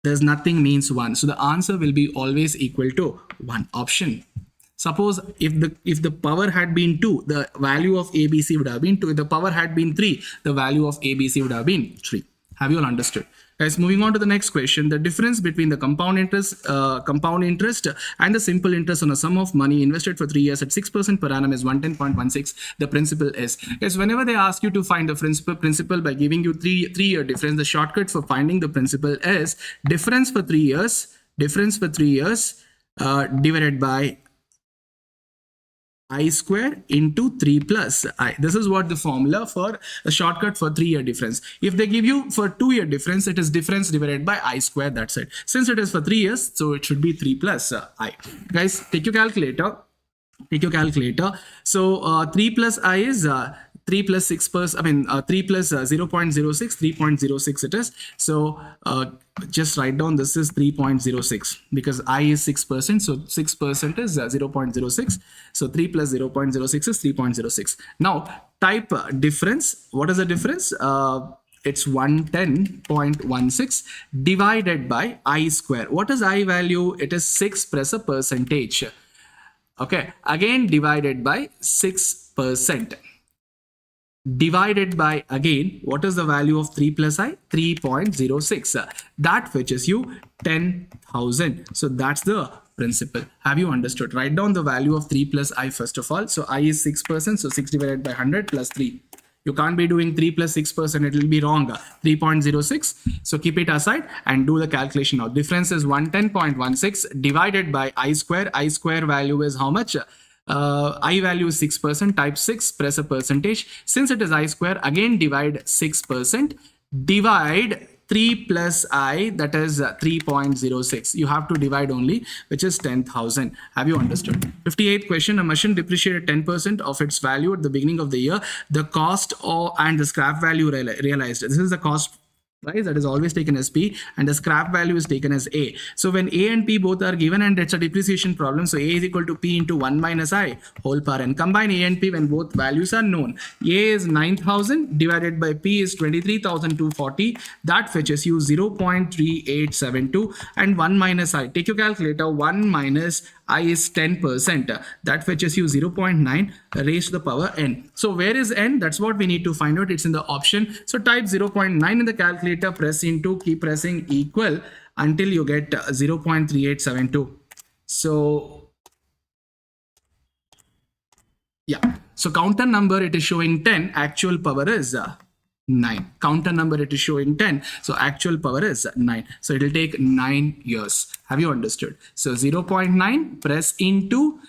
There's nothing means 1. So the answer will be always equal to 1. Option. Suppose if the power had been 2, the value of ABC would have been 2. If the power had been 3, the value of ABC would have been 3. Have you all understood? Guys, moving on to the next question. The difference between the compound interest and the simple interest on a sum of money invested for 3 years at 6% per annum is 110.16. The principal is. Guys, whenever they ask you to find the principal by giving you 3-year difference, the shortcut for finding the principal is difference for 3 years divided by I square into 3 plus I. This is what the formula for a shortcut for 3-year difference. If they give you for 2-year difference, it is difference divided by I square. That's it. Since it is for 3 years, so it should be 3 plus I. Guys, take your calculator. So 3 plus I is 3 plus 6%, I mean 3 plus 0.06, 3.06 it is. So just write down this is 3.06 because I is 6%, so 6% is 0.06. So 3 plus 0.06 is 3.06. Now type difference. What is the difference? It's 110.16 divided by I square. What is I value? It is 6 plus a percentage. Okay, again divided by 6%. Divided by, again, what is the value of 3 plus I? 3.06. That fetches you 10,000. So that's the principal. Have you understood? Write down the value of 3 plus I first of all. So I is 6%. So 6 divided by 100 plus 3. You can't be doing 3 plus 6%. It will be wrong. 3.06. So keep it aside and do the calculation now. Difference is 110.16 divided by I square. I square value is how much? I value is 6%, type 6, press a percentage. Since it is I square, again divide 6%, divide 3 plus I, that is 3.06. You have to divide only, which is 10,000. Have you understood? 58th question. A machine depreciated 10% of its value at the beginning of the year. The cost and the scrap value realized. This is the cost price that is always taken as P, and the scrap value is taken as A. So when A and P both are given and it's a depreciation problem, so A is equal to P into 1 minus I whole power, and combine A and P when both values are known. A is 9,000 divided by P is 23,240. That fetches you 0.3872, and 1 minus I. Take your calculator. 1 minus I is 10%. That fetches you 0.9 raised to the power n. So where is n? That's what we need to find out. It's in the option. So type 0.9 in the calculator, press into, keep pressing equal until you get 0.3872. So yeah. So counter number, it is showing 10. Actual power is 9. Counter number, it is showing 10. So actual power is 9. So it will take 9 years. Have you understood? So 0.9, press into,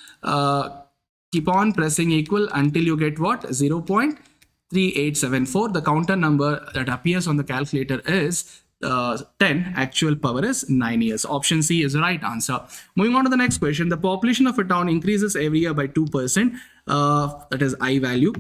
keep on pressing equal until you get what? 0.3874. The counter number that appears on the calculator is 10. Actual power is 9 years. Option C is the right answer. Moving on to the next question. The population of a town increases every year by 2%. That is I value.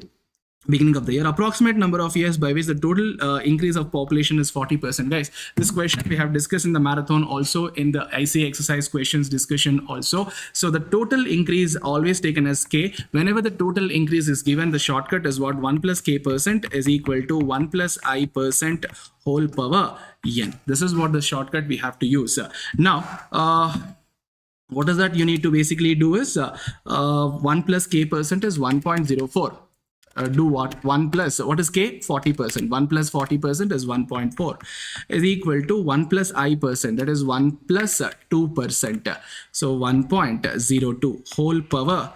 Beginning of the year. Approximate number of years by which the total increase of population is 40%. Guys, this question we have discussed in the marathon, also in the ICA exercise questions discussion also. So the total increase always taken as K. Whenever the total increase is given, the shortcut is what? 1 plus K percent is equal to 1 plus I percent whole power n. This is what the shortcut we have to use. Now, what is that you need to basically do is 1 plus K percent is 1.04. Do what? 1 plus, what is K? 40%. 1 plus 40% is 1.4 is equal to 1 plus I percent, that is 1 plus 2%. So 1.02 whole power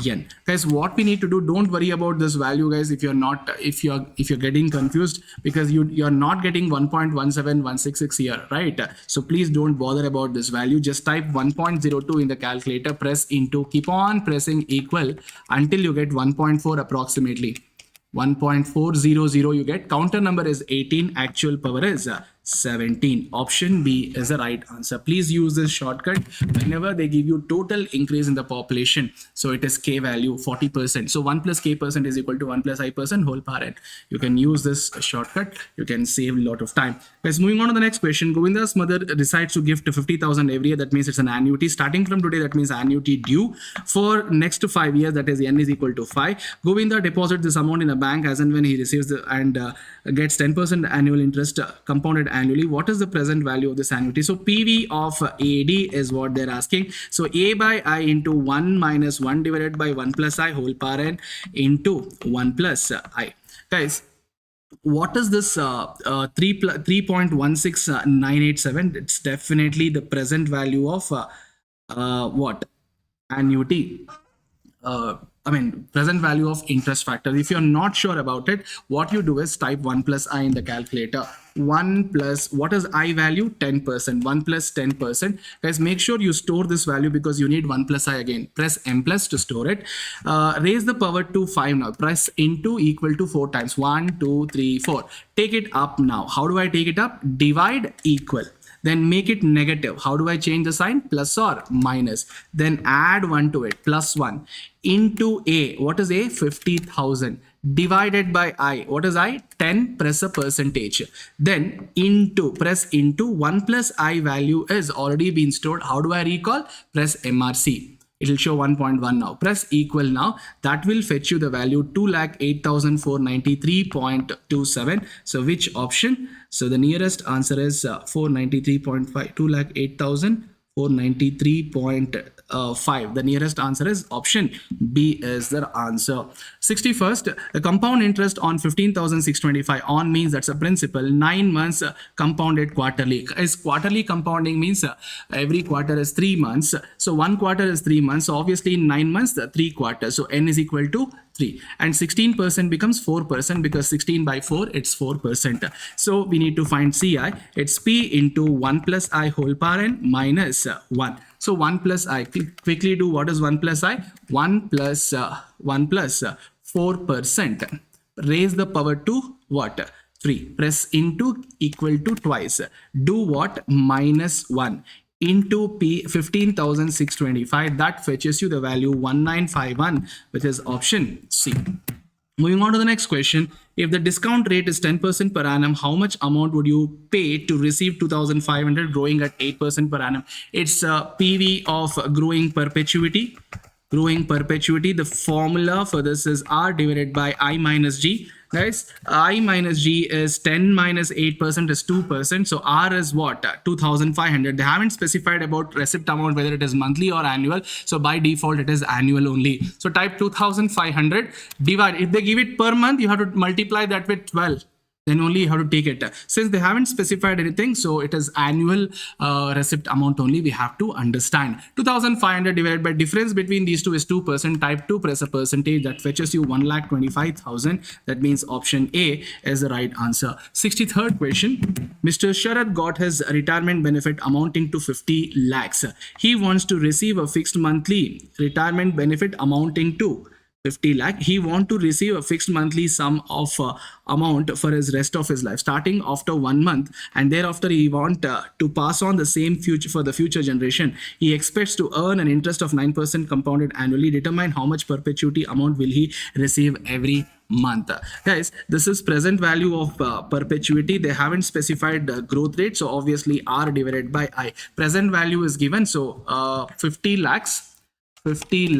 n. Guys, what we need to do, don't worry about this value, guys, if you're getting confused, because you're not getting 1.17166 here, right? So please don't bother about this value. Just type 1.02 in the calculator, press into, keep on pressing equal until you get 1.4 approximately. 1.400 you get. Counter number is 18. Actual power is 17. Option B is the right answer. Please use this shortcut whenever they give you total increase in the population. So it is K value 40%. So 1 plus K percent is equal to 1 plus I percent whole power n. You can use this shortcut. You can save a lot of time. Guys, moving on to the next question. Govinda's mother decides to gift 50,000 every year. That means it's an annuity. Starting from today, that means annuity due for next 5 years. That is n is equal to 5. Govinda deposits this amount in a bank as and when he receives the and gets 10% annual interest compounded annually. What is the present value of this annuity? So PV of AD is what they're asking. So A by I into 1 minus 1 divided by 1 plus I whole power n into 1 plus I. Guys, what is this 3.16987? It's definitely the present value of what? Annuity. Present value of interest factor. If you're not sure about it, what you do is type 1 plus I in the calculator. 1 plus, what is I value? 10%. 1 plus 10%. Guys, make sure you store this value because you need 1 plus I again. Press M plus to store it. Raise the power to 5 now. Press into equal to 4 times. 1, 2, 3, 4. Take it up now. How do I take it up? Divide equal. Then make it negative. How do I change the sign? Plus or minus. Then add 1 to it. Plus 1 into A. What is A? 50,000. Divided by I. What is I? 10. Press a percentage. Then into. Press into. 1 plus I value is already been stored. How do I recall? Press MRC. It will show 1.1 now. Press equal now. That will fetch you the value 2,08,493.27. So which option? So the nearest answer is 493.5. 2,08,493.5. The nearest answer is option B is the answer. 61st, the compound interest on 15,625 on means that's a principal. 9 months compounded quarterly. Is quarterly compounding means every quarter is 3 months. So 1 quarter is 3 months. So obviously in 9 months, 3 quarters. So n is equal to 3. And 16% becomes 4% because 16 by 4, it's 4%. So we need to find CI. It's P into 1 plus I whole power n minus 1. So 1 plus I. Quickly do what is 1 plus I? 1 plus 4%. Raise the power to what? 3. Press into equal to twice. Do what? Minus 1. Into P 15,625. That fetches you the value 1951, which is option C. Moving on to the next question. If the discount rate is 10% per annum, how much amount would you pay to receive 2,500 growing at 8% per annum? It's PV of growing perpetuity. Growing perpetuity. The formula for this is R divided by I minus G. Guys, I minus G is 10 minus 8% is 2%. So R is what? 2,500. They haven't specified about receipt amount, whether it is monthly or annual. So by default, it is annual only. So type 2,500 divide. If they give it per month, you have to multiply that with 12. Then only you have to take it. Since they haven't specified anything, so it is annual receipt amount only. We have to understand. 2,500 divided by difference between these two is 2%. Type 2, press a percentage. That fetches you 1,25,000. That means option A is the right answer. 63rd question. Mr. Sharad got his retirement benefit amounting to 50 lakhs. He wants to receive a fixed monthly retirement benefit amounting to 50 lakh. He want to receive a fixed monthly sum of amount for his rest of his life, starting after 1 month, and thereafter he want to pass on the same future for the future generation. He expects to earn an interest of 9% compounded annually. Determine how much perpetuity amount will he receive every month. Guys, this is present value of perpetuity. They haven't specified the growth rate, so obviously R divided by I. Present value is given, so 50 lakhs 50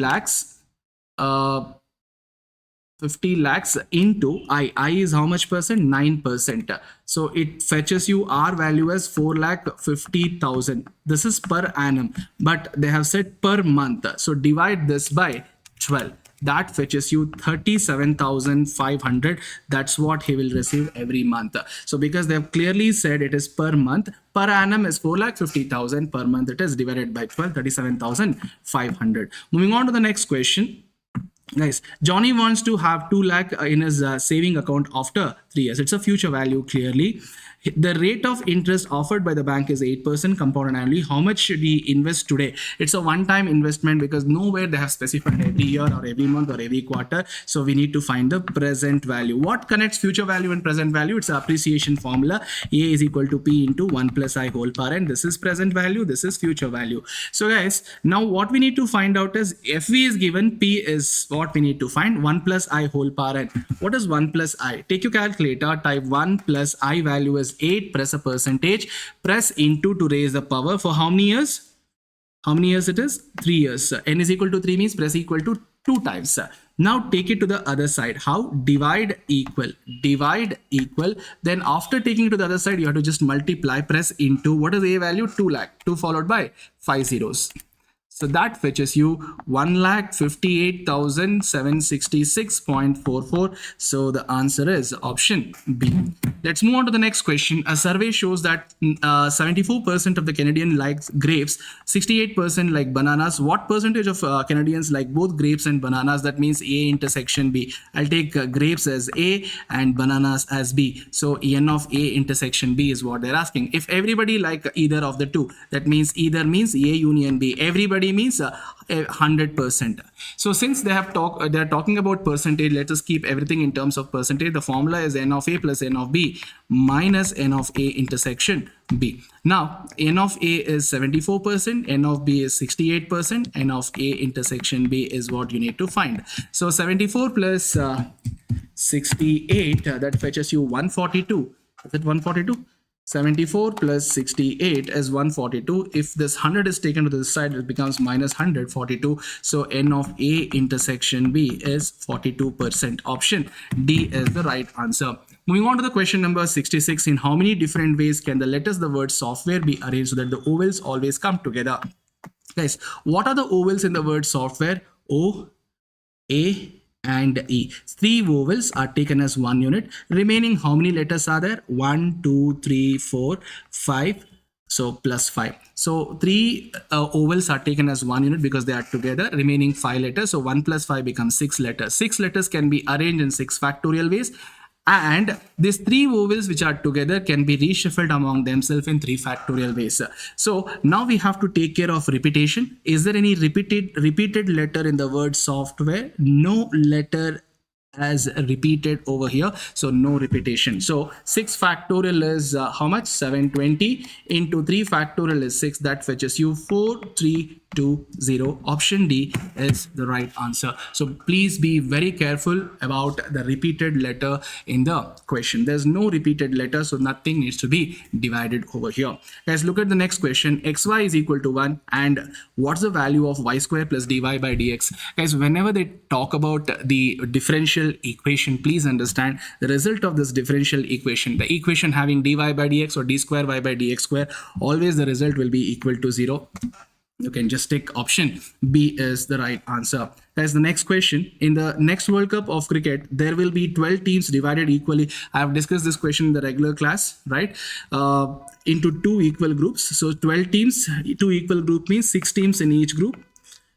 lakhs into I. I is how much percent? 9%. So it fetches you R value as 4,50,000. This is per annum, but they have said per month. So divide this by 12. That fetches you 37,500. That's what he will receive every month. So because they have clearly said it is per month, per annum is 4,50,000. Per month it is divided by 12, 37,500. Moving on to the next question. Guys, Johnny wants to have 2 lakh in his saving account after 3 years. It's a future value clearly. The rate of interest offered by the bank is 8% compounded annually. How much should we invest today? It's a one-time investment because nowhere they have specified every year or every month or every quarter. So we need to find the present value. What connects future value and present value? It's an appreciation formula. A is equal to P into 1 plus I whole power n. This is present value. This is future value. So guys, now what we need to find out is FV is given. P is what we need to find. 1 plus I whole power n. What is 1 plus I? Take your calculator. Type 1 plus I value is 8, press a percentage, press into to raise the power for how many years? How many years it is? 3 years. N is equal to 3 means press equal to 2 times. Now take it to the other side. How? Divide equal. Divide equal. Then after taking it to the other side, you have to just multiply, press into. What is A value? 2 lakh. 2 followed by 5 zeros. So that fetches you 1,58,766.44. So the answer is option B. Let's move on to the next question. A survey shows that 74% of the Canadian likes grapes, 68% like bananas. What percentage of Canadians like both grapes and bananas? That means A intersection B. I'll take grapes as A and bananas as B. So N of A intersection B is what they're asking. If everybody like either of the two, that means either means A union B. Everybody means 100%. So since they're talking about percentage, let us keep everything in terms of percentage. The formula is N of A plus N of B minus N of A intersection B. Now N of A is 74%, N of B is 68%, N of A intersection B is what you need to find. So 74 plus 68, that fetches you 142. Is it 142? 74 plus 68 is 142. If this 100 is taken to this side, it becomes minus 142. So N of A intersection B is 42%. Option D is the right answer. Moving on to the question number 66. In how many different ways can the letters, the word software be arranged so that the vowels always come together? Guys, what are the vowels in the word software? O, A, and E. 3 vowels are taken as 1 unit. Remaining how many letters are there? 1, 2, 3, 4, 5. So plus 5. So 3 vowels are taken as 1 unit because they are together. Remaining 5 letters. So 1 plus 5 becomes 6 letters. 6 letters can be arranged in 6 factorial ways. And these 3 vowels which are together can be reshuffled among themselves in 3 factorial ways. So now we have to take care of repetition. Is there any repeated letter in the word software? No letter as repeated over here, so no repetition. So 6 factorial is how much? 720 into 3 factorial is 6. That fetches you 4320. Option D is the right answer. So please be very careful about the repeated letter in the question. There's no repeated letter, so nothing needs to be divided over here. Guys, look at the next question. Xy is equal to 1, and what's the value of y square plus dy by dx? Guys, whenever they talk about the differential equation, please understand the result of this differential equation, the equation having dy by dx or d square y by dx square, always the result will be equal to 0. You can just take option B is the right answer. As the next question, in the next World Cup of cricket, there will be 12 teams divided equally. I have discussed this question in the regular class, right? Into 2 equal groups. So 12 teams, 2 equal group means 6 teams in each group.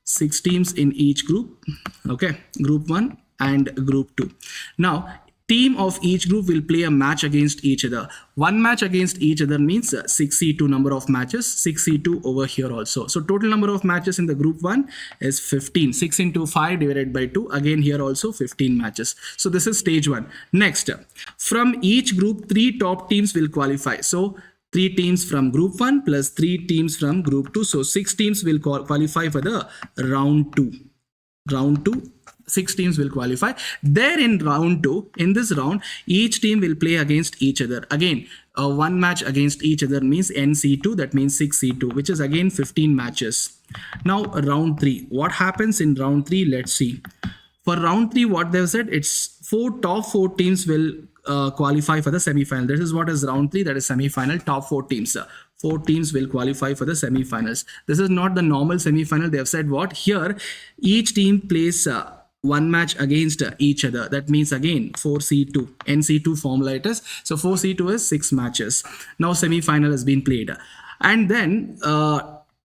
6 teams in each group. Okay, group 1 and group 2. Now, team of each group will play a match against each other. One match against each other means 6C2 number of matches, 6C2 over here also. So total number of matches in the group 1 is 15. 6 into 5 divided by 2. Again here also 15 matches. So this is stage 1. Next, from each group 3 top teams will qualify. So 3 teams from group 1 plus 3 teams from group 2. So 6 teams will qualify for the round 2. Round 2. 6 teams will qualify. There in round 2, in this round, each team will play against each other. Again, one match against each other means NC2, that means 6C2, which is again 15 matches. Now round 3, what happens in round 3? Let's see. For round 3, what they've said, it's top 4 teams will qualify for the semi-final. This is what is round 3, that is semi-final, top 4 teams. 4 teams will qualify for the semi-finals. This is not the normal semi-final. They have said what? Here, each team plays one match against each other. That means again 4C2, NC2 formula it is. So 4C2 is 6 matches. Now semi-final has been played. And then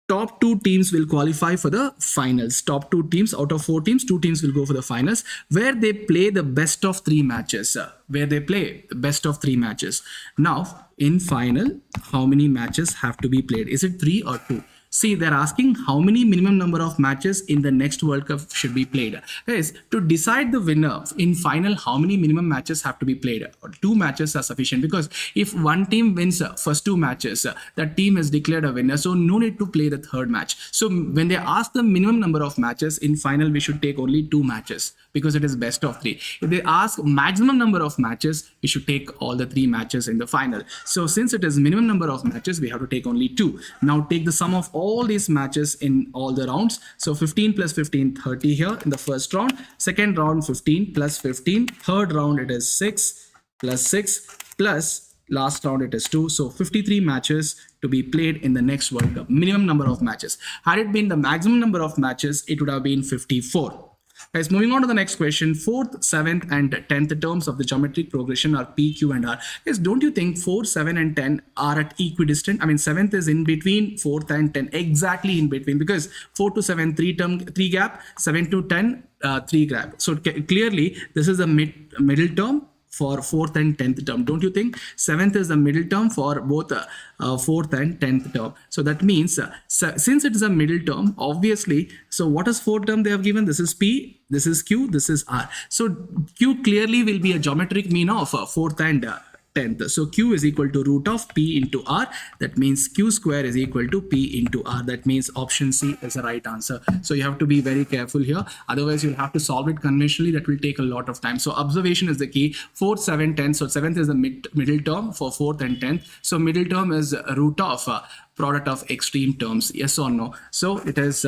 top 2 teams will qualify for the finals. Top 2 teams out of 4 teams, 2 teams will go for the finals, where they play the best of 3 matches. Where they play the best of 3 matches. Now, in final, how many matches have to be played? Is it 3 or 2? See, they're asking how many minimum number of matches in the next World Cup should be played. Guys, to decide the winner in final, how many minimum matches have to be played? 2 matches are sufficient, because if one team wins first 2 matches, that team is declared a winner. So no need to play the third match. So when they ask the minimum number of matches in final, we should take only 2 matches, because it is best of 3. If they ask maximum number of matches, we should take all the 3 matches in the final. So since it is minimum number of matches, we have to take only 2. Now take the sum of all these matches in all the rounds. So 15 plus 15, 30 here in the first round. Second round, 15 plus 15. Third round, it is 6 plus 6 plus last round it is 2. So 53 matches to be played in the next World Cup. Minimum number of matches. Had it been the maximum number of matches, it would have been 54. Guys, moving on to the next question. 4th, 7th and 10th terms of the geometric progression are P, Q and R. Guys, don't you think 4, 7 and 10 are at equidistant? I mean, 7th is in between 4th and 10, exactly in between, because 4 to 7, 3 gap, 7 to 10, 3 gap. So clearly this is a middle term for 4th and 10th term. Don't you think 7th is the middle term for both 4th and 10th term? So that means since it is a middle term, obviously, so what is 4th term they have given? This is P, this is Q, this is R. So Q clearly will be a geometric mean of 4th and 10th. So Q is equal to root of P into R. That means Q square is equal to P into R. That means option C is the right answer. So you have to be very careful here. Otherwise, you'll have to solve it conventionally. That will take a lot of time. So observation is the key. 4th, 7th, 10th. So 7th is the middle term for 4th and 10th. So middle term is root of product of extreme terms. Yes or no? So it is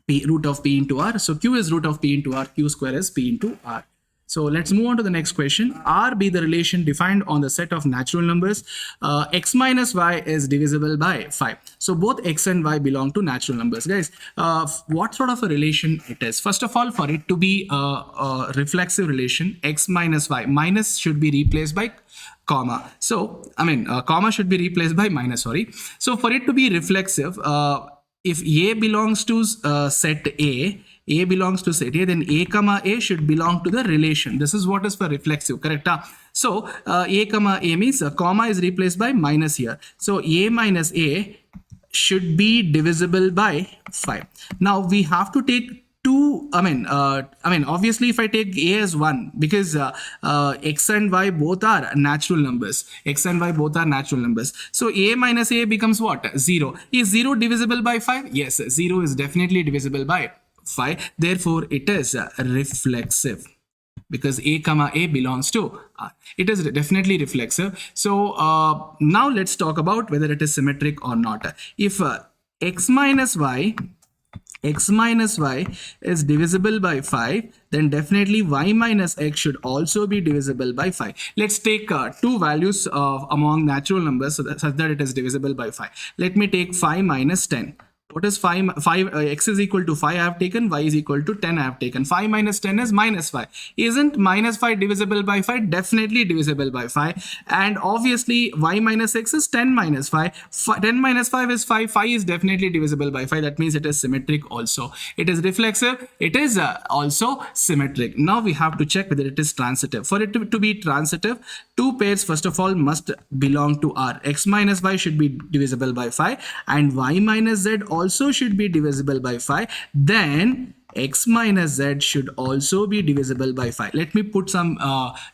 root of P into R. So Q is root of P into R. Q square is P into R. So let's move on to the next question. R be the relation defined on the set of natural numbers. X minus y is divisible by 5. So both x and y belong to natural numbers. Guys, what sort of a relation it is? First of all, for it to be a reflexive relation, x minus y, minus should be replaced by comma. So, comma should be replaced by minus, sorry. So for it to be reflexive, if A belongs to set A belongs to set A, then A comma A should belong to the relation. This is what is for reflexive, correct? So A comma A means comma is replaced by minus here. So A minus A should be divisible by 5. Now we have to take two, obviously if I take A as 1, because X and Y both are natural numbers. X and Y both are natural numbers. So A minus A becomes what? 0. Is 0 divisible by 5? Yes, 0 is definitely divisible by 5. Therefore, it is reflexive, because A comma A belongs to R. It is definitely reflexive. So now let's talk about whether it is symmetric or not. If X minus Y is divisible by 5, then definitely y minus x should also be divisible by 5. Let's take two values among natural numbers such that it is divisible by 5. Let me take 5 minus 10. What is 5? X is equal to 5 I have taken, y is equal to 10 I have taken. 5 minus 10 is minus 5. Isn't minus 5 divisible by 5? Definitely divisible by 5. And obviously y minus x is 10 minus 5. 10 minus 5 is 5. 5 is definitely divisible by 5. That means it is symmetric also. It is reflexive. It is also symmetric. Now we have to check whether it is transitive. For it to be transitive, two pairs first of all must belong to R. X minus y should be divisible by 5 and y minus z also should be divisible by 5. Then x minus z should also be divisible by 5. Let me put some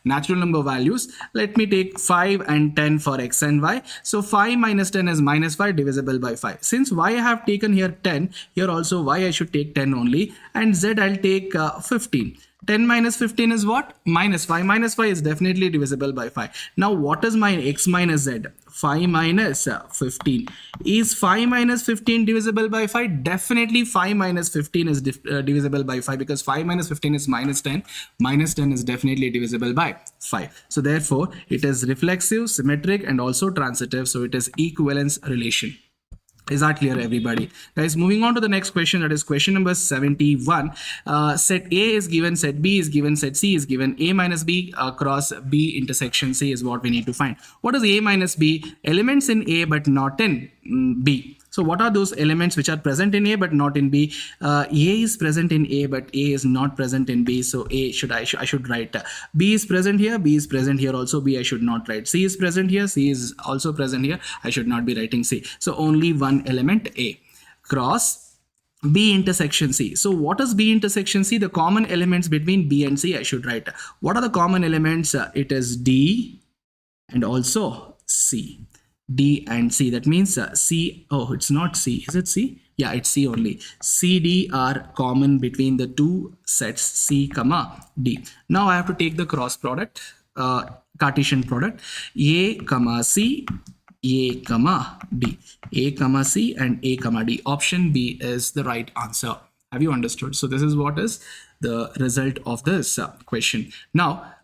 natural number values. Let me take 5 and 10 for x and y. So 5 minus 10 is minus 5 divisible by 5. Since y I have taken here 10, here also y I should take 10 only, and z I'll take 15. 10 minus 15 is what? Minus 5. Minus 5 is definitely divisible by 5. Now what is my x minus z? 5 minus 15. Is 5 minus 15 divisible by 5? Definitely 5 minus 15 is divisible by 5, because 5 minus 15 is minus 10. Minus 10 is definitely divisible by 5. So therefore it is reflexive, symmetric and also transitive. So it is equivalence relation. Is that clear, everybody? Guys, moving on to the next question, that is question number 71. Set A is given, set B is given, set C is given. A minus B cross B intersection C is what we need to find. What is A minus B? Elements in A but not in B. So what are those elements which are present in A but not in B? A is present in A but A is not present in B. So A I should write. B is present here. B is present here also. B I should not write. C is present here. C is also present here. I should not be writing C. So only one element A. Cross B intersection C. So what is B intersection C? The common elements between B and C I should write. What are the common elements? It is D and also C. D and C. That means C. Oh, it's not C. Is it C? Yeah, it's C only. C, D are common between the two sets C, comma D. Now I have to take the cross product, Cartesian product. A, comma C, A, comma D. A, comma C and A, comma D. Option B is the right answer. Have you understood? So this is what is the result of this question. Now,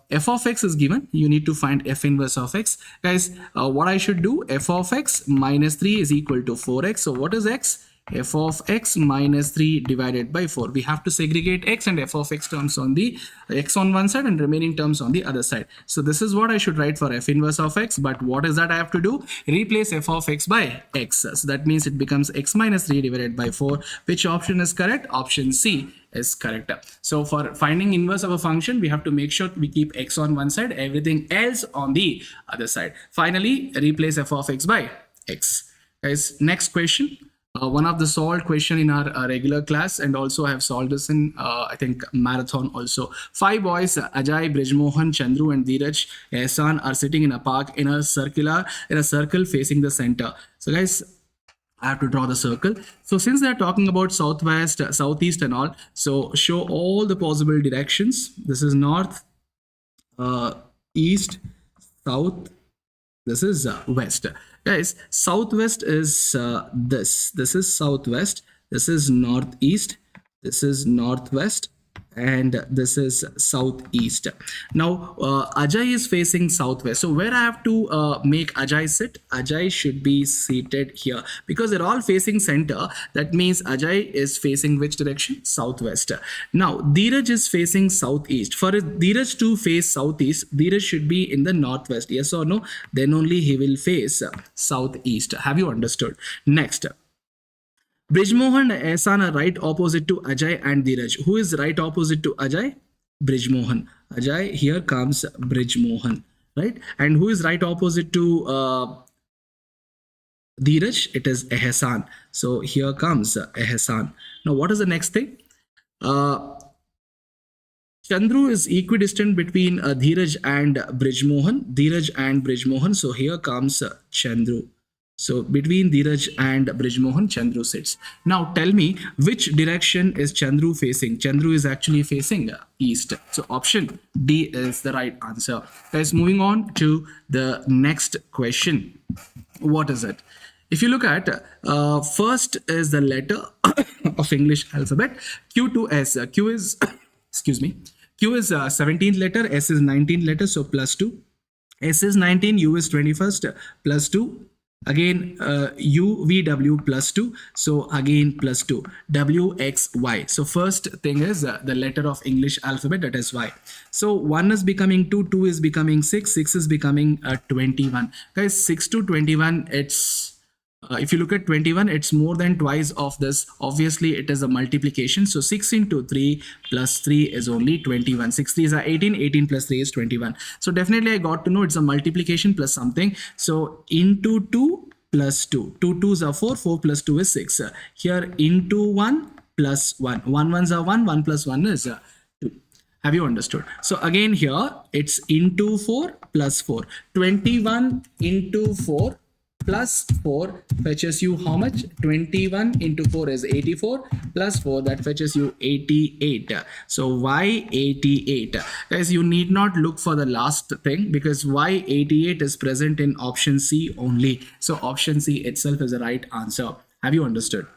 f of x is given. You need to find f inverse of x. Guys, what I should do? F of x minus 3 is equal to 4x. So what is x? F of x minus 3 divided by 4. We have to segregate x and f of x terms on the x on one side and remaining terms on the other side. So this is what I should write for f inverse of x. But what is that I have to do? Replace f of x by x. So that means it becomes x minus 3 divided by 4. Which option is correct? Option C is correct. So for finding inverse of a function, we have to make sure we keep x on one side, everything else on the other side. Finally, replace f of x by x. Guys, next question. One of the solved question in our regular class, and also I have solved this in I think marathon also. 5 boys, Ajay, Brijmohan, Chandru and Dheeraj Ehsan are sitting in a park in a circle facing the center. So guys, I have to draw the circle. So since they're talking about southwest, southeast and all, so show all the possible directions. This is north, east, south, this is west. Guys, southwest is this is southwest, this is northeast, this is northwest, and this is southeast. Now Ajay is facing southwest, so where I have to make Ajay sit? Ajay should be seated here because they're all facing center. That means Ajay is facing which direction? Southwest. Now Dheeraj is facing southeast. For Dheeraj to face southeast, Dheeraj should be in the northwest. Yes or no? Then only he will face southeast. Have you understood? Next, Brijmohan and Ehsan are right opposite to Ajay and Dheeraj. Who is right opposite to Ajay? Brijmohan. Ajay, here comes Brijmohan, right? And who is right opposite to Dheeraj? It is Ehsan. So here comes Ehsan. Now what is the next thing? Chandru is equidistant between Dheeraj and Brijmohan. Dheeraj and Brijmohan. So here comes Chandru. So between Dheeraj and Brijmohan, Chandru sits. Now tell me which direction is Chandru facing? Chandru is actually facing east. So option D is the right answer. Guys, moving on to the next question. What is it? If you look at first is the letter of English alphabet Q to S. Q is excuse me. Q is 17th letter. S is 19th letter. So plus 2. S is 19. U is 21st. Plus 2. Again U V W plus 2, so again plus 2. W X Y. So first thing is the letter of English alphabet, that is Y. So 1 is becoming 2, 2 is becoming 6, 6 is becoming 21. Guys, 6 to 21, it's if you look at 21, it's more than twice of this. Obviously it is a multiplication. So 6 into 3 plus 3 is only 21. 6 3s are 18, 18 plus 3 is 21. So definitely I got to know it's a multiplication plus something. So into 2 plus 2. 2 2s are 4, 4 plus 2 is 6. Here into 1 plus 1. 1 1s are 1, 1 plus 1 is 2. Have you understood? So again here it's into 4 plus 4. 21 into 4 plus 4 fetches you how much? 21 into 4 is 84 plus 4, that fetches you 88. So Y 88. Guys, you need not look for the last thing because Y 88 is present in option C only. So option C itself is the right answer. Have you understood?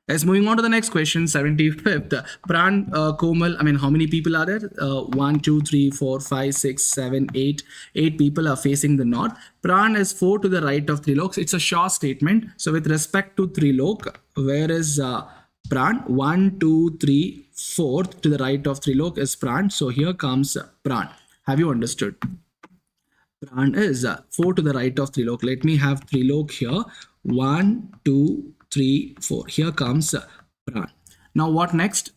Let's moving on to the next question, 75th. Pran, Komal, I mean, how many people are there? 1, 2, 3, 4, 5, 6, 7, 8. 8 people are facing the north. Pran is 4 to the right of Trilok. It's a Shaw statement. So with respect to Trilok, where is Pran? 1, 2, 3, 4 to the right of Trilok is Pran. So here comes Pran. Have you understood? Pran is 4 to the right of Trilok. Let me have Trilok here. 1, 2, 3, 4. Here comes Pran. Now what next?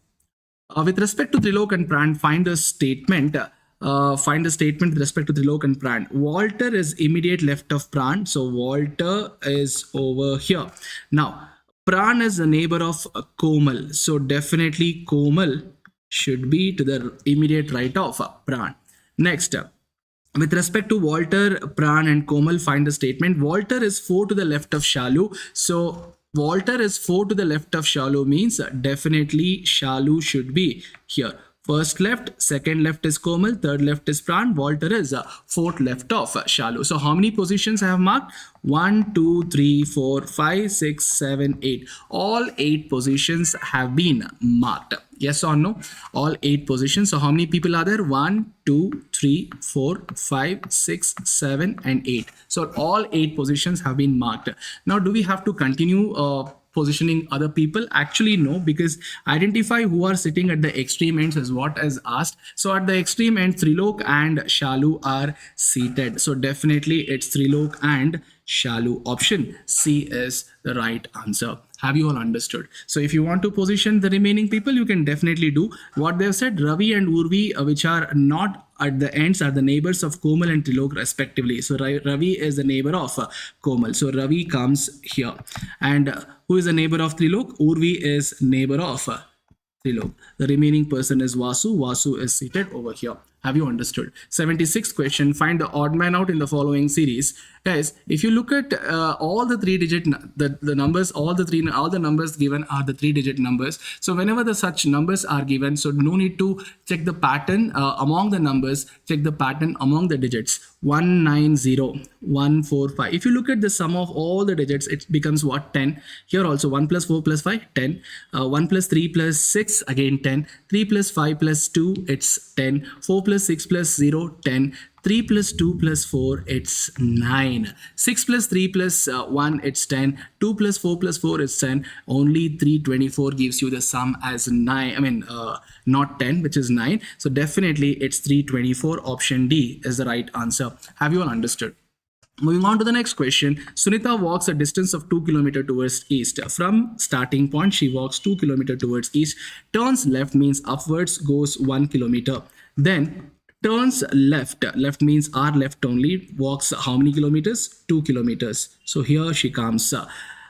With respect to Trilok and Pran, find the statement. Find the statement with respect to Trilok and Pran. Walter is immediate left of Pran, so Walter is over here. Now, Pran is the neighbor of Komal, so definitely Komal should be to the immediate right of Pran. Next, with respect to Walter, Pran, and Komal, find the statement. Walter is 4 to the left of Shalu. So Walter is 4 to the left of Shalu means definitely Shalu should be here. First left, second left is Komal, third left is Pran. Walter is fourth left of Shalu. So how many positions I have marked? 1, 2, 3, 4, 5, 6, 7, 8. All 8 positions have been marked. Yes or no? All 8 positions. So how many people are there? 1, 2, 3, 4, 5, 6, 7, and 8. So all 8 positions have been marked. Now, do we have to continue positioning other people? Actually no, because identify who are sitting at the extreme ends is what is asked. So at the extreme end, Trilok and Shalu are seated, so definitely it's Trilok and Shalu. Option C is the right answer. Have you all understood? So if you want to position the remaining people, you can definitely do what they've said. Ravi and Urvi, which are not at the ends, are the neighbors of Komal and Trilok respectively. So Ravi is the neighbor of Komal. So Ravi comes here. And who is the neighbor of Trilok? Urvi is neighbor of Trilok. The remaining person is Vasu. Vasu is seated over here. Have you understood? 76th question. Find the odd man out in the following series. Guys, if you look at all the 3-digit the numbers, all the numbers given are the 3-digit numbers. So whenever the such numbers are given, so no need to check the pattern among the numbers. Check the pattern among the digits. 190, 145. If you look at the sum of all the digits, it becomes what? 10. Here also 1 plus 4 plus 5, 10. 1 plus 3 plus 6, again 10. 3 plus 5 plus 2, it's 10. 4 plus 6 plus 0, 10. 3 plus 2 plus 4, it's 9. 6 plus 3 plus 1, it's 10. 2 plus 4 plus 4 is 10. Only 324 gives you the sum as 9. Not 10, which is 9. So definitely it's 324. Option D is the right answer. Have you all understood? Moving on to the next question. Sunita walks a distance of 2 km towards east. From starting point, she walks 2 km towards east. Turns left means upwards, goes 1 km. Then turns left. Left means our left only. Walks how many kilometers? 2 kilometers. So here she comes.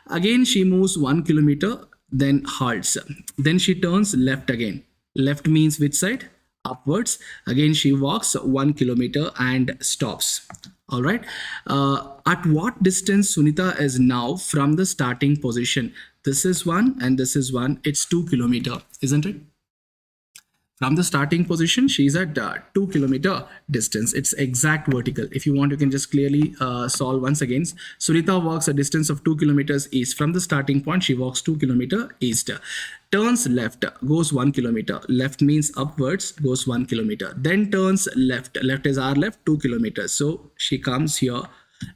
Again, she moves 1 km, then halts. Then she turns left again. Left means which side? Upwards. Again, she walks 1 km and stops. All right. At what distance Sunita is now from the starting position? This is 1 and this is 1. It's 2 km, isn't it? From the starting position, she's at 2 km distance. It's exact vertical. If you want, you can just clearly solve once again. Sunita walks a distance of 2 kilometers east. From the starting point, she walks 2 km east. Turns left, goes 1 km. Left means upwards, goes 1 km. Then turns left. Left is our left, 2 kilometers. So she comes here.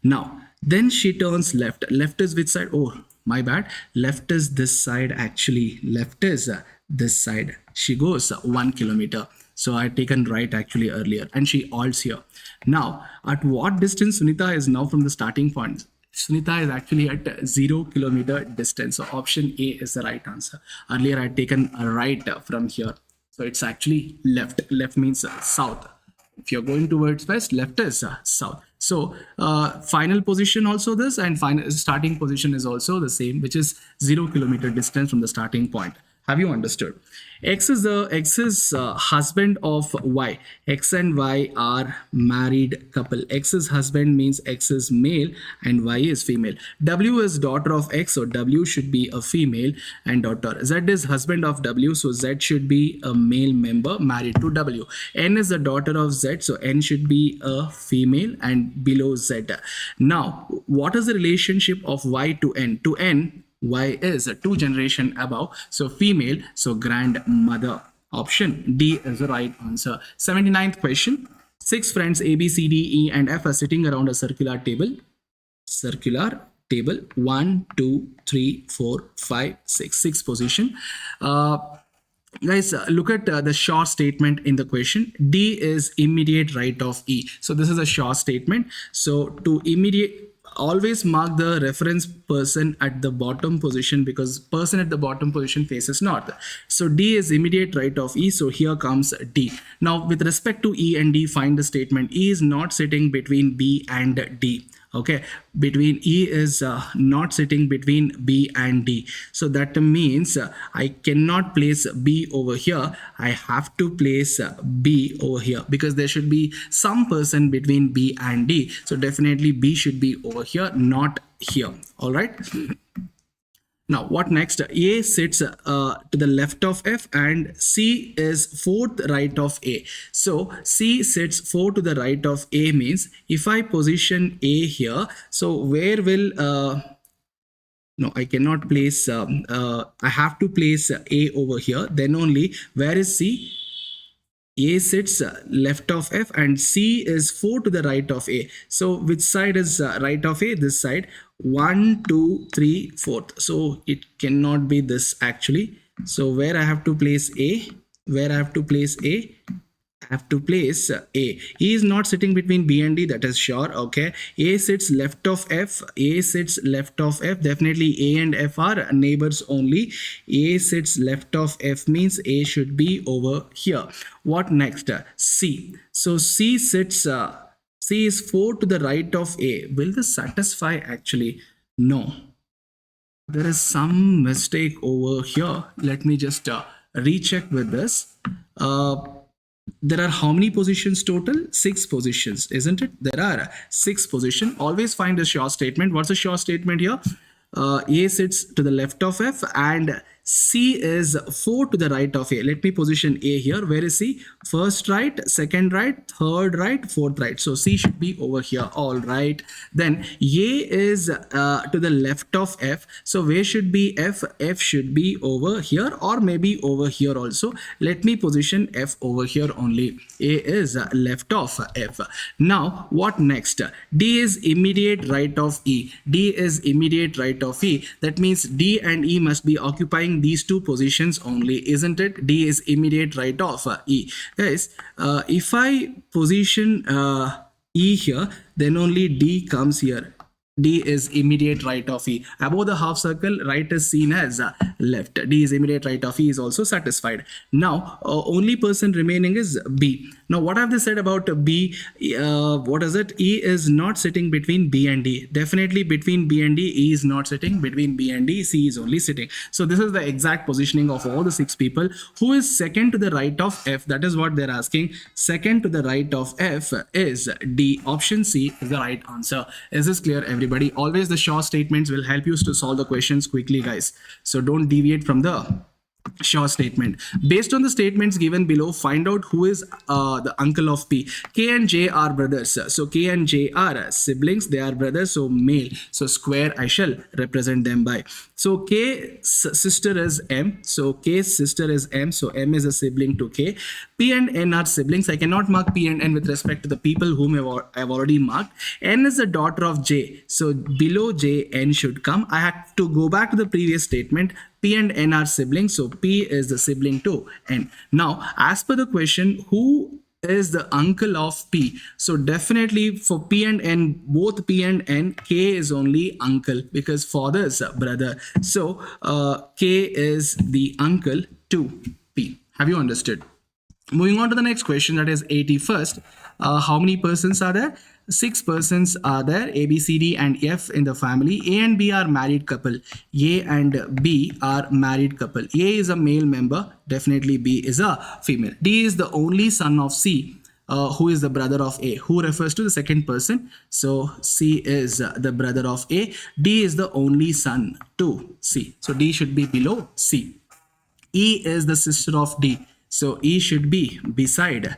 Now, then she turns left. Left is which side? Oh, my bad. Left is this side actually. Left is this side. She goes 1 km. So I had taken right actually earlier, and she halts here. Now, at what distance Sunita is now from the starting point? Sunita is actually at 0 km distance. So option A is the right answer. Earlier I had taken a right from here. So it's actually left. Left means south. If you're going towards west, left is south. So final position also this, and final starting position is also the same, which is 0 km distance from the starting point. Have you understood? X is husband of Y. X and Y are married couple. X is husband means X is male and Y is female. W is daughter of X, so W should be a female and daughter. Z is husband of W, so Z should be a male member married to W. N is the daughter of Z, so N should be a female and below Z. Now, what is the relationship of Y to N? To N, Y is 2 generation above, so female, so grandmother. Option D is the right answer. 79th question. 6 friends A, B, C, D, E, and F are sitting around a circular table. Circular table. 1, 2, 3, 4, 5, 6. 6 position. Guys, look at the short statement in the question. D is immediate right of E. So this is a short statement. So to immediate, always mark the reference person at the bottom position, because person at the bottom position faces north. So D is immediate right of E. So here comes D. Now with respect to E and D, find the statement. E is not sitting between B and D. Okay, between E is not sitting between B and D. So that means I cannot place B over here. I have to place B over here, because there should be some person between B and D. So definitely B should be over here, not here. All right. Now, what next? A sits to the left of F and C is fourth right of A. So C sits 4 to the right of A means if I position A here, so where will no, I cannot place, I have to place A over here. Then only, where is C? A sits left of F and C is 4 to the right of A. So which side is right of A? This side. 1, 2, 3, 4. So it cannot be this actually. So where I have to place A? Where I have to place A? I have to place A. E is not sitting between B and D, that is sure. Okay. A sits left of F. A sits left of F. Definitely A and F are neighbors only. A sits left of F means A should be over here. What next? C. So C sits, C is 4 to the right of A. Will this satisfy actually? No. There is some mistake over here. Let me just recheck with this. There are how many positions total? 6 positions, isn't it? There are 6 positions. Always find a short statement. What's a short statement here? A sits to the left of F and C is 4 to the right of A. Let me position A here. Where is C? First right, second right, third right, fourth right. So C should be over here. All right. Then A is to the left of F. So where should be F? F should be over here or maybe over here also. Let me position F over here only. A is left of F. Now what next? D is immediate right of E. D is immediate right of E. That means D and E must be occupying these 2 positions only, isn't it? D is immediate right of E. Guys, if I position E here, then only D comes here. D is immediate right of E. Above the half circle, right is seen as left. D is immediate right of E is also satisfied. Now, only person remaining is B. Now, what have they said about B? What is it? E is not sitting between B and D. Definitely between B and D, E is not sitting. Between B and D, C is only sitting. So this is the exact positioning of all the 6 people. Who is second to the right of F? That is what they're asking. Second to the right of F is D. Option C is the right answer. Is this clear, everybody? Always the short statements will help you to solve the questions quickly, guys. So don't deviate from the short statement. Based on the statements given below, find out who is the uncle of P. K and J are brothers. So K and J are siblings. They are brothers. So male. So square I shall represent them by. So K's sister is M. So K's sister is M. So M is a sibling to K. P and N are siblings. I cannot mark P and N with respect to the people whom I've already marked. N is the daughter of J. So below J, N should come. I have to go back to the previous statement. P and N are siblings, so P is the sibling to N. Now, as per the question, who is the uncle of P? So definitely for P and N, both P and N, K is only uncle because father's brother. So K is the uncle to P. Have you understood? Moving on to the next question, that is 81st. How many persons are there? 6 persons are there, A, B, C, D and F in the family. A and B are married couple. A and B are married couple. A is a male member. Definitely B is a female. D is the only son of C, who is the brother of A, who refers to the second person. So C is the brother of A. D is the only son to C. So D should be below C. E is the sister of D. So E should be beside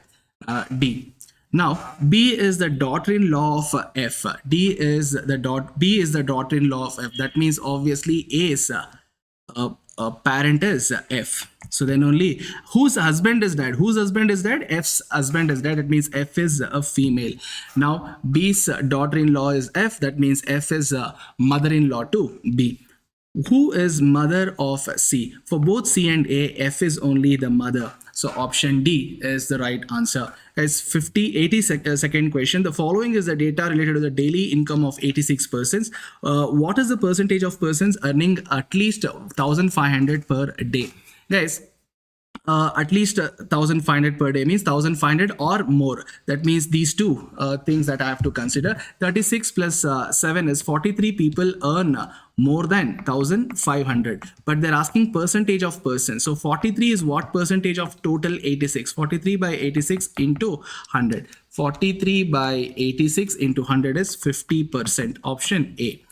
D. Now, B is the daughter-in-law of F. B is the daughter-in-law of F. That means obviously A's parent is F. So then only whose husband is that? Whose husband is that? F's husband is that. That means F is a female. Now, B's daughter-in-law is F. That means F is a mother-in-law to B. Who is mother of C? For both C and A, F is only the mother. So option D is the right answer. Guys, 82nd question. The following is the data related to the daily income of 86 persons. What is the percentage of persons earning at least 1,500 per day? Guys, at least 1,500 per day means 1,500 or more. That means these two things that I have to consider. 36 plus 7 is 43 people earn more than 1,500, but they're asking percentage of persons. So 43 is what percentage of total 86? 43 by 86 into 100. 43 by 86 into 100 is 50%. Option A.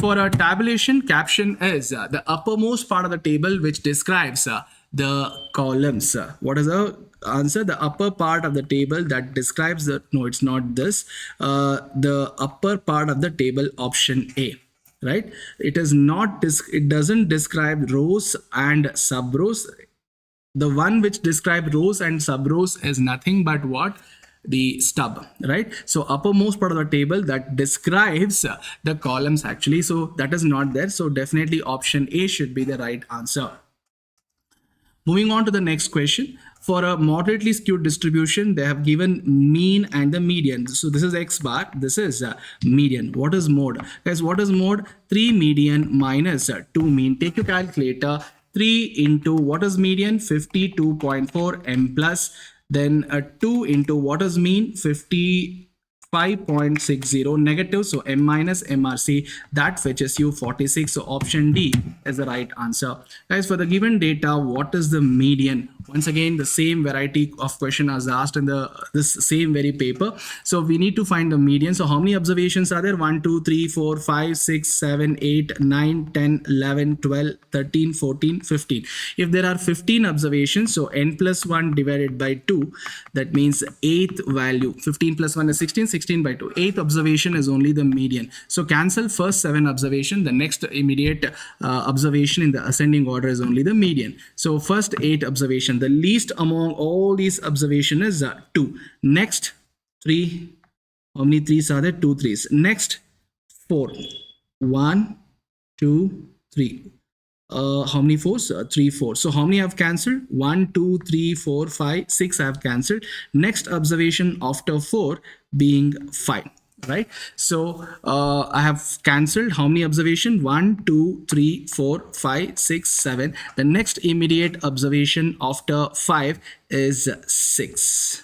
For a tabulation, caption is the uppermost part of the table which describes the columns. What is the answer? The upper part of the table that describes the, no, it's not this, the upper part of the table, option A, right? It is not, it doesn't describe rows and sub rows. The one which describes rows and sub rows is nothing but what? The stub, right? So uppermost part of the table that describes the columns actually, so that is not there. So definitely option A should be the right answer. Moving on to the next question. For a moderately skewed distribution, they have given mean and the median. So this is X bar, this is median. What is mode? Guys, what is mode? 3 median minus 2 mean. Take your calculator. 3 into what is median? 52.4 m plus. Then 2 into what is mean? 55.60 negative. So m minus MRC, that fetches you 46. So option D is the right answer. Guys, for the given data, what is the median? Once again, the same variety of question as asked in this same very paper. So we need to find the median. So how many observations are there? 1, 2, 3, 4, 5, 6, 7, 8, 9, 10, 11, 12, 13, 14, 15. If there are 15 observations, so n plus 1 divided by 2, that means 8th value. 15 plus 1 is 16, 16 by 2. 8th observation is only the median. So cancel first 7 observation. The next immediate observation in the ascending order is only the median. So first 8 observation. The least among all these observation is 2. Next 3. How many 3s are there? 2 3s. Next 4. 1, 2, 3. How many 4s? 3 4. So how many have cancelled? 1 2 3 4 5 6 have cancelled. Next observation after 4 being 5. Right? So I have cancelled how many observation? 1 2 3 4 5 6 7. The next immediate observation after 5 is 6.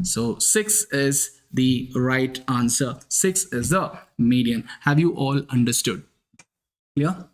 So 6 is the right answer. 6 is the median. Have you all understood? Clear?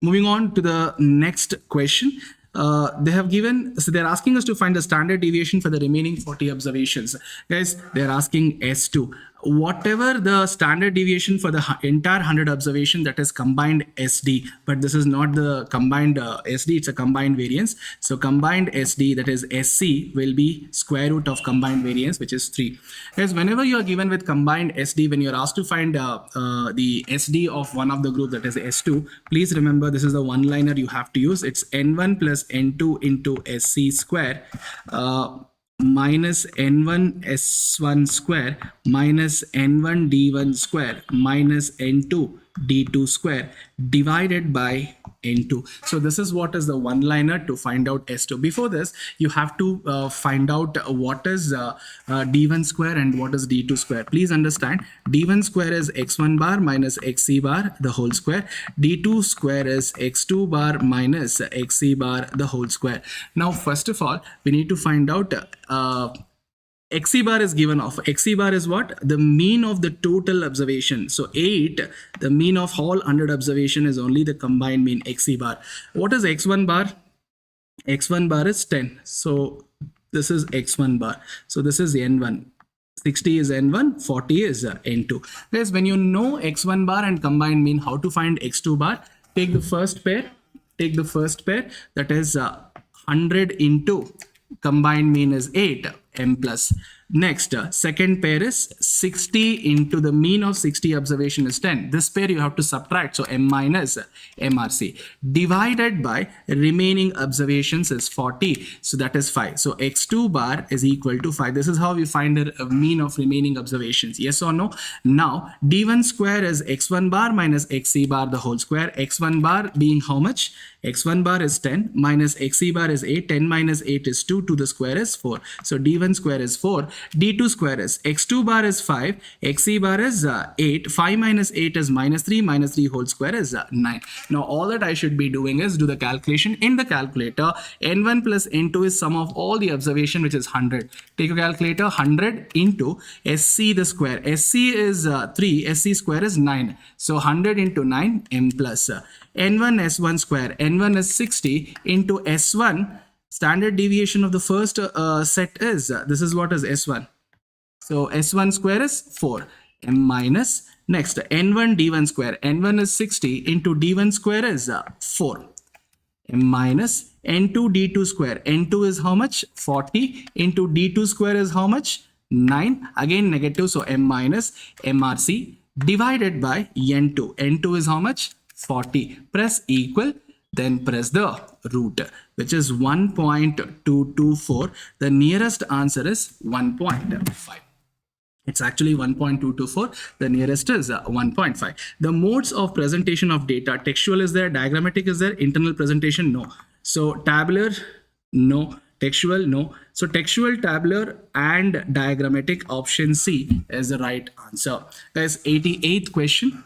Moving on to the next question. They have given, so they're asking us to find the standard deviation for the remaining 40 observations. Guys, they're asking S2. Whatever the standard deviation for the entire 100 observation, that is combined SD, but this is not the combined SD, it's a combined variance. So combined SD, that is SC, will be square root of combined variance, which is 3. Guys, whenever you are given with combined SD, when you're asked to find the SD of one of the group, that is S2, please remember this is the one-liner you have to use. It's N1 plus N2 into SC square minus N1 S1 square minus N1 D1 square minus N2 D2 square divided by N2. So this is what is the one-liner to find out S2. Before this, you have to find out what is D1 square and what is D2 square. Please understand, D1 square is X1 bar minus XC bar the whole square. D2 square is X2 bar minus XC bar the whole square. Now, first of all, we need to find out XC bar is given off. XC bar is what? The mean of the total observation. So 8, the mean of all 100 observation is only the combined mean XC bar. What is X1 bar? X1 bar is 10. So this is X1 bar. So this is N1. 60 is N1, 40 is N2. Guys, when you know X1 bar and combined mean, how to find X2 bar? Take the first pair. Take the first pair. That is 100 into combined mean is 8 m plus. Next, second pair is 60 into the mean of 60 observation is 10. This pair you have to subtract. So M minus MRC divided by remaining observations is 40. So that is 5. So X2 bar is equal to 5. This is how we find the mean of remaining observations. Yes or no? Now D1 square is X1 bar minus XC bar the whole square. X1 bar being how much? X1 bar is 10 minus XC bar is 8. 10 minus 8 is 2. To the square is 4. So D1 square is 4. D2 square is X2 bar is 5. XC bar is 8. 5 minus 8 is minus 3. Minus 3 whole square is 9. Now all that I should be doing is do the calculation in the calculator. N1 plus N2 is sum of all the observation, which is 100. Take your calculator. 100 into SC the square. SC is 3. SC square is 9. So 100 into 9 M plus N1 S1 square. N1 is 60 into S1. Standard deviation of the first set is, this is what is S1. So S1 square is 4. M minus, next N1 D1 square. N1 is 60 into D1 square is 4. M minus N2 D2 square. N2 is how much? 40 into D2 square is how much? 9. Again negative, so M minus MRC divided by N2. N2 is how much? 40. Press equal, then press the root, which is 1.224. The nearest answer is 1.5. It's actually 1.224. The nearest is 1.5. The modes of presentation of data: textual is there, diagrammatic is there, internal presentation, no. So tabular, no. Textual, no. So textual, tabular and diagrammatic, option C is the right answer. Guys, 88th question.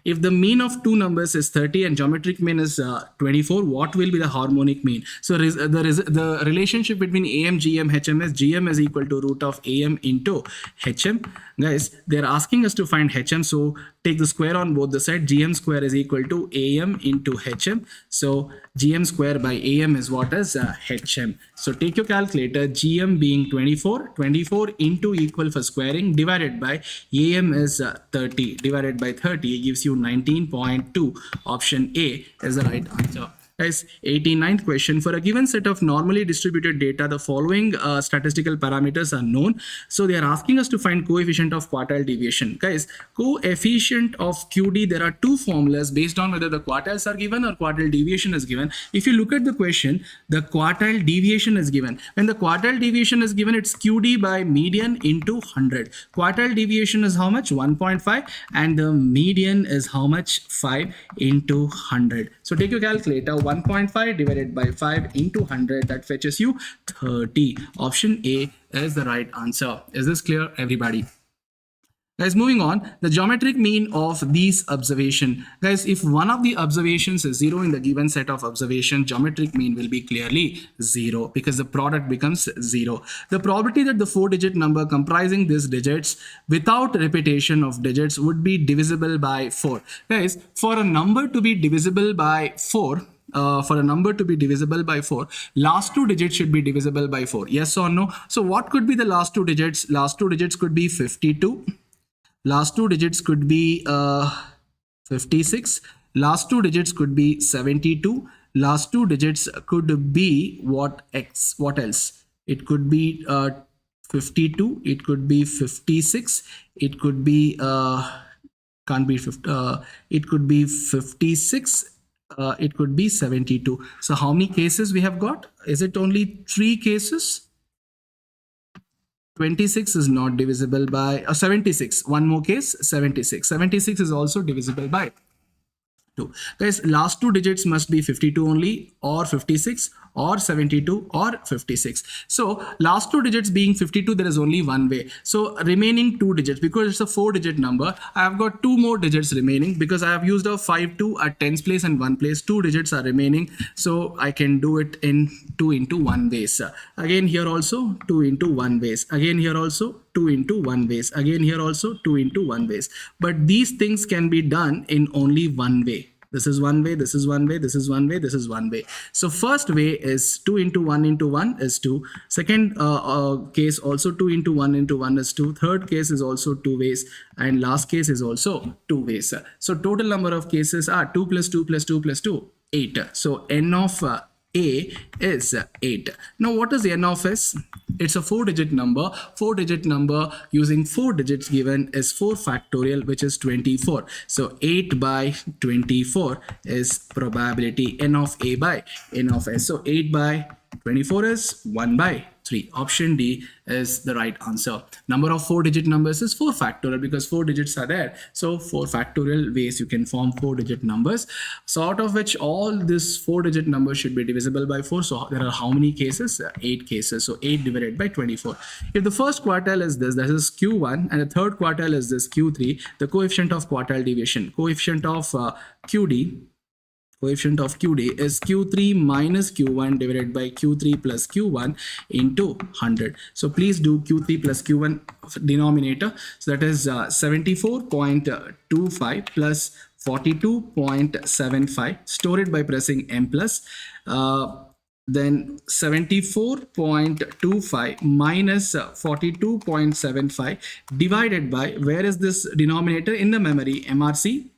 If the mean of two numbers is 30 and geometric mean is 24, what will be the harmonic mean? So the relationship between AM, GM, HM is GM is equal to root of AM into HM. Guys, they're asking us to find HM. So take the square on both the sides. GM square is equal to AM into HM. So GM square by AM is what is HM. So take your calculator. GM being 24. 24 into equal for squaring divided by AM is 30 divided by 30 gives you 19.2. Option A is the right answer. Guys, 89th question. For a given set of normally distributed data, the following statistical parameters are known. So they are asking us to find coefficient of quartile deviation. Guys, coefficient of QD, there are two formulas based on whether the quartiles are given or quartile deviation is given. If you look at the question, the quartile deviation is given. When the quartile deviation is given, it's QD by median into 100. Quartile deviation is how much? 1.5, and the median is how much? 5 into 100. So take your calculator. 1.5 divided by 5 into 100, that fetches you 30. Option A is the right answer. Is this clear, everybody? Guys, moving on, the geometric mean of these observation. Guys, if one of the observations is 0 in the given set of observation, geometric mean will be clearly 0 because the product becomes 0. The probability that the 4-digit number comprising these digits without repetition of digits would be divisible by 4. Guys, for a number to be divisible by 4, last two digits should be divisible by 4. Yes or no? So what could be the last two digits? Last two digits could be 52. Last two digits could be 56. Last two digits could be 72. Last two digits could be what else? It could be 52. It could be 56. It could be it could be 56. It could be 72. So how many cases we have got? Is it only 3 cases? 26 is not divisible by 76. One more case, 76. 76 is also divisible by 2. Guys, last two digits must be 52 only, or 56, or 72, or 56. So last two digits being 52, there is only one way. So remaining two digits, because it's a 4-digit number, I have got 2 more digits remaining because I have used a 5, 2 at 10s place and 1 place. 2 digits are remaining. So I can do it in 2 into 1 ways. Again here also 2 into 1 ways. Again here also 2 into 1 ways. Again here also 2 into 1 ways. But these things can be done in only one way. This is one way, this is one way, this is one way, this is one way. So first way is 2 into 1 into 1 is 2. Second case also 2 into 1 into 1 is 2. Third case is also 2 ways. And last case is also 2 ways. So total number of cases are 2 plus 2 plus 2 plus 2, 8. So n of A is 8. Now what is n of s? It's a 4-digit number. 4-digit number using 4 digits given is 4 factorial, which is 24. So 8 by 24 is probability n of A by n of s. So 8 by 24 is 1 by 3. Option D is the right answer. Number of 4-digit numbers is 4 factorial because 4 digits are there. So 4 factorial ways you can form 4-digit numbers. So out of which all this 4-digit numbers should be divisible by 4. So there are how many cases? 8 cases. So 8 divided by 24. If the first quartile is this is Q1, and the third quartile is this Q3, the coefficient of quartile deviation, coefficient of QD is Q3 minus Q1 divided by Q3 plus Q1 into 100. So please do Q3 plus Q1 denominator. So that is 74.25 plus 42.75. Store it by pressing M plus. Then 74.25 minus 42.75 divided by, where is this denominator in the memory? MRC.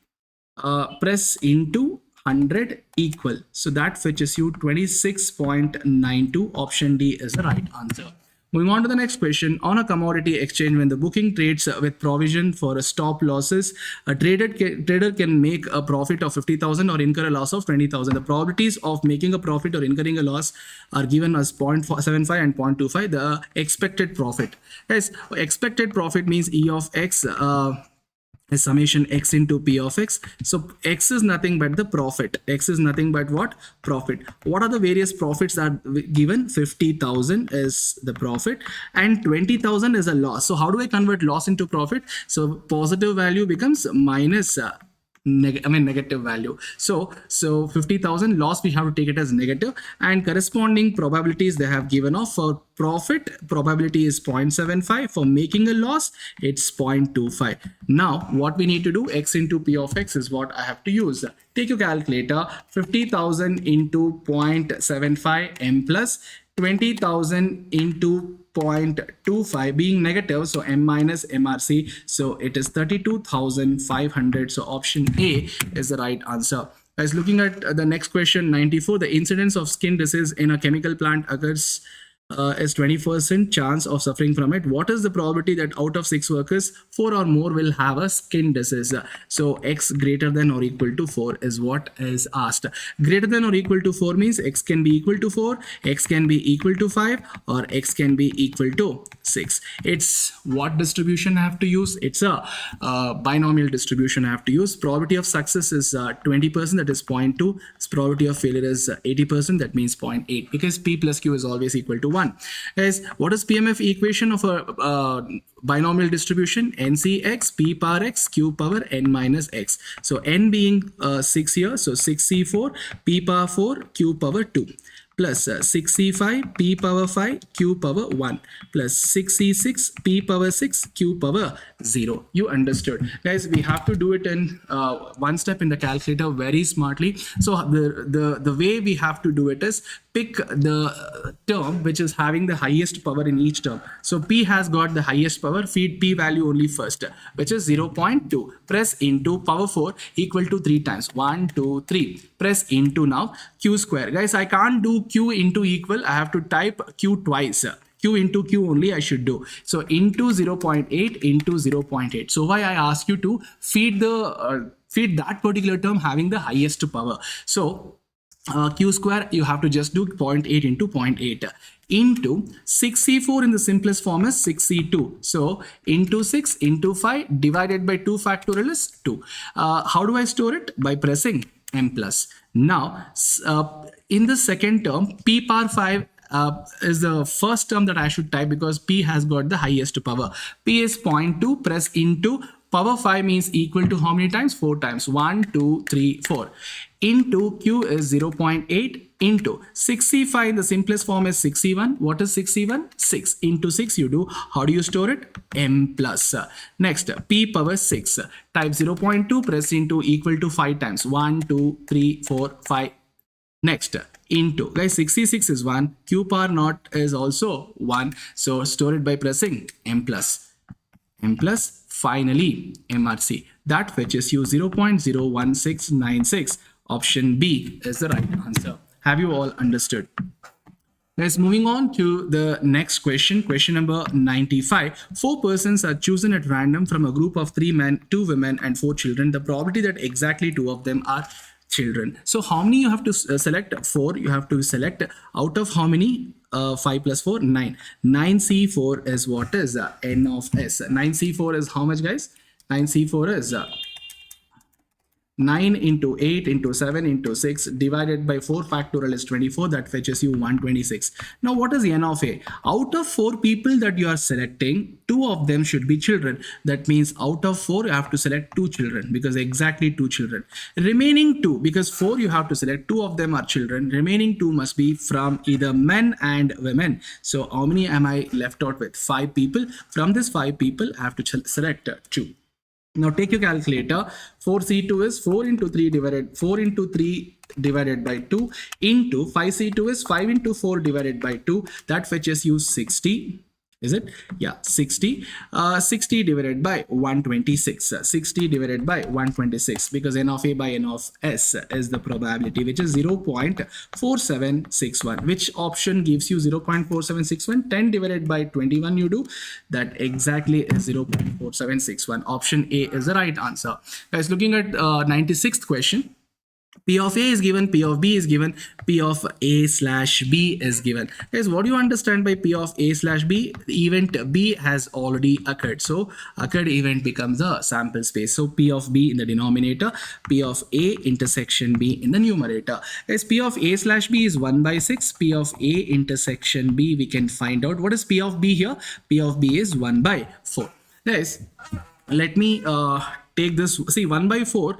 Press into 100 equal. So that fetches you 26.92. Option D is the right answer. Moving on to the next question. On a commodity exchange, when the booking trades with provision for a stop losses, a trader can make a profit of 50,000 or incur a loss of 20,000. The probabilities of making a profit or incurring a loss are given as 0.75 and 0.25. The expected profit. Yes, expected profit means E of X is summation x into p of x. So x is nothing but the profit. X is nothing but what? Profit. What are the various profits that are given? 50,000 is the profit and 20,000 is a loss. So how do I convert loss into profit? So positive value becomes minus negative value. So 50,000 loss, we have to take it as negative, and corresponding probabilities they have given of. For profit, probability is 0.75. For making a loss, it's 0.25. Now what we need to do, x into p of x is what I have to use. Take your calculator. 50,000 into 0.75 m plus 20,000 into 0.25 being negative, so m minus MRC, so it is 32,500. So option A is the right answer. Guys, looking at the next question, 94, the incidence of skin disease in a chemical plant occurs is 20% chance of suffering from it. What is the probability that out of 6 workers, 4 or more will have a skin disease? So x greater than or equal to 4 is what is asked. Greater than or equal to 4 means x can be equal to 4, x can be equal to 5, or x can be equal to 6. It's what distribution I have to use? It's a binomial distribution I have to use. Probability of success is 20%, that is 0.2. Probability of failure is 80%, that means 0.8, because p plus q is always equal to 1. Guys, what is PMF equation of a binomial distribution? NCx p power x q power n minus x. So n being 6 here, so 6c4 p power 4 q power 2 plus 6c5 p power 5 q power 1 plus 6c6 p power 6 q power 0. You understood? Guys, we have to do it in one step in the calculator very smartly. So the way we have to do it is pick the term which is having the highest power in each term. So p has got the highest power, feed p value only first, which is 0.2. Press into power 4 equal to 3 times. 1, 2, 3. Press into now q square. Guys, I can't do q into equal. I have to type q twice. Q into q only I should do. So into 0.8 into 0.8. So why I ask you to feed that particular term having the highest power. So q square, you have to just do 0.8 into 0.8 into 6c4 in the simplest form is 6c2. So into 6 into 5 divided by 2 factorial is 2. How do I store it? By pressing m plus. Now in the second term, p power 5 is the first term that I should type because p has got the highest power. P is 0.2. Press into power 5 means equal to how many times? 4 times. 1, 2, 3, 4. Into q is 0.8 into 6c5 in the simplest form is 6c1. What is 6c1? 6 into 6 you do. How do you store it? M plus. Next, p power 6. Type 0.2, press into equal to 5 times. 1, 2, 3, 4, 5. Next, into, guys, 66 is 1. Q power naught is also 1. So store it by pressing M plus. M plus, finally MRC. That fetches you 0.01696. Option B is the right answer. Have you all understood? Guys, moving on to the next question, question number 95. Four persons are chosen at random from a group of 3 men, 2 women, and 4 children. The probability that exactly 2 of them are children. So how many you have to select? 4. You have to select out of how many? 5 plus 4, 9. 9C4 is what is n of s. 9C4 is how much, guys? 9C4 is 9 into 8 into 7 into 6 divided by 4 factorial is 24. That fetches you 126. Now what is n of a? Out of 4 people that you are selecting, 2 of them should be children. That means out of 4 you have to select 2 children, because exactly 2 children. Remaining 2, because 4 you have to select, 2 of them are children. Remaining 2 must be from either men and women. So how many am I left out with? 5 people. From this 5 people I have to select 2. Now take your calculator. 4C2 is 4 into 3 divided by 2 into 5C2 is 5 into 4 divided by 2. That fetches you 60. Is it? Yeah, 60. 60 divided by 126. 60 divided by 126, because n of a by n of s is the probability, which is 0.4761. Which option gives you 0.4761? 10 divided by 21 you do. That exactly is 0.4761. Option A is the right answer. Guys, looking at 96th question. P of A is given, P of B is given, P of A slash B is given. Guys, what do you understand by P of A slash B? The event B has already occurred. So occurred event becomes a sample space. So P of B in the denominator, P of A intersection B in the numerator. Guys, P of A slash B is 1 by 6. P of A intersection B, we can find out. What is P of B here? P of B is 1 by 4. Guys, let me take this. See, 1 by 4,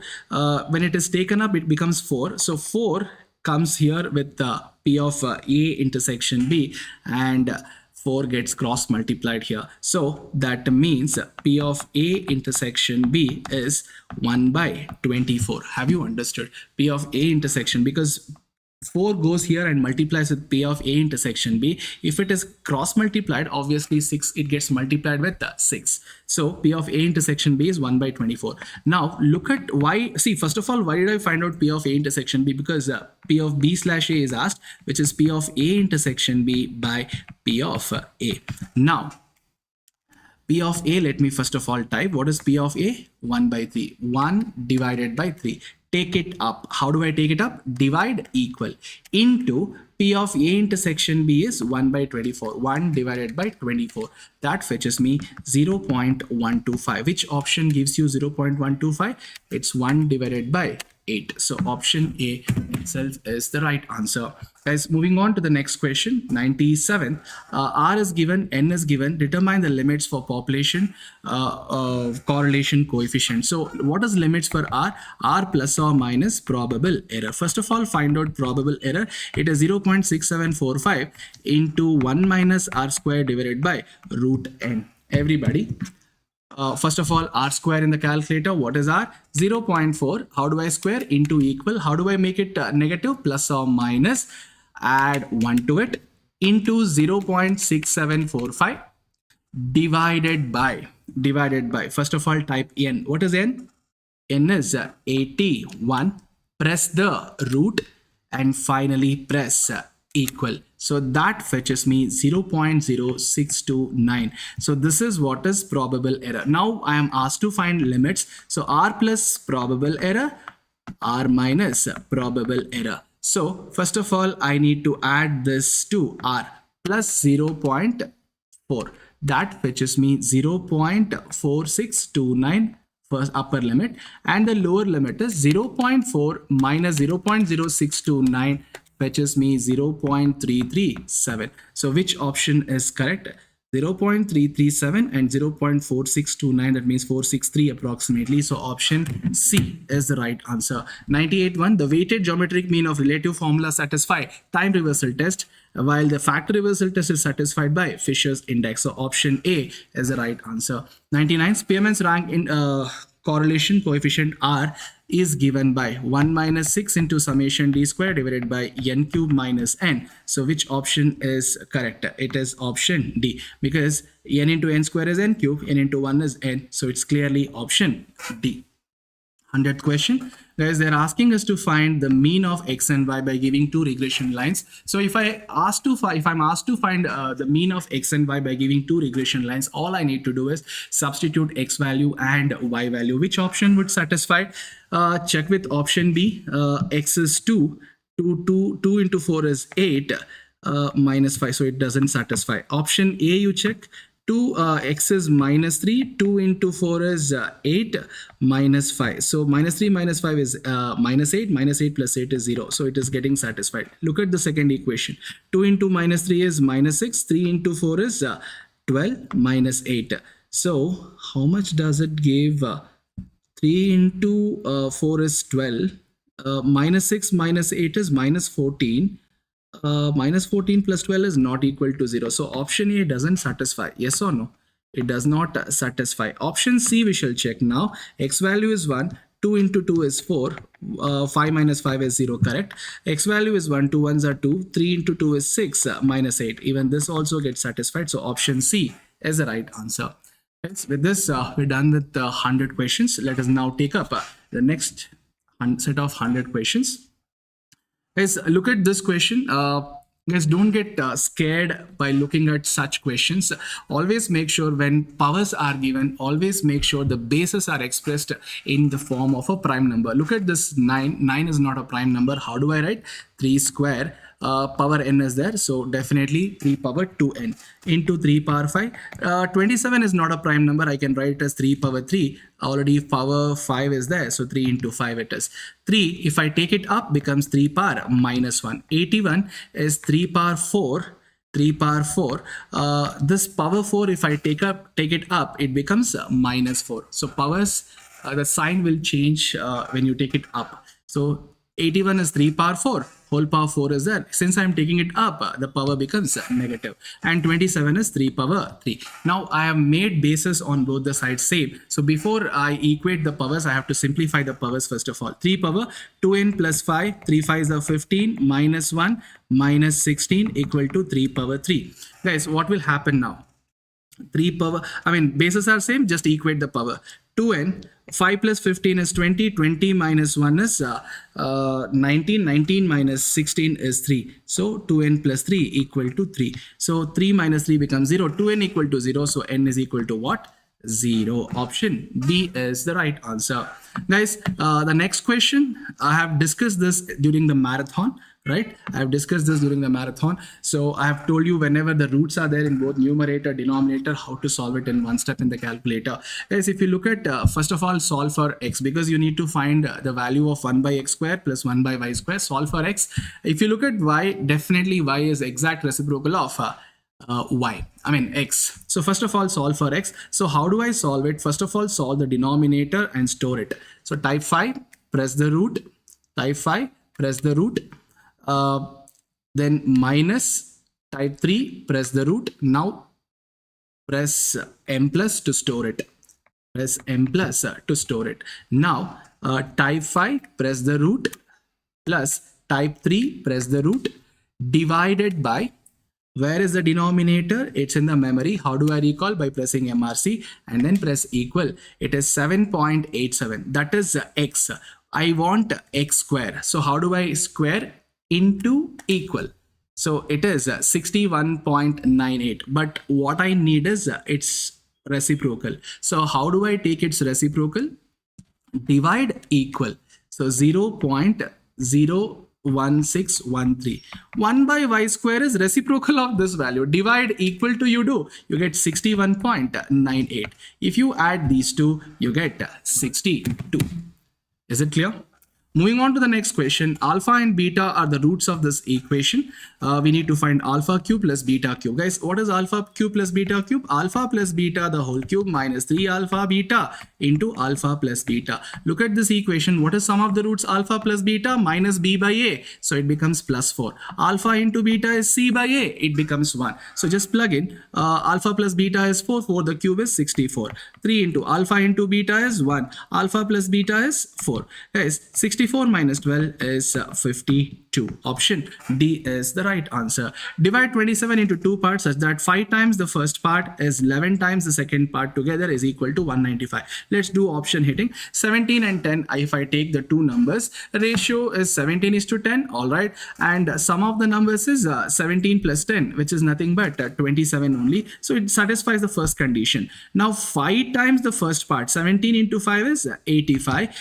when it is taken up, it becomes 4. So 4 comes here with P of A intersection B, and 4 gets cross multiplied here. So that means P of A intersection B is 1 by 24. Have you understood? P of A intersection, because 4 goes here and multiplies with P of A intersection B. If it is cross multiplied, obviously 6, it gets multiplied with 6. So P of A intersection B is 1 by 24. Now look at why. See, first of all, why did I find out P of A intersection B? Because P of B slash A is asked, which is P of A intersection B by P of A. Now P of A, let me first of all type. What is P of A? 1 by 3. 1 divided by 3. Take it up. How do I take it up? Divide equal into P of A intersection B is 1 by 24. 1 divided by 24. That fetches me 0.125. Which option gives you 0.125? It's 1 divided by 8. So option A itself is the right answer. Guys, moving on to the next question, 97. R is given, N is given. Determine the limits for population correlation coefficient. So what is limits for R? R plus or minus probable error. First of all, find out probable error. It is 0.6745 into 1 minus R square divided by root N. Everybody, first of all, R square in the calculator. What is R? 0.4. How do I square? Into equal. How do I make it negative? Plus or minus. Add 1 to it. Into 0.6745 divided by. First of all, type N. What is N? N is 81. Press the root and finally press equal. So that fetches me 0.0629. So this is what is probable error. Now I am asked to find limits. So R plus probable error, R minus probable error. So first of all, I need to add this to R plus 0.4. That fetches me 0.4629 first upper limit, and the lower limit is 0.4 minus 0.0629 fetches me 0.337. So which option is correct? 0.337 and 0.4629, that means 463 approximately. So option C is the right answer. 98.1. The weighted geometric mean of relative formula satisfy time reversal test, while the factor reversal test is satisfied by Fisher's index. So option A is the right answer. 99. Spearman's rank in correlation coefficient R is given by 1 minus 6 into summation d square divided by n cube minus n. So which option is correct? It is option D, because n into n square is n cube, n into 1 is n. So it's clearly option D. 100th question. Guys, they're asking us to find the mean of x and y by giving two regression lines. So if I'm asked to find the mean of x and y by giving two regression lines, all I need to do is substitute x value and y value. Which option would satisfy? Check with option B. X is 2. 2 into 4 is 8, minus 5, so it doesn't satisfy. Option A, you check. 2 x is minus 3, 2 into 4 is 8, minus 5. So minus 3 minus 5 is minus 8, minus 8 plus 8 is 0. So it is getting satisfied. Look at the second equation. 2 into minus 3 is minus 6, 3 into 4 is 12, minus 8. So how much does it give? 3 into 4 is 12, minus 6 minus 8 is minus 14. Minus 14 plus 12 is not equal to 0. So option A doesn't satisfy. Yes or no? It does not satisfy. Option C we shall check now. X value is 1. 2 into 2 is 4. 5 minus 5 is 0. Correct. X value is 1. 2 ones are 2. 3 into 2 is 6. Minus 8. Even this also gets satisfied. So option C is the right answer. With this, we're done with 100 questions. Let us now take up the next set of 100 questions. Guys, look at this question. Guys, don't get scared by looking at such questions. Always make sure when powers are given, always make sure the bases are expressed in the form of a prime number. Look at this 9. 9 is not a prime number. How do I write? 3 square. Power n is there, so definitely 3 power 2n into 3 power 5. 27 is not a prime number. I can write it as 3 power 3. Already power 5 is there, so 3 into 5 it is. 3, if I take it up, becomes 3 power minus 1. 81 is 3 power 4. 3 power 4. This power 4, if I take it up, it becomes minus 4. So powers, the sign will change when you take it up. So 81 is 3 power 4. Whole power 4 is there. Since I'm taking it up, the power becomes negative. And 27 is 3 power 3. Now I have made bases on both the sides same. So before I equate the powers, I have to simplify the powers first of all. 3 power 2n plus 5. 3 5s are 15 minus 1 minus 16 equal to 3 power 3. Guys, what will happen now? 3 power, bases are same, just equate the power. 2n, 5 plus 15 is 20, 20 minus 1 is 19, 19 minus 16 is 3. So 2n plus 3 equal to 3. So 3 minus 3 becomes 0, 2n equal to 0, so n is equal to what? 0. Option B is the right answer. Guys, the next question, I have discussed this during the marathon. Right, I have discussed this during the marathon. So I have told you whenever the roots are there in both numerator, denominator, how to solve it in one step in the calculator. Guys, if you look at, first of all, solve for x, because you need to find the value of 1 by x square plus 1 by y square. Solve for x. If you look at y, definitely y is exact reciprocal of x. So first of all, solve for x. So how do I solve it? First of all, solve the denominator and store it. So type 5, press the root. Type 5, press the root. Then minus, type 3, press the root. Now press m plus to store it. Press m plus to store it. Now type 5, press the root, plus type 3, press the root, divided by, where is the denominator? It's in the memory. How do I recall? By pressing MRC and then press equal. It is 7.87. That is x. I want x square. So how do I square? Into equal. So it is 61.98. But what I need is its reciprocal. So how do I take its reciprocal? Divide equal. So 0.01613. 1 by y square is reciprocal of this value. Divide equal to you get 61.98. If you add these two, you get 62. Is it clear? Moving on to the next question, alpha and beta are the roots of this equation. We need to find alpha cube plus beta cube. Guys, what is alpha cube plus beta cube? Alpha plus beta the whole cube minus 3 alpha beta into alpha plus beta. Look at this equation. What is sum of the roots alpha plus beta? Minus b by a. So it becomes plus 4. Alpha into beta is c by a. It becomes 1. So just plug in. Alpha plus beta is 4. 4. The cube is 64. 3 into alpha into beta is 1. Alpha plus beta is 4. Guys, 64 64 minus 12 is 52. Option D is the right answer. Divide 27 into two parts such that 5 times the first part is 11 times the second part together is equal to 195. Let's do option hitting. 17 and 10, if I take the two numbers, ratio is 17 is to 10, all right, and sum of the numbers is 17 plus 10, which is nothing but 27 only, so it satisfies the first condition. Now 5 times the first part, 17 into 5 is 85,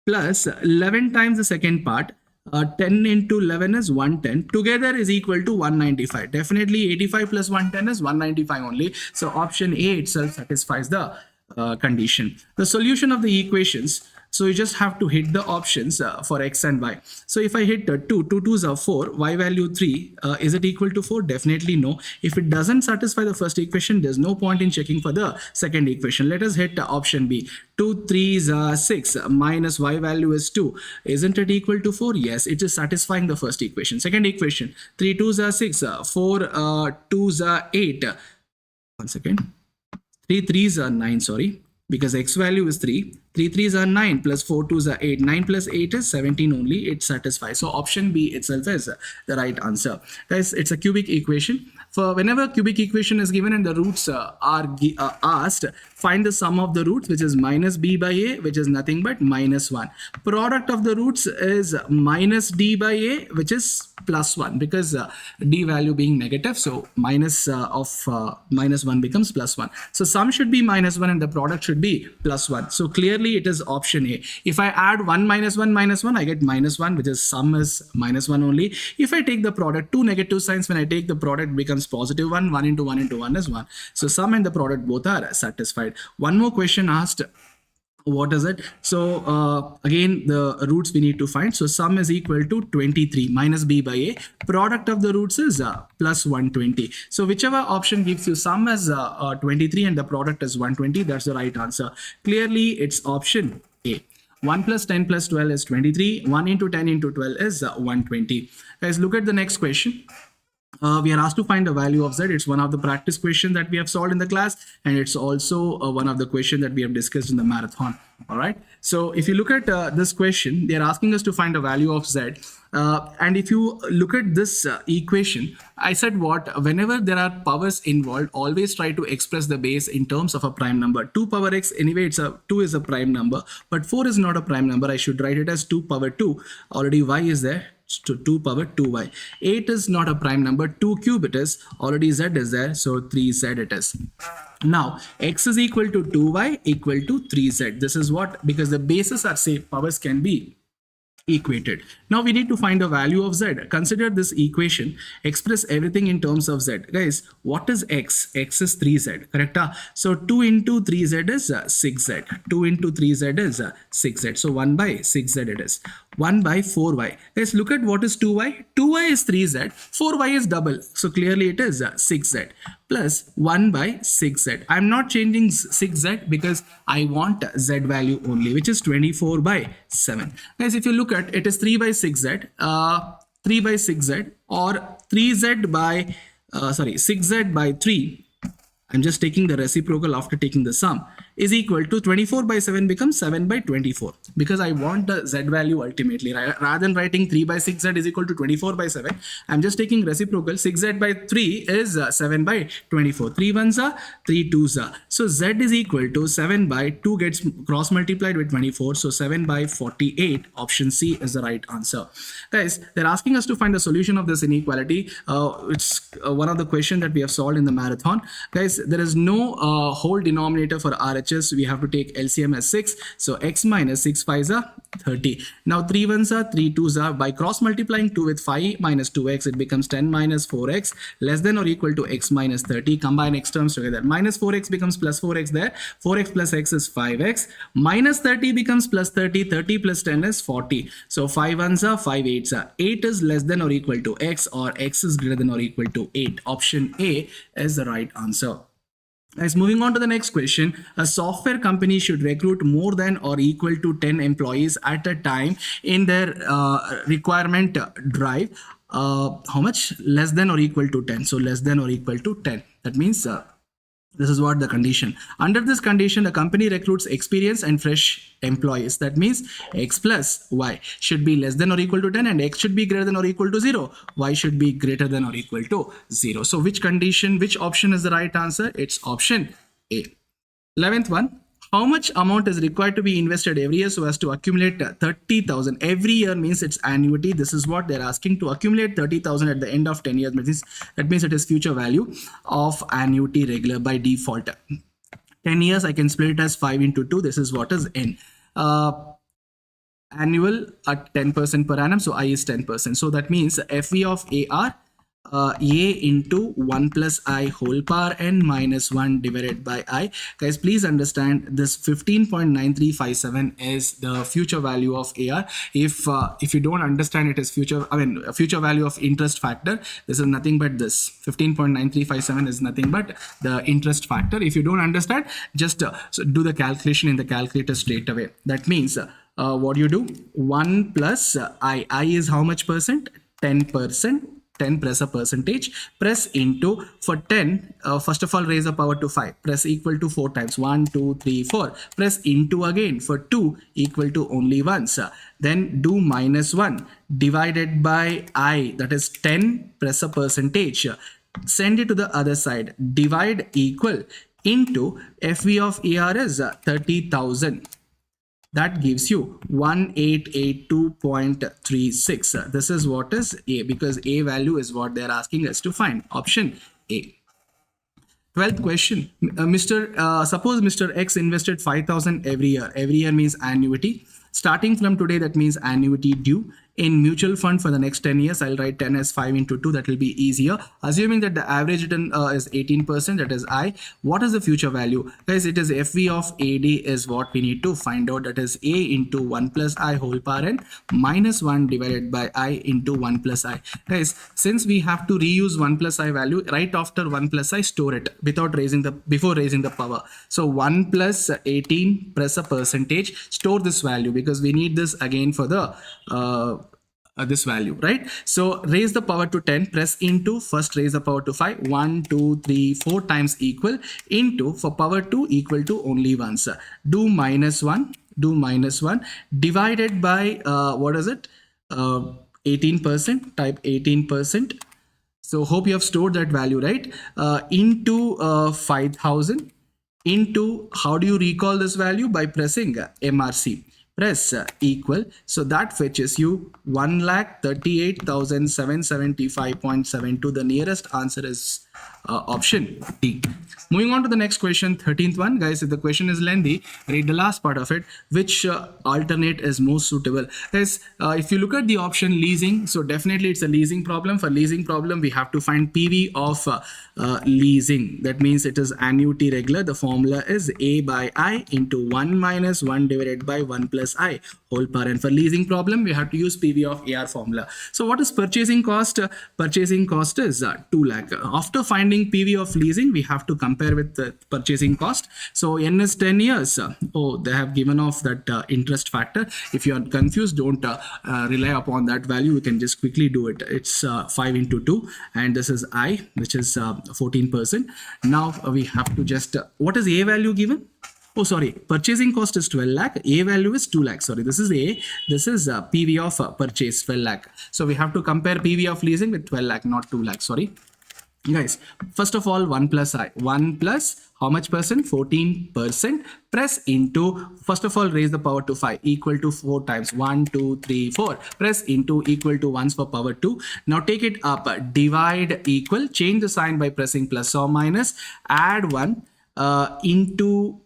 plus 11 times the second part, 10 into 11 is 110, together is equal to 195. Definitely 85 plus 110 is 195 only, so option A itself satisfies the condition. The solution of the equations, so you just have to hit the options for x and y. So if I hit 2, 2 2s are 4, y value 3, is it equal to 4? Definitely no. If it doesn't satisfy the first equation, there's no point in checking for the second equation. Let us hit option B. 2 3s are 6 minus y value is 2. Isn't it equal to 4? Yes, it is satisfying the first equation. Second equation, 3 2s are 6, 4 2s are 8. 1 second. 3 3s are 9, sorry, because x value is 3. 3 3s are 9 plus 4 2s are 8. 9 plus 8 is 17 only. It satisfies. So option B itself is the right answer. Guys, it's a cubic equation. For whenever cubic equation is given and the roots are asked, find the sum of the roots, which is minus b by a, which is nothing but minus 1. Product of the roots is minus d by a, which is plus 1, because d value being negative, so minus minus 1 becomes plus 1. So sum should be minus 1 and the product should be plus 1. So clearly it is option A. If I add 1 minus 1 minus 1, I get minus 1, which is sum is minus 1 only. If I take the product, two negative signs, when I take the product becomes positive 1. 1 into 1 into 1 is 1. So sum and the product both are satisfied. One more question asked. What is it? So again, the roots we need to find. So sum is equal to 23 minus b by a. Product of the roots is plus 120. So whichever option gives you sum as 23 and the product is 120, that's the right answer. Clearly it's option A. 1 plus 10 plus 12 is 23. 1 into 10 into 12 is 120. Guys, look at the next question. We are asked to find the value of z. It's one of the practice questions that we have solved in the class, and it's also one of the questions that we have discussed in the marathon. All right. So if you look at this question, they are asking us to find the value of z. And if you look at this equation, I said what? Whenever there are powers involved, always try to express the base in terms of a prime number. 2 power x, anyway, 2 is a prime number, but 4 is not a prime number. I should write it as 2 power 2. Already y is there. So 2 power 2y. 8 is not a prime number. 2 cube it is. Already z is there. So 3z it is. Now x is equal to 2y equal to 3z. This is what? Because the bases are safe, powers can be equated. Now we need to find the value of z. Consider this equation. Express everything in terms of z. Guys, what is x? X is 3z, correct? So 2 into 3z is 6z. 2 into 3z is 6z. So 1 by 6z it is. 1 by 4y. Guys, look at what is 2y. 2y is 3z. 4y is double. So clearly it is 6z plus 1 by 6z. I'm not changing 6z because I want z value only, which is 24 by 7. Guys, if you look at it is 3 by 6z, 3 by 6z or 3z by, 6z by 3. I'm just taking the reciprocal after taking the sum, is equal to 24 by 7 becomes 7 by 24, because I want the z value ultimately. Rather than writing 3 by 6z is equal to 24 by 7, I'm just taking reciprocal. 6z by 3 is 7 by 24. 3 ones are 3 twos are. So z is equal to 7 by 2 gets cross multiplied with 24. So 7 by 48. Option C is the right answer. Guys, they're asking us to find the solution of this inequality. It's one of the questions that we have solved in the marathon. Guys, there is no whole denominator for RHS. We have to take LCM as 6. So x minus 6 5s are 30. Now 3 ones are 3 twos are. By cross multiplying 2 with 5 minus 2x, it becomes 10 minus 4x less than or equal to x minus 30. Combine x terms together. Minus 4x becomes plus 4x there. 4x plus x is 5x. Minus 30 becomes plus 30. 30 plus 10 is 40. So 5 ones are 5 eights are. 8 is less than or equal to x, or x is greater than or equal to 8. Option A is the right answer. Guys, moving on to the next question. A software company should recruit more than or equal to 10 employees at a time in their requirement drive. How much? Less than or equal to 10. So less than or equal to 10. That means This is what the condition. Under this condition, the company recruits experienced and fresh employees. That means x plus y should be less than or equal to 10 and x should be greater than or equal to 0. Y should be greater than or equal to 0. So which condition, which option is the right answer? It's option A. 11th one. How much amount is required to be invested every year so as to accumulate 30,000? Every year means it's annuity. This is what they're asking, to accumulate 30,000 at the end of 10 years. That means it is future value of annuity regular by default. 10 years, I can split it as 5 into 2. This is what is N. Annual at 10% per annum. So I is 10%. So that means FV of AR, a into 1 plus I whole power n minus 1 divided by I. Guys, please understand this 15.9357 is the future value of AR. If you don't understand it is future, future value of interest factor, this is nothing but this 15.9357 is nothing but the interest factor. If you don't understand, just so do the calculation in the calculator straight away. That means what you do, 1 plus I is how much percent? 10%. 10 press a percentage, press into, for 10, first of all raise the power to 5, press equal to 4 times, 1 2 3 4, press into again, for 2 equal to only once, then do minus 1 divided by I, that is 10 press a percentage, send it to the other side, divide equal into FV of AR is 30,000. That gives you 1882.36. This is what is A, because A value is what they're asking us to find. Option A. 12th question. Suppose Mr. X invested 5,000 every year. Every year means annuity. Starting from today, that means annuity due. In mutual fund for the next 10 years, I'll write 10 as 5 into 2. That will be easier. Assuming that the average return is 18%, that is I. What is the future value? Guys, it is FV of AD is what we need to find out. That is A into 1 plus I whole power n minus 1 divided by I into 1 plus I. Guys, since we have to reuse 1 plus I value, right after 1 plus I, store it before raising the power. So 1 plus 18, press a percentage, store this value because we need this again for the this value, right? So raise the power to 10, press into, first raise the power to 5, 1 2 3 4 times equal, into, for power 2 equal to only once, do minus 1 divided by what is it, 18%, type 18%. So hope you have stored that value, right? Into 5,000 into, how do you recall this value? By pressing MRC. Press equal. So that fetches you 1,38,775.72. The nearest answer is option D. Moving on to the next question, 13th one. Guys, if the question is lengthy, read the last part of it. Which alternate is most suitable? Guys, if you look at the option leasing, so definitely it's a leasing problem. For leasing problem, we have to find PV of leasing. That means it is annuity regular. The formula is A by I into 1 minus 1 divided by 1 plus I whole power. And for leasing problem, we have to use PV of AR formula. So what is purchasing cost? Purchasing cost is 2 lakh. After finding PV of leasing, we have to compare with the purchasing cost. So N is 10 years. Oh, they have given off that interest factor. If you are confused, don't rely upon that value. You can just quickly do it. It's 5 into 2 and this is I, which is 14%. Now we have to just, what is A value given? Oh, sorry, purchasing cost is 12 lakh. A value is 2 lakh. Sorry, this is A. This is PV of purchase, 12 lakh. So we have to compare PV of leasing with 12 lakh, not 2 lakh. Sorry. Guys, first of all, 1 plus I. 1 plus how much percent? 14%. Press into, first of all, raise the power to 5 equal to 4 times. 1 2 3 4. Press into equal to 1 for power 2. Now take it up. Divide equal. Change the sign by pressing plus or minus. Add 1 into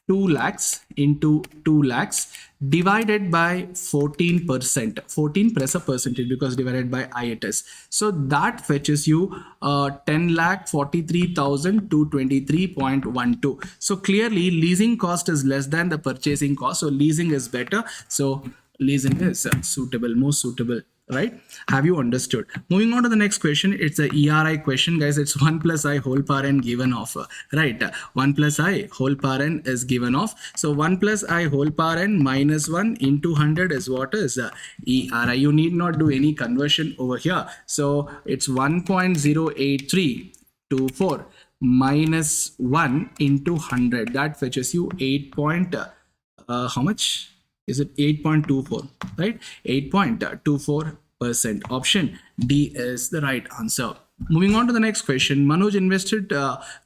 2 lakhs into 2 lakhs divided by 14%. 14 press a percentage because divided by I it is. So that fetches you 10,43,223.12. So clearly leasing cost is less than the purchasing cost. So leasing is better. So leasing is suitable, most suitable. Right? Have you understood? Moving on to the next question. It's a ERI question, guys. It's 1 plus I whole power n given off. Right? 1 plus I whole power n is given off. So 1 plus I whole power n minus 1 into 100 is what is ERI. You need not do any conversion over here. So it's 1.08324 minus 1 into 100. That fetches you 8 point, how much? Is it 8.24, right? 8.24%. Option D is the right answer. Moving on to the next question. Manoj invested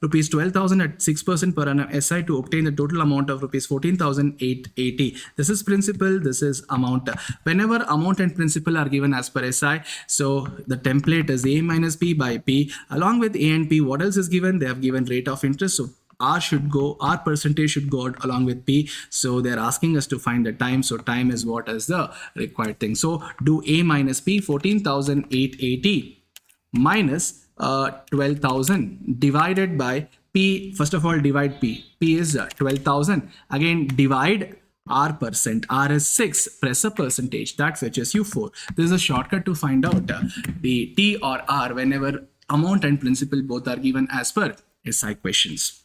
rupees 12,000 at 6% per annum SI to obtain the total amount of rupees 14,880. This is principal, this is amount. Whenever amount and principal are given as per SI, so the template is A minus P by P. Along with A and P, what else is given? They have given rate of interest. So our percentage should go out along with P. So they're asking us to find the time. So time is what is the required thing. So do A minus P, 14,880 minus 12,000 divided by P. First of all, divide P. P is 12,000. Again, divide R percent. R is 6. Press a percentage. That fetches you 4. This is a shortcut to find out the T or R whenever amount and principal both are given as per SI questions.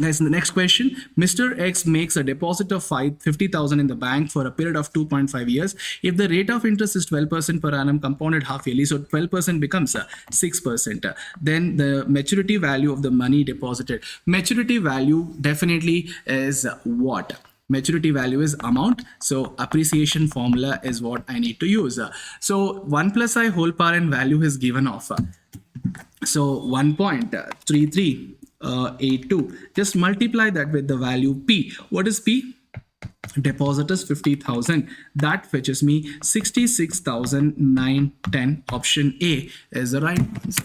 Guys, in the next question, Mr. X makes a deposit of 50,000 in the bank for a period of 2.5 years. If the rate of interest is 12% per annum compounded half yearly, so 12% becomes 6%. Then the maturity value of the money deposited. Maturity value definitely is what? Maturity value is amount. So appreciation formula is what I need to use. So 1 plus I whole power n value is given off. So 1.33. 82. Just multiply that with the value P. What is P? Deposit is 50,000. That fetches me 66,910. Option A is the right answer.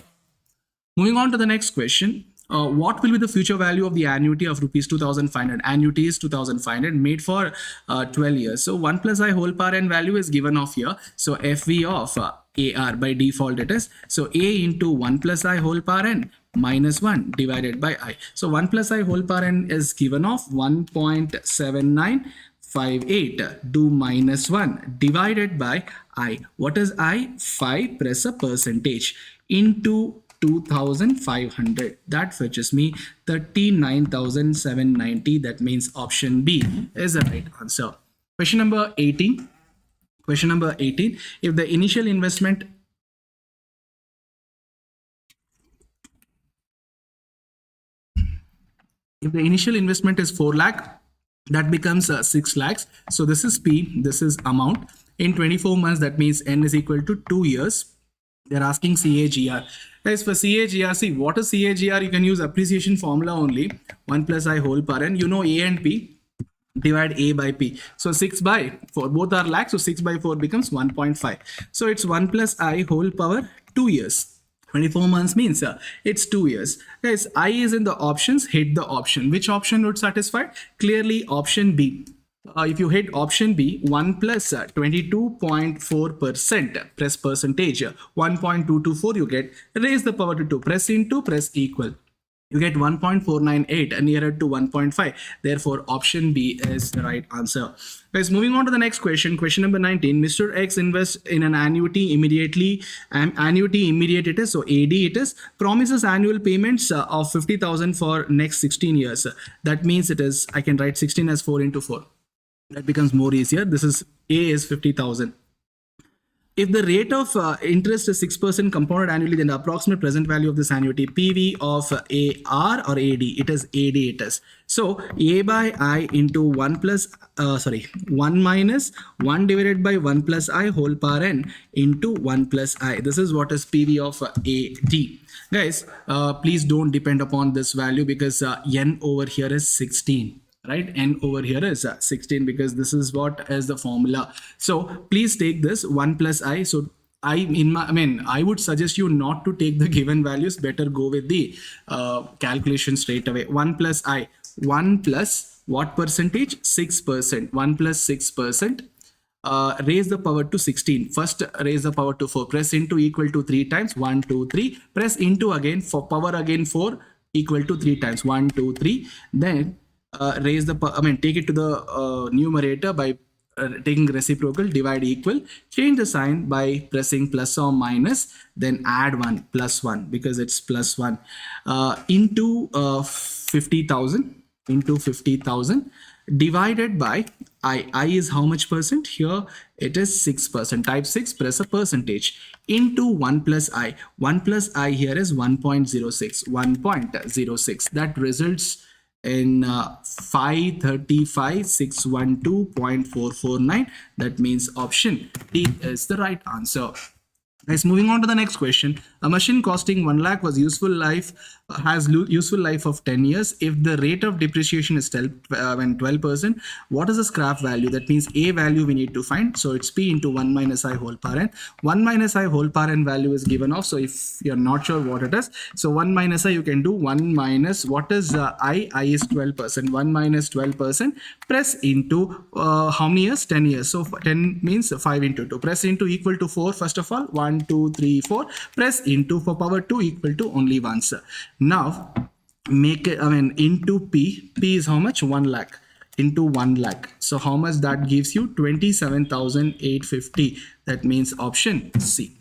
Moving on to the next question. What will be the future value of the annuity of rupees 2,500? Annuity is 2,500 made for 12 years. So 1 plus I whole power n value is given off here. So FV of AR by default it is. So A into 1 plus I whole power n minus 1 divided by I. So 1 plus I whole power n is given off 1.7958. Do minus 1 divided by I. What is I? 5. Press a percentage into 2,500. That fetches me 39,790. That means option B is the right answer. Question number 18. Question number 18. If the initial investment is 4 lakh, that becomes 6 lakhs. So this is P, this is amount. In 24 months, that means N is equal to 2 years. They're asking CAGR. Guys, for CAGR, see what is CAGR? You can use appreciation formula only. 1 plus I whole power n. You know A and P. Divide A by P. So 6 by 4. Both are lakhs. So 6 by 4 becomes 1.5. So it's 1 plus I whole power 2 years. 24 months means it's 2 years. Guys, I is in the options. Hit the option. Which option would satisfy? Clearly option B. If you hit option B, 1 plus 22.4%, press percentage, 1.224 you get, raise the power to 2, press into, press equal. You get 1.498, nearer to 1.5. Therefore, option B is the right answer. Guys, moving on to the next question. Question number 19. Mr. X invests in an annuity immediately. Annuity immediate it is. So AD it is. Promises annual payments of 50,000 for next 16 years. That means it is, I can write 16 as 4 into 4. That becomes more easier. This is A is 50,000. If the rate of interest is 6% compounded annually, then the approximate present value of this annuity, PV of AR or AD, it is AD it is. So A by I into 1 minus 1 divided by 1 plus I whole power n into 1 plus I. This is what is PV of AD. Guys, please don't depend upon this value because N over here is 16. Right, N over here is 16 because this is what is the formula. So please take this 1 plus I. So I would suggest you not to take the given values. Better go with the calculation straight away. 1 plus I. 1 plus what percentage? 6%. 1 plus 6%. Raise the power to 16. First raise the power to 4. Press into equal to 3 times. 1, 2, 3. Press into again for power again 4 equal to 3 times. 1, 2, 3. Then raise the, take it to the numerator by taking reciprocal, divide equal, change the sign by pressing plus or minus, then add 1, plus 1 because it's plus 1 into 50,000 into 50,000. divided by I is how much percent? Here it is 6%. Type 6, press a percentage, into 1 plus I. 1 plus I here is 1.06. 1.06. That results in 535,612.449. That means option D is the right answer. Nice. Moving on to the next question. A machine costing 1 lakh was useful life has useful life of 10 years. If the rate of depreciation is 12%, what is the scrap value? That means A value we need to find. So it's P into 1 minus I whole power n. 1 minus I whole power n value is given off. So if you're not sure what it is, so 1 minus I, you can do 1 minus what is I? I is 12%. 1 minus 12%. Press into how many years? 10 years. So 10 means 5 into 2. Press into equal to 4 first of all. 1, 2, 3, 4. Press into for power 2 equal to only once. Now make it, into P. P is how much? 1 lakh into 1 lakh. So how much that gives you? 27,850. That means option C.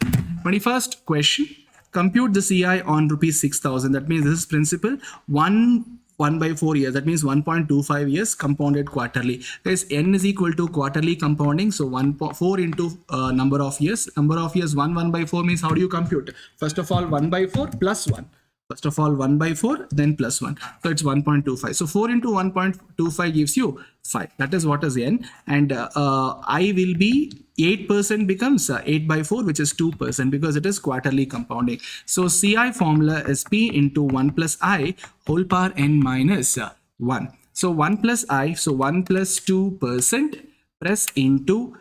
21st question. Compute the CI on rupees 6,000. That means this is principal 1 by 4 years. That means 1.25 years compounded quarterly. Guys, n is equal to quarterly compounding. So 4 into number of years. Number of years 1 by 4 means how do you compute? First of all 1 by 4 plus 1. First of all 1 by 4 then plus 1. So it's 1.25. So 4 into 1.25 gives you 5. That is what is n. And I will be 8% becomes 8 by 4, which is 2% because it is quarterly compounding. So CI formula is P into 1 plus I whole power n minus 1. So 1 plus I, so 1 plus 2%, press into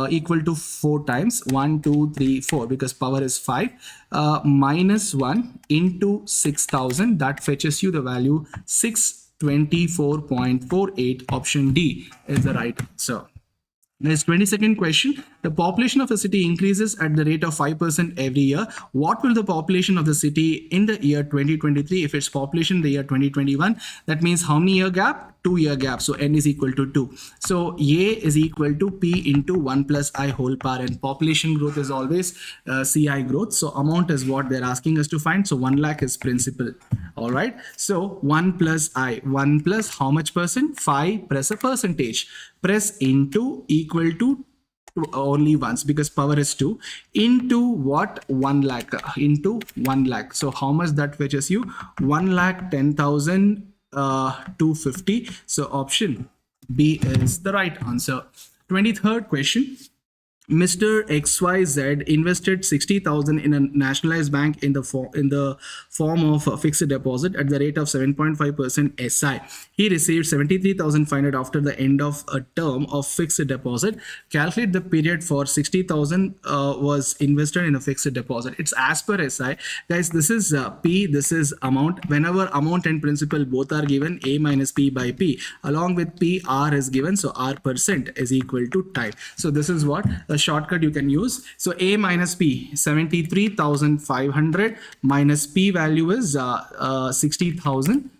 equal to 4 times 1, 2, 3, 4 because power is 5 minus 1 into 6,000. That fetches you the value 624.48. Option D is the right answer. Next, 22nd question. The population of a city increases at the rate of 5% every year. What will the population of the city in the year 2023 if its population in the year 2021? That means how many year gap? 2-year gap. So n is equal to 2. So A is equal to P into 1 plus I whole power n. Population growth is always CI growth. So amount is what they're asking us to find. So 1 lakh is principal. All right. So 1 plus I. 1 plus how much percent? 5. Press a percentage. Press into equal to only once because power is 2 into what? 1 lakh into 1 lakh. So how much that fetches you? 1,10,250. So option B is the right answer. 23rd question. Mr. XYZ invested 60,000 in a nationalized bank in the form of a fixed deposit at the rate of 7.5% SI. He received 73,500 after the end of a term of fixed deposit. Calculate the period for 60,000 was invested in a fixed deposit. It's as per SI. Guys, this is P, this is amount. Whenever amount and principal both are given, A minus P by P. Along with P, R is given. So R percent is equal to time. So this is what a shortcut you can use. So A minus P, 73,500 minus P value is 60,000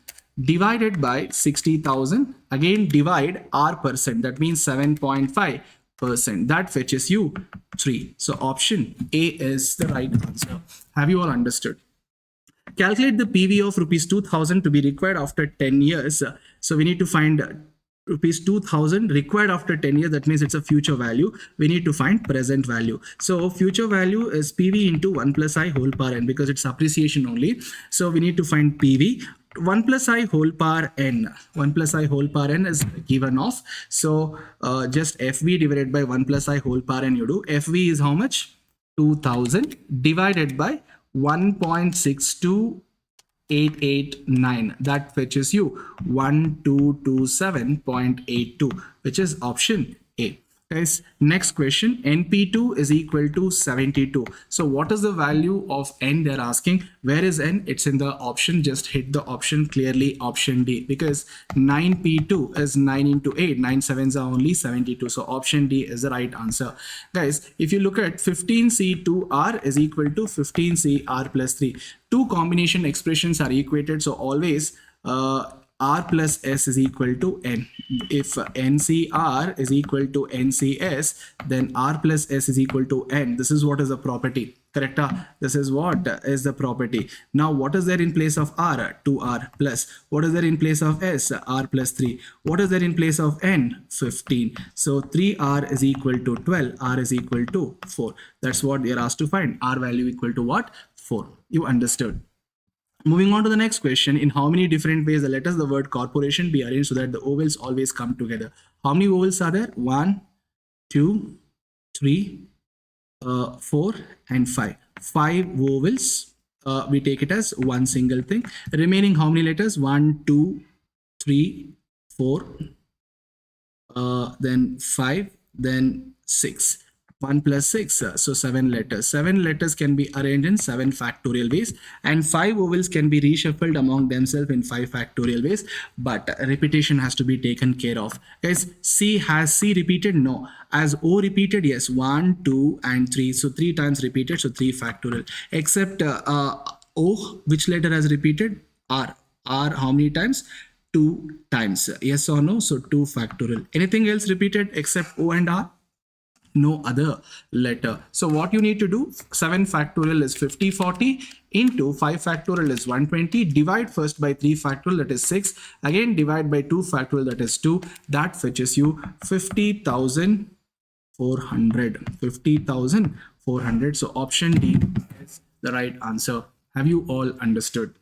divided by 60,000. Again divide R percent. That means 7.5%. That fetches you 3. So option A is the right answer. Have you all understood? Calculate the PV of rupees 2,000 to be required after 10 years. So we need to find rupees 2,000 required after 10 years. That means it's a future value. We need to find present value. So future value is PV into 1 plus I whole power n because it's appreciation only. So we need to find PV. 1 plus I whole power n. 1 plus I whole power n is given off. So just FV divided by 1 plus I whole power n you do. FV is how much? 2,000 divided by 1.62889. That fetches you 1227.82, which is option A. Guys, next question. NP2 is equal to 72. So what is the value of n they're asking? Where is n? It's in the option. Just hit the option clearly, option D, because 9P2 is 9 into 8. 9 sevens are only 72. So option D is the right answer. Guys, if you look at 15C2R is equal to 15CR plus 3. Two combination expressions are equated. So always R plus S is equal to N. If NCR is equal to NCS, then R plus S is equal to N. This is what is the property. Correct? This is what is the property. Now, what is there in place of R? 2R plus. What is there in place of S? R plus 3. What is there in place of N? 15. So 3R is equal to 12. R is equal to 4. That's what they are asked to find. R value equal to what? 4. You understood. Moving on to the next question. In how many different ways the letters the word corporation be arranged so that the vowels always come together? How many vowels are there? 1, 2, 3, 4 and 5. 5 vowels. We take it as one single thing. Remaining how many letters? 1, 2, 3, 4, then 5, then 6. 1 plus 6, so 7 letters. 7 letters can be arranged in 7 factorial ways, and 5 vowels can be reshuffled among themselves in 5 factorial ways, but repetition has to be taken care of. Guys, C, has C repeated? No. As O repeated? Yes. 1, 2 and 3. So 3 times repeated, so 3 factorial. Except O, which letter has repeated? R. R how many times? 2 times. Yes or no? So 2 factorial. Anything else repeated except O and R? No other letter. So what you need to do, 7 factorial is 50, 40 into 5 factorial is 120. Divide first by 3 factorial, that is 6. Again divide by 2 factorial, that is 2. That fetches you 50,400. 50,400. So option D is the right answer. Have you all understood?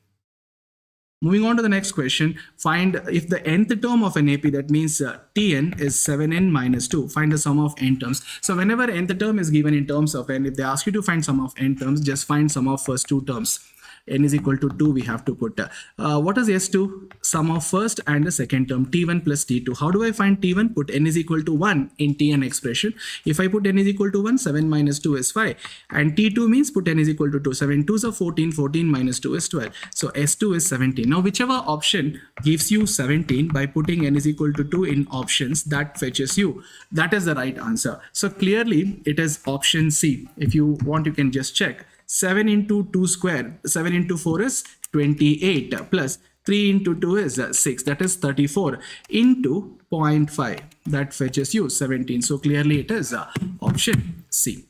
Moving on to the next question, find if the nth term of an AP, that means Tn is 7n minus 2. Find the sum of n terms. So whenever nth term is given in terms of n, if they ask you to find sum of n terms, just find sum of first 2 terms. N is equal to 2, we have to put. What is S2? Sum of first and the second term, T1 plus T2. How do I find T1? Put N is equal to 1 in Tn expression. If I put N is equal to 1, 7 minus 2 is 5. And T2 means put N is equal to 2. 7 2s are 14, 14 minus 2 is 12. So S2 is 17. Now whichever option gives you 17 by putting N is equal to 2 in options, that fetches you. That is the right answer. So clearly it is option C. If you want, you can just check. 7 into 2 square, 7 into 4 is 28 plus 3 into 2 is 6, that is 34 into 0.5, that fetches you 17. So clearly it is option C.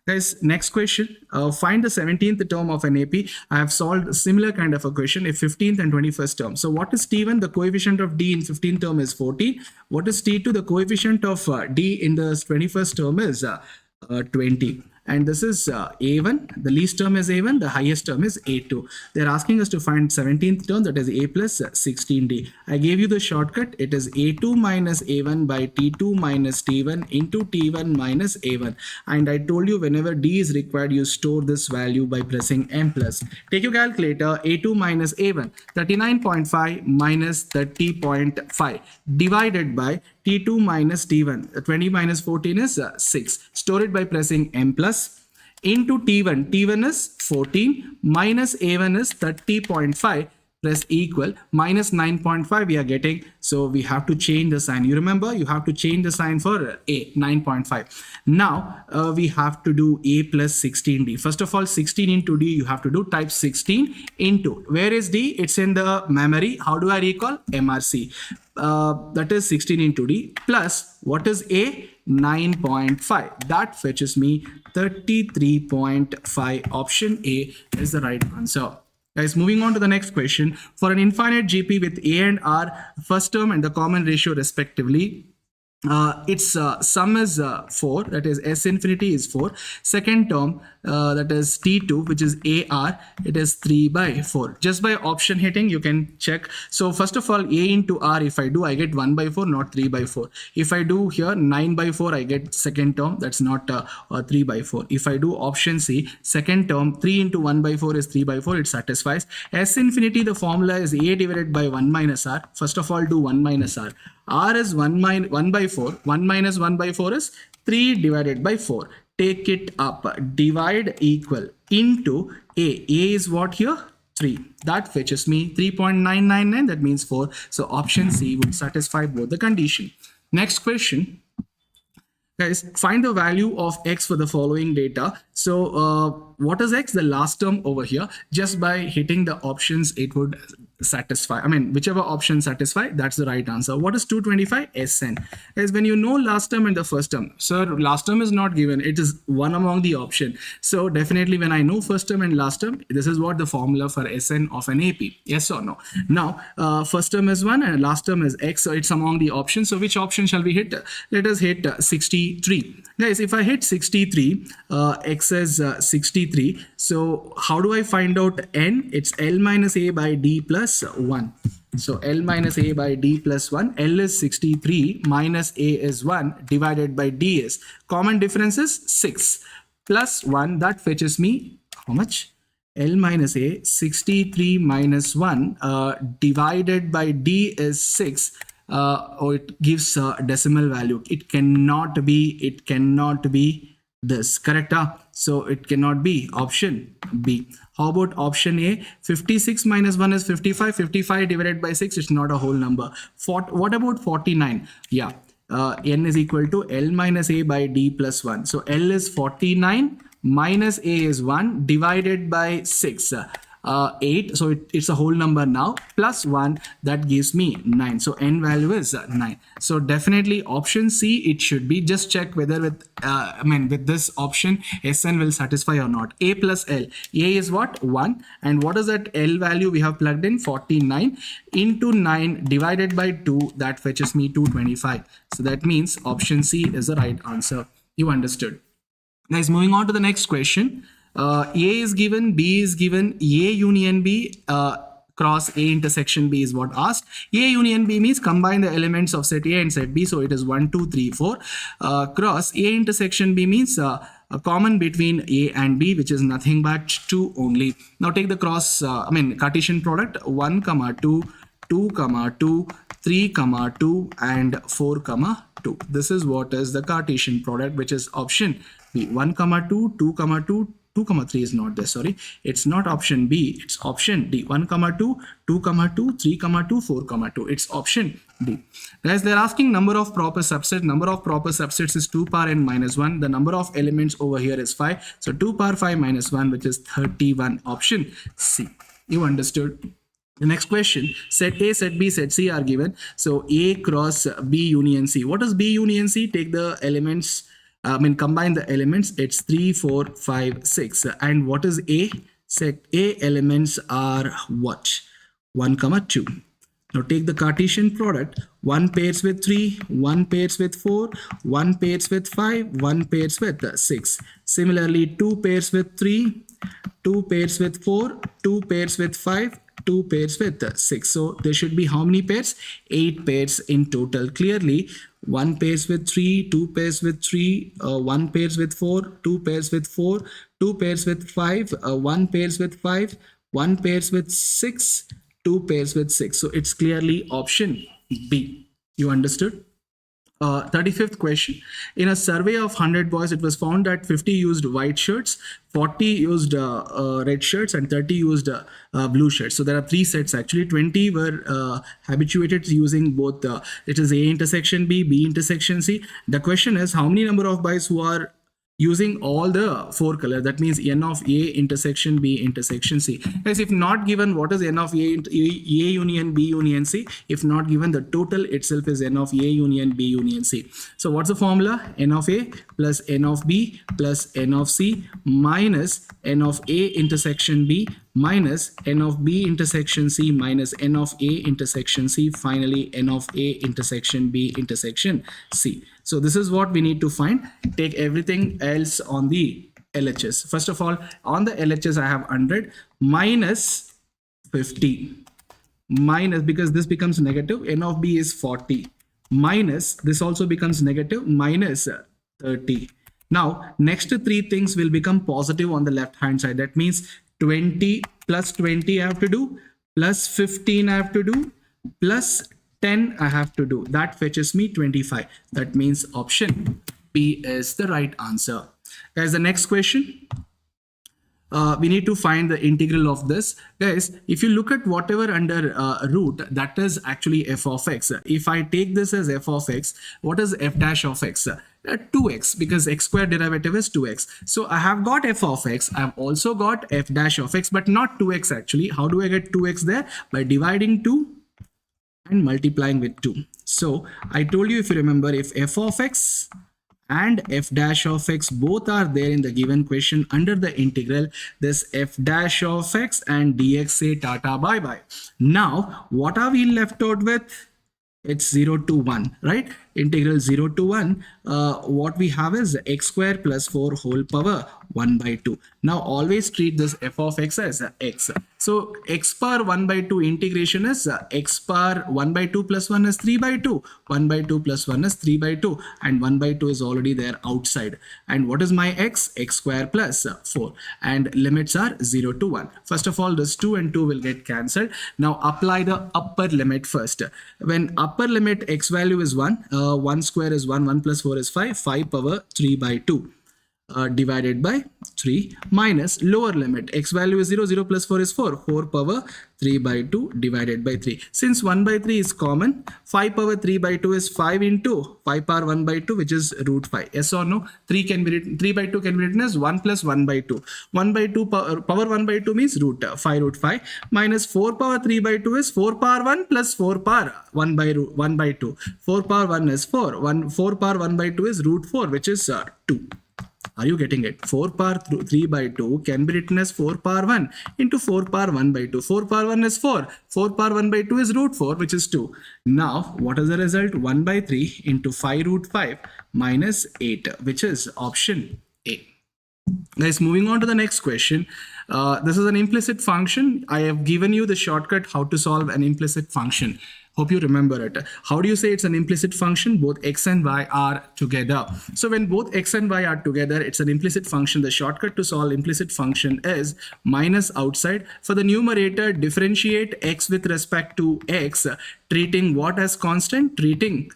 Guys, next question, find the 17th term of an AP. I have solved a similar kind of a question, a 15th and 21st term. So what is T1? The coefficient of D in 15th term is 14. What is T2? The coefficient of D in the 21st term is 20. And this is A1, the least term is A1, the highest term is A2. They're asking us to find 17th term, that is A plus 16D. I gave you the shortcut, it is A2 minus A1 by T2 minus T1 into T1 minus A1. And I told you whenever D is required, you store this value by pressing M plus. Take your calculator, A2 minus A1, 39.5 minus 30.5 divided by T2 minus T1, 20 minus 14 is 6. Store it by pressing M plus into T1. T1 is 14 minus A1 is 30.5 plus equal minus 9.5 we are getting. So we have to change the sign. You remember, you have to change the sign for A, 9.5. Now we have to do A plus 16D. First of all, 16 into D you have to do, type 16 into, where is D? It's in the memory. How do I recall? MRC. That is 16 into D plus what is A? 9.5. That fetches me 33.5. Option A is the right answer. Guys, moving on to the next question. For an infinite GP with A and R, first term and the common ratio respectively, its sum is 4, that is S infinity is 4. Second term, that is T2, which is AR, it is 3 by 4. Just by option hitting you can check. So first of all, A into R, if I do, I get 1 by 4, not 3 by 4. If I do here 9 by 4, I get second term, that's not 3 by 4. If I do option C, second term, 3 into 1 by 4 is 3 by 4, it satisfies. S infinity, the formula is A divided by 1 minus R. First of all, do 1 minus R. R is 1 by 4. 1 minus 1 by 4 is 3 divided by 4. Take it up. Divide equal into A. A is what here? 3. That fetches me 3.999. That means 4. So option C would satisfy both the condition. Next question. Guys, find the value of X for the following data. So what is x? The last term over here. Just by hitting the options, it would satisfy. I mean, whichever option satisfy, that's the right answer. What is 225? Sn. Is when you know last term and the first term. Sir, last term is not given. It is one among the option. So definitely when I know first term and last term, this is what the formula for Sn of an AP. Yes or no? Now, first term is 1 and last term is x. So it's among the options. So which option shall we hit? Let us hit 63. Guys, if I hit 63, x is 63. So how do I find out n? It's L minus a by d plus 1. So L minus a by d plus 1. L is 63 minus a is 1 divided by d is. Common difference is 6 plus 1. That fetches me how much? L minus a, 63 minus 1 divided by d is 6. Or it gives a decimal value. It cannot be this, correct? So it cannot be option B. How about option A? 56 minus 1 is 55. 55 divided by 6, it's not a whole number. What about 49? Yeah, n is equal to L minus a by d plus 1. So L is 49 minus a is 1 divided by 6. 8, so it's a whole number now, plus 1, that gives me 9. So n value is 9. So definitely option C it should be. Just check whether with with this option Sn will satisfy or not. A plus L. A is what? 1. And what is that L value we have plugged in? 49 into 9 divided by 2, that fetches me 225. So that means option C is the right answer. You understood? Guys, moving on to the next question. A is given, B is given, A union B cross A intersection B is what asked. A union B means combine the elements of set A and set B. So it is 1, 2, 3, 4. Cross A intersection B means a common between A and B, which is nothing but 2 only. Now take the cross, Cartesian product 1, 2, 2, 2, 3, 2, and 4, 2. This is what is the Cartesian product, which is option B. 1, 2, 2, 2, 2, 3 is not there, sorry. It's not option B, it's option D. 1, 2, 2, 2, 3, 2, 4, 2. It's option D. Guys, they're asking number of proper subsets. Number of proper subsets is 2 power n minus 1. The number of elements over here is 5. So 2 power 5 minus 1, which is 31. Option C. You understood? The next question, set A, set B, set C are given. So A cross B union C. What is B union C? Take the elements, combine the elements. It's 3, 4, 5, 6. And what is A? Set A elements are what? 1, 2. Now take the Cartesian product. 1 pairs with 3, 1 pairs with 4, 1 pairs with 5, 1 pairs with 6. Similarly, 2 pairs with 3, 2 pairs with 4, 2 pairs with 5, 2 pairs with 6. So there should be how many pairs? 8 pairs in total. Clearly, 1 pairs with 3, 2 pairs with 3, 1 pairs with 4, 2 pairs with 4, 2 pairs with 5, 1 pairs with 5, 1 pairs with 6, 2 pairs with 6. So it's clearly option B. You understood? 35th question. In a survey of 100 boys, it was found that 50 used white shirts, 40 used red shirts, and 30 used blue shirts. So there are 3 sets actually. 20 were habituated to using both. It is A intersection B, B intersection C. The question is how many number of boys who are using all the 4 colors. That means n of A intersection B intersection C. Guys, if not given, what is n of A union B union C? If not given, the total itself is n of A union B union C. So what's the formula? N of A plus n of B plus n of C minus n of A intersection B minus n of B intersection C minus n of A intersection C, finally n of A intersection B intersection C. So this is what we need to find. Take everything else on the LHS. First of all, on the LHS I have 100 minus 50 minus, because this becomes negative, n of B is 40 minus, this also becomes negative, minus 30. Now next 3 things will become positive on the left hand side. That means 20 plus 20 I have to do, plus 15 I have to do, plus 10 I have to do. That fetches me 25. That means option B is the right answer. Guys, the next question. We need to find the integral of this. Guys, if you look at whatever under root, that is actually f of x. If I take this as f of x, what is f dash of x? 2x, because x square derivative is 2x. So I have got f of x. I have also got f dash of x, but not 2x actually. How do I get 2x there? By dividing 2 and multiplying with 2. So I told you, if you remember, if f of x and f dash of x both are there in the given question under the integral, this f dash of x and dx say tata bye bye. Now what are we left out with? It's 0 to 1, right? Integral 0 to 1, what we have is x square plus 4 whole power 1 by 2. Now always treat this f of x as x. So x power 1 by 2 integration is x power 1 by 2 plus 1 is 3 by 2. 1 by 2 plus 1 is 3 by 2, and 1 by 2 is already there outside. And what is my x? X square plus 4, and limits are 0 to 1. First of all, this 2 and 2 will get cancelled. Now apply the upper limit first. When upper limit x value is 1, 1 square is 1, 1 plus 4 is 5, 5 power 3 by 2. Divided by 3 minus lower limit x value is 0, 0 plus 4 is 4, 4 power 3 by 2 divided by 3. Since 1 by 3 is common, 5 power 3 by 2 is 5 into 5 power 1 by 2, which is root 5. Yes or no? 3 can be written, 3 by 2 can be written as 1 plus 1 by 2. 1 by 2 power 1 by 2 means root 5 root 5 minus 4 power 3 by 2 is 4 power 1 plus 4 power 1 by 2. 4 power 1 is 4. 4 power 1 by 2 is root 4, which is 2. Are you getting it? 4 power 3 by 2 can be written as 4 power 1 into 4 power 1 by 2. 4 power 1 is 4. 4 power 1 by 2 is root 4, which is 2. Now, what is the result? 1 by 3 into 5 root 5 minus 8, which is option A. Guys, moving on to the next question. This is an implicit function. I have given you the shortcut how to solve an implicit function. Hope you remember it. How do you say it's an implicit function? Both x and y are together. So when both x and y are together, it's an implicit function. The shortcut to solve implicit function is minus outside. For the numerator, differentiate x with respect to x, treating what as constant? Treating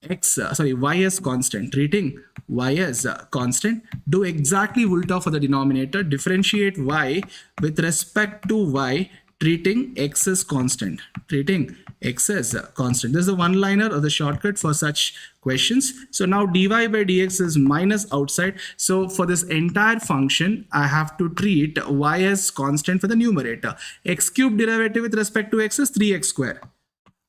y as constant. Treating y as constant. Do exactly ulta for the denominator. Differentiate y with respect to y, treating x as constant. Treating x as constant. This is the one-liner or the shortcut for such questions. So now dy by dx is minus outside. So for this entire function, I have to treat y as constant for the numerator. X cube derivative with respect to x is 3x square.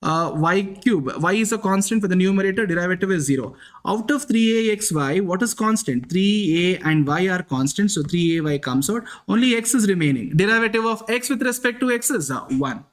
Y cube, y is a constant for the numerator, derivative is 0. Out of 3axy, what is constant? 3a and y are constant, so 3ay comes out. Only x is remaining. Derivative of x with respect to x is 1.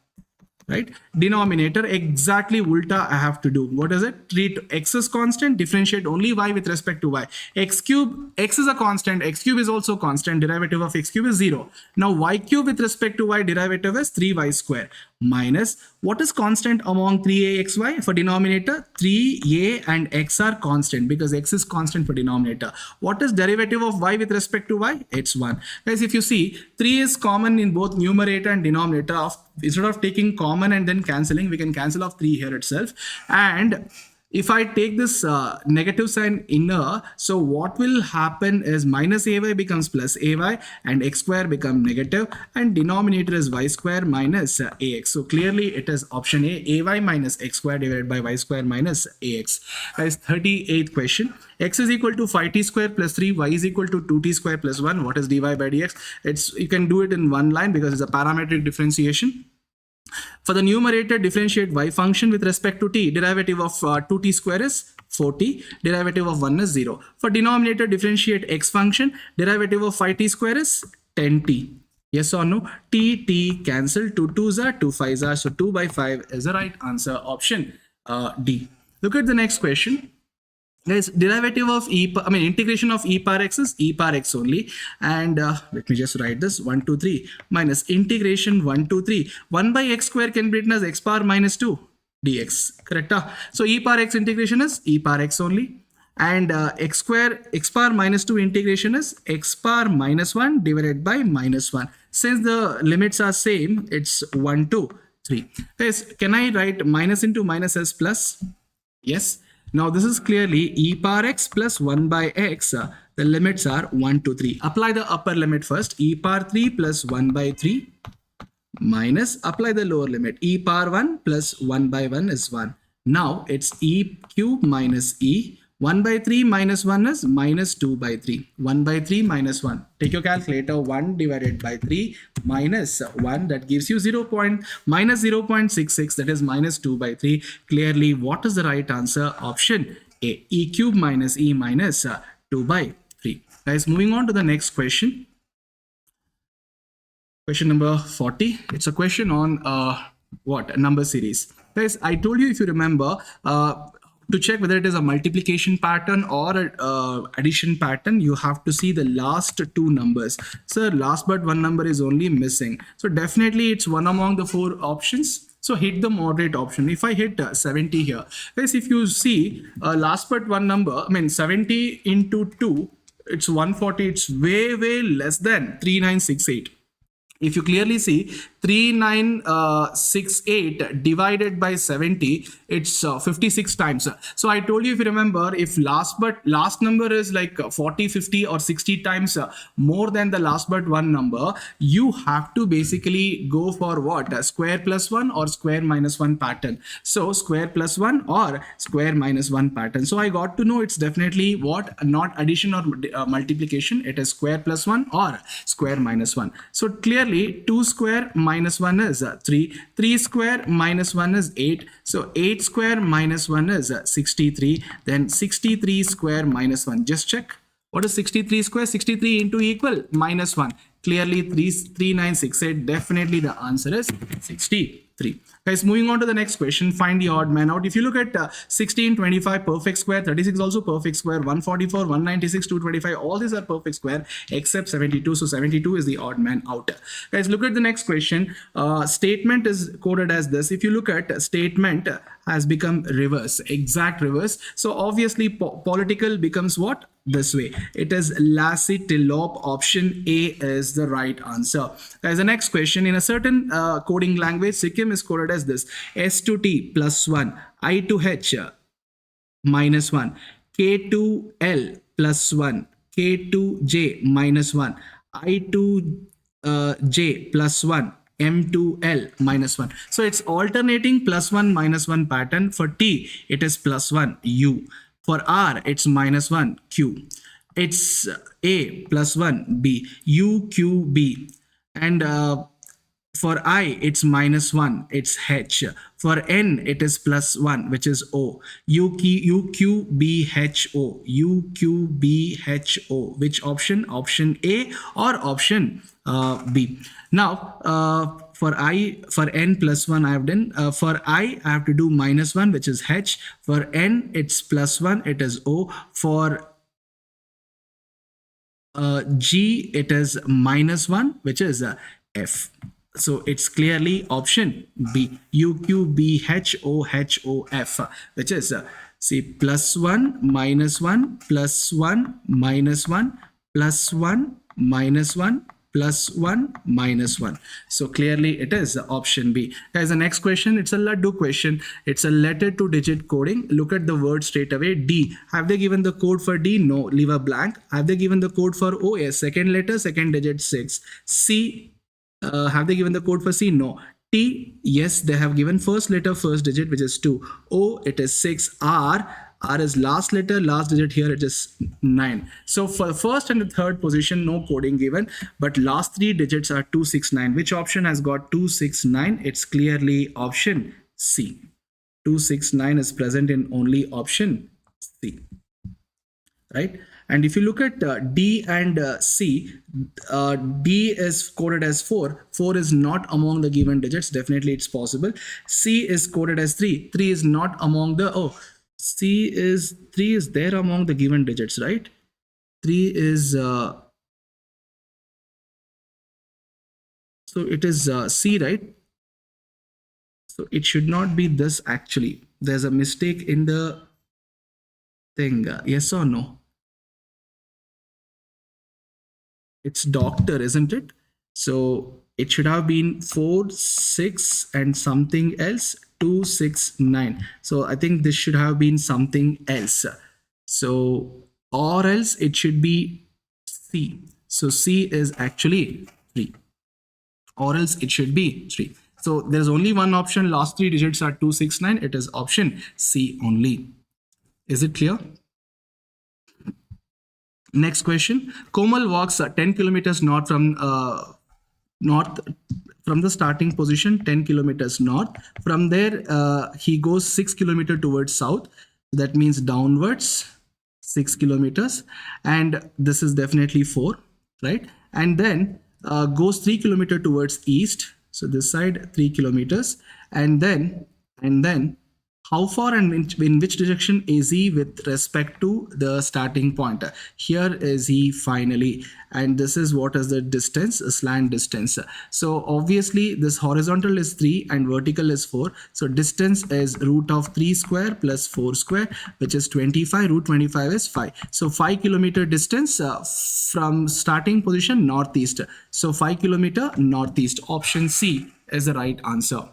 Right? Denominator, exactly ulta I have to do. What is it? Treat x as constant, differentiate only y with respect to y. X cube, x is a constant, x cube is also constant, derivative of x cube is 0. Now y cube with respect to y, derivative is 3y square. Minus, what is constant among 3axy? For denominator, 3a and x are constant because x is constant for denominator. What is derivative of y with respect to y? It's 1. Guys, if you see, 3 is common in both numerator and denominator. Instead of taking common and then cancelling, we can cancel off 3 here itself. And if I take this negative sign inner, so what will happen is minus ay becomes plus ay and x square become negative, and denominator is y square minus ax. So clearly it is option A, ay minus x square divided by y square minus ax. Guys, 38th question. X is equal to 5t square plus 3, y is equal to 2t square plus 1. What is dy by dx? You can do it in one line because it's a parametric differentiation. For the numerator, differentiate y function with respect to t. Derivative of 2t square is 4t. Derivative of 1 is 0. For denominator, differentiate x function. Derivative of 5t square is 10t. Yes or no? T cancel. 2 2s are 2 5s are. So 2 by 5 is the right answer. Option D. Look at the next question. Guys, derivative of integration of e power x is e power x only. And let me just write this. 1 2 3 minus integration 1 2 3. 1 by x square can be written as x power minus 2 dx. Correct? So e power x integration is e power x only. And x power minus 2 integration is x power minus 1 divided by minus 1. Since the limits are same, it's 1 2 3. Guys, can I write minus into minus as plus? Yes. Now this is clearly e power x plus 1 by x. The limits are 1 to 3. Apply the upper limit first. E power 3 plus 1 by 3 minus, apply the lower limit. E power 1 plus 1 by 1 is 1. Now it's e cube minus e 1 by 3 minus 1 is minus 2 by 3. 1 by 3 minus 1. Take your calculator. 1 divided by 3 minus 1. That gives you 0.66. That is minus 2 by 3. Clearly, what is the right answer? Option A. E cube minus E minus 2 by 3. Guys, moving on to the next question. Question number 40. It's a question on what? A number series. Guys, I told you, if you remember, to check whether it is a multiplication pattern or a addition pattern, you have to see the last two numbers. So last but one number is only missing. So definitely it's one among the four options. So hit the moderate option. If I hit 70 here, guys, if you see last but one number, I mean 70 into 2, it's 140. It's way less than 3968. If you clearly see 3968 divided by 70, it's 56 times. So I told you, if you remember, if last number is like 40, 50 or 60 times more than the last but one number, you have to basically go for what? A square plus 1 or square minus 1 pattern. So square plus 1 or square minus 1 pattern. So I got to know it's definitely what? Not addition or multiplication. It is square plus 1 or square minus 1. So clearly 2 square minus 1 is 3. 3 square minus 1 is 8. So 8 square minus 1 is 63. Then 63 square minus 1. Just check. What is 63 square? 63 into equal minus 1. Clearly 3968. Definitely the answer is 63. Guys, moving on to the next question. Find the odd man out. If you look at 16, 25, perfect square, 36 also perfect square, 144, 196, 225, all these are perfect square except 72. So 72 is the odd man out. Guys, look at the next question. Statement is coded as this. If you look at statement has become reverse, exact reverse. So obviously political becomes what? This way. It is Lassie-Tillop. Option A is the right answer. As the next question, in a certain coding language, Sikkim is coded as this: S to T plus 1, I to H minus 1, K to L plus 1, K to J minus 1, I to J plus 1, M to L minus 1. So it's alternating plus 1 minus 1 pattern. For T, it is plus 1 U. For R, it's minus 1 Q. It's A plus 1 B, U Q B. And for I, it's minus 1, it's H. For N, it is plus 1, which is O. U Q B H O. U Q B H O. Which option? Option A or option B. Now, for N plus 1 I have done. For I have to do minus 1, which is H. For N, it's plus 1, it is O. For G, it is minus 1, which is F. So it's clearly option B, U Q B H O H O F, which is see, plus 1 minus 1 plus 1 minus 1 plus 1 minus 1 plus 1 minus 1. So clearly it is option B. Guys, the next question, it's a Laddu question. It's a letter to digit coding. Look at the word straight away. D. Have they given the code for D? No. Leave a blank. Have they given the code for O? Yes. Second letter, second digit 6. C. Have they given the code for C? No. T. Yes, they have given first letter, first digit, which is 2. O. It is 6. R is last letter, last digit here, it is 9. So for the first and the third position, no coding given, but last three digits are 269. Which option has got 269? It's clearly option C. 269 is present in only option C, right? And if you look at D and C, D is coded as 4. 4 is not among the given digits. Definitely it's possible. C is coded as 3. 3 is not among the, C is 3 is there among the given digits, right? 3 is so it is C, right? So it should not be this actually. There's a mistake in the thing. Yes or no? It's doctor, isn't it? So it should have been 4, 6 and something else. 269. So I think this should have been something else. So or else it should be C. So C is actually 3. Or else it should be 3. So there's only one option. Last three digits are 269. It is option C only. Is it clear? Next question. Komal walks 10 kilometers north from the starting position, 10 kilometers north. From there, he goes 6 kilometers towards south. That means downwards 6 kilometers. And this is definitely 4, right? And then goes 3 kilometers towards east. So this side 3 kilometers. And then how far and in which direction is he with respect to the starting point? Here is he finally, and this is what is the distance, slant distance. So obviously this horizontal is 3 and vertical is 4. So distance is root of 3 square plus 4 square, which is 25. Root 25 is 5. So 5 kilometer distance from starting position northeast. So 5 kilometer northeast. Option C is the right answer.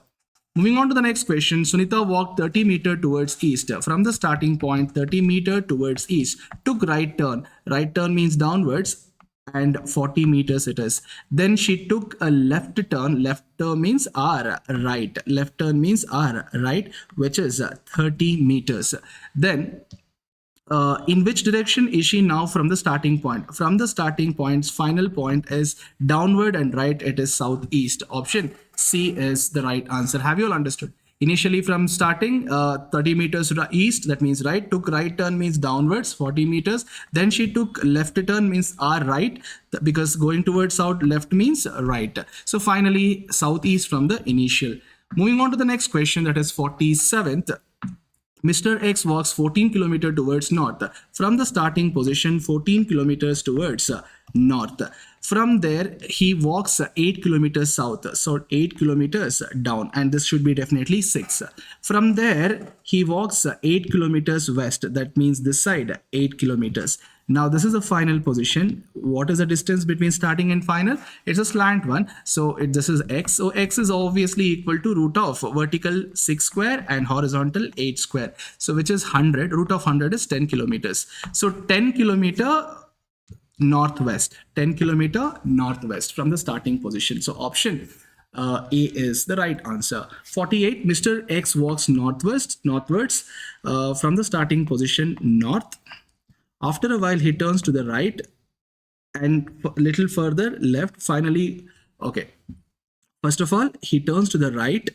Moving on to the next question, Sunita walked 30 meters towards east. From the starting point, 30 meters towards east, took right turn. Right turn means downwards, and 40 meters it is. Then she took a left turn. Left turn means R, right. Left turn means R, right, which is 30 meters. Then in which direction is she now from the starting point? From the starting point's final point is downward and right, it is southeast. Option C is the right answer. Have you all understood? Initially from starting 30 meters to the east, that means right, took right turn means downwards 40 meters. Then she took left turn means R, right, because going towards south, left means right. So finally southeast from the initial. Moving on to the next question, that is 47th. Mr. X walks 14 kilometers towards north. From the starting position, 14 kilometers towards north. From there, he walks 8 kilometers south. So 8 kilometers down, and this should be definitely 6. From there, he walks 8 kilometers west. That means this side, 8 kilometers. Now this is the final position. What is the distance between starting and final? It's a slant one. So this is x. So x is obviously equal to root of vertical 6 square and horizontal 8 square. So which is 100. Root of 100 is 10 kilometers. So 10 kilometer northwest. 10 kilometer northwest from the starting position. So option A is the right answer. 48. Mr. X walks northwards from the starting position north. After a while, he turns to the right and a little further left. Finally, okay. First of all, he turns to the right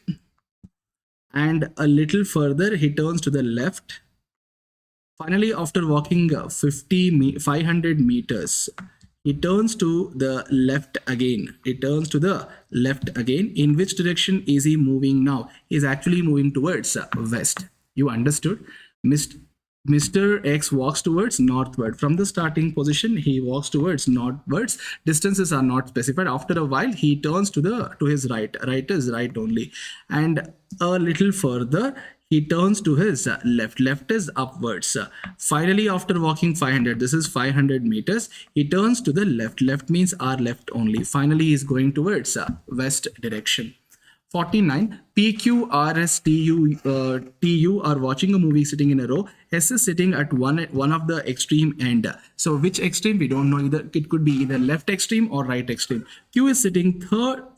and a little further, he turns to the left. Finally, after walking 500 meters, he turns to the left again. He turns to the left again. In which direction is he moving now? He's actually moving towards west. You understood? Mr. X walks towards northward. From the starting position, he walks towards northwards. Distances are not specified. After a while, he turns to his right. Right is right only. And a little further, he turns to his left. Left is upwards. Finally, after walking 500, this is 500 meters, he turns to the left. Left means our left only. Finally, he is going towards west direction. 49. P, Q, R, S, T, U are watching a movie sitting in a row. S is sitting at one of the extreme end. So which extreme? We don't know. Either it could be either left extreme or right extreme. Q is sitting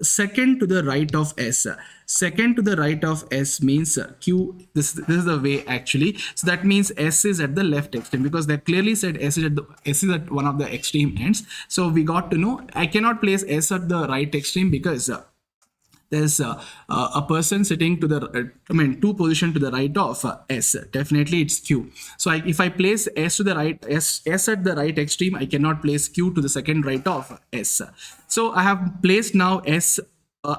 second to the right of S. Second to the right of S means Q. This is the way actually. So that means S is at the left extreme, because they clearly said S is at one of the extreme ends. So we got to know I cannot place S at the right extreme because there's a person sitting to the two position to the right of S. Definitely it's Q. So if I place S to the right, S at the right extreme, I cannot place Q to the second right of S. So I have placed now S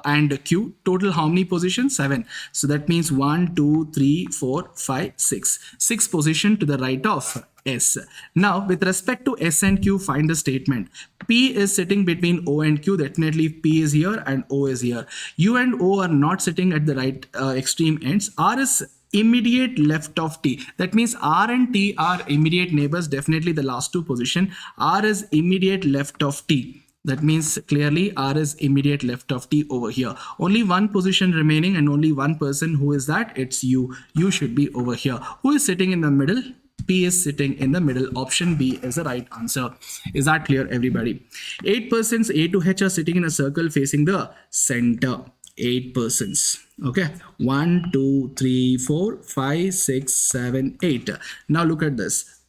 and Q. Total how many positions? 7. So that means 1, 2, 3, 4, 5, 6. 6 position to the right of S. Now, with respect to S and Q, find the statement. P is sitting between O and Q. Definitely P is here and O is here. U and O are not sitting at the right extreme ends. R is immediate left of T. That means R and T are immediate neighbors. Definitely the last two position. R is immediate left of T. That means clearly R is immediate left of T over here. Only one position remaining and only one person. Who is that? It's U. U should be over here. Who is sitting in the middle? P is sitting in the middle. Option B is the right answer. Is that clear, everybody? 8 persons A to H are sitting in a circle facing the center. 8 persons. Okay. 1, 2, 3, 4, 5, 6, 7, 8. Now look at this.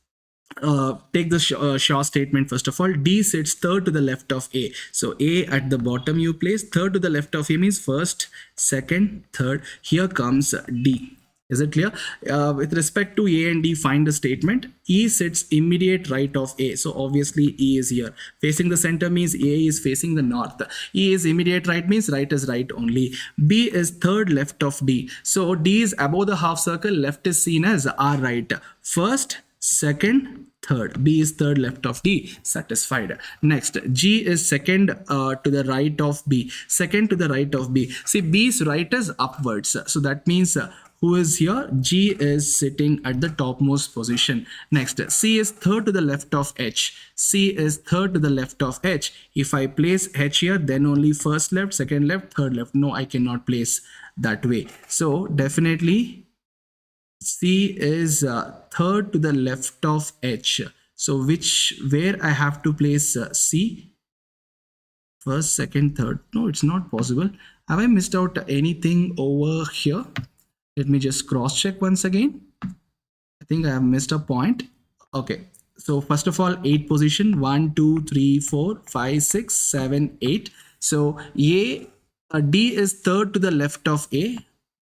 take the Shaw statement first of all. D sits third to the left of A. So A at the bottom you place, third to the left of A means first, second, third. Here comes D. Is it clear? With respect to A and D, find the statement. E sits immediate right of A. So obviously E is here. Facing the center means A is facing the north. E is immediate right means right is right only. B is third left of D. So D is above the half circle. Left is seen as R right. First, second, third. B is third left of D. Satisfied. Next, G is second to the right of B. Second to the right of B. See, B's right is upwards. So that means who is here? G is sitting at the topmost position. Next, C is third to the left of H. C is third to the left of H. If I place H here, then only first left, second left, third left. No, I cannot place that way. So definitely C is third to the left of H. So where I have to place C? First, second, third. No, it's not possible. Have I missed out anything over here? Let me just cross check once again. I think I have missed a point. Okay. So first of all, 8 position, 1, 2, 3, 4, 5, 6, 7, 8. So D is third to the left of A.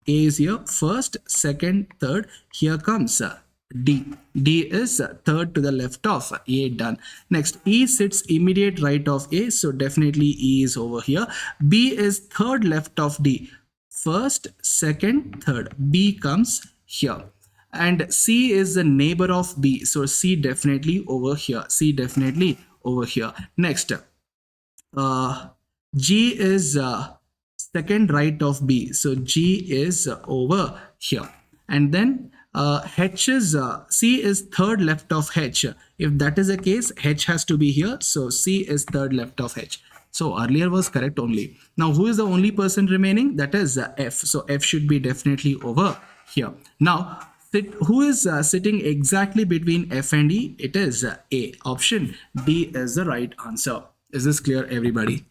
A is here, first, second, third. Here comes D. D is third to the left of A, done. Next, E sits immediate right of A. So definitely E is over here. B is third left of D. First, second, third. B comes here. And C is the neighbor of B. So C definitely over here. C definitely over here. Next, G is second right of B. So G is over here. And then H is C is third left of H. If that is the case, H has to be here. So C is third left of H. So earlier was correct only. Now who is the only person remaining? That is F. So F should be definitely over here. Now who is sitting exactly between F and E? It is A. Option D is the right answer. Is this clear, everybody?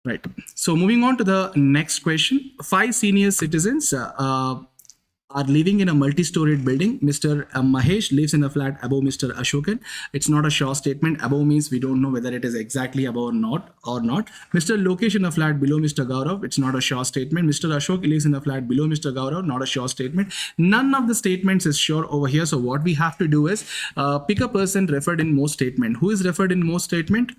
Right. So moving on to the next question. 5 senior citizens are living in a multi-storied building. Mr. Mahesh lives in a flat above Mr. Ashokan. It's not a sure statement. Above means we don't know whether it is exactly above or not. Mr. Lokesh in a flat below Mr. Gaurav. It's not a sure statement. Mr. Ashok lives in a flat below Mr. Gaurav. Not a sure statement. None of the statements is sure over here. So what we have to do is pick a person referred in most statement. Who is referred in most statement?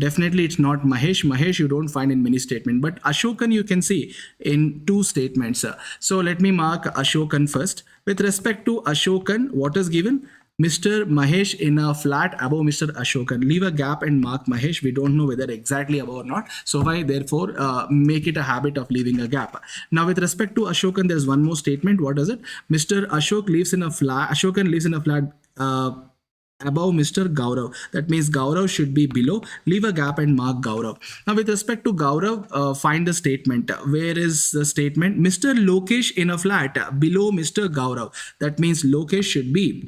Definitely it's not Mahesh. Mahesh you don't find in many statements, but Ashokan you can see in 2 statements. So let me mark Ashokan first. With respect to Ashokan, what is given? Mr. Mahesh in a flat above Mr. Ashokan. Leave a gap and mark Mahesh. We don't know whether exactly above or not. So why therefore make it a habit of leaving a gap. Now with respect to Ashokan, there's one more statement. What is it? Mr. Ashok lives in a flat. Ashokan lives in a flat above Mr. Gaurav. That means Gaurav should be below. Leave a gap and mark Gaurav. Now with respect to Gaurav, find the statement. Where is the statement? Mr. Lokesh in a flat below Mr. Gaurav. That means Lokesh should be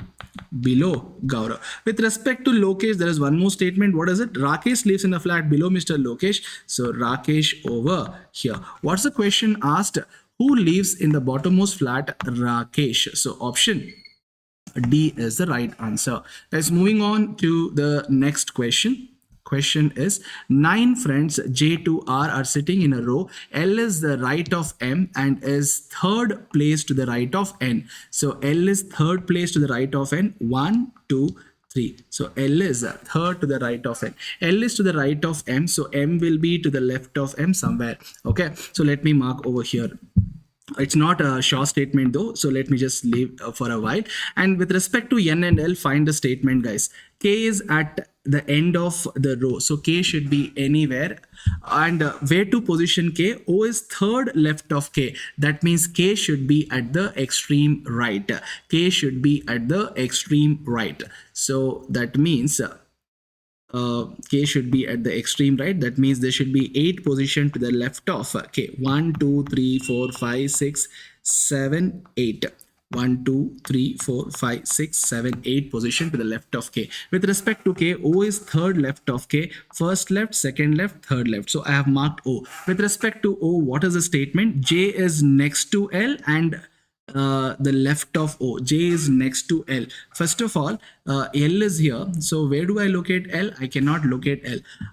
below Gaurav. With respect to Lokesh, there is one more statement. What is it? Rakesh lives in a flat below Mr. Lokesh. So Rakesh over here. What's the question asked? Who lives in the bottommost flat? Rakesh. So option D is the right answer. Let's moving on to the next question. Question is 9 friends J to R are sitting in a row. L is the right of M and is third place to the right of N. So L is third place to the right of N. 1, 2, 3. So L is third to the right of N. L is to the right of M. So M will be to the left of M somewhere. Okay. So let me mark over here. It's not a short statement though, so let me just leave for a while. And with respect to N and L, find the statement, guys. K is at the end of the row, so K should be anywhere. And where to position K? O is third left of K. That means K should be at the extreme right. K should be at the extreme right. So that means K should be at the extreme right. That means there should be 8 position to the left of K. 1, 2, 3, 4, 5, 6, 7, 8. 1, 2, 3, 4, 5, 6, 7, 8 position to the left of K. With respect to K, O is third left of K. First left, second left, third left. So I have marked O. With respect to O, what is the statement? J is next to L and the left of O. J is next to L. First of all, L is here. So where do I locate L? I cannot locate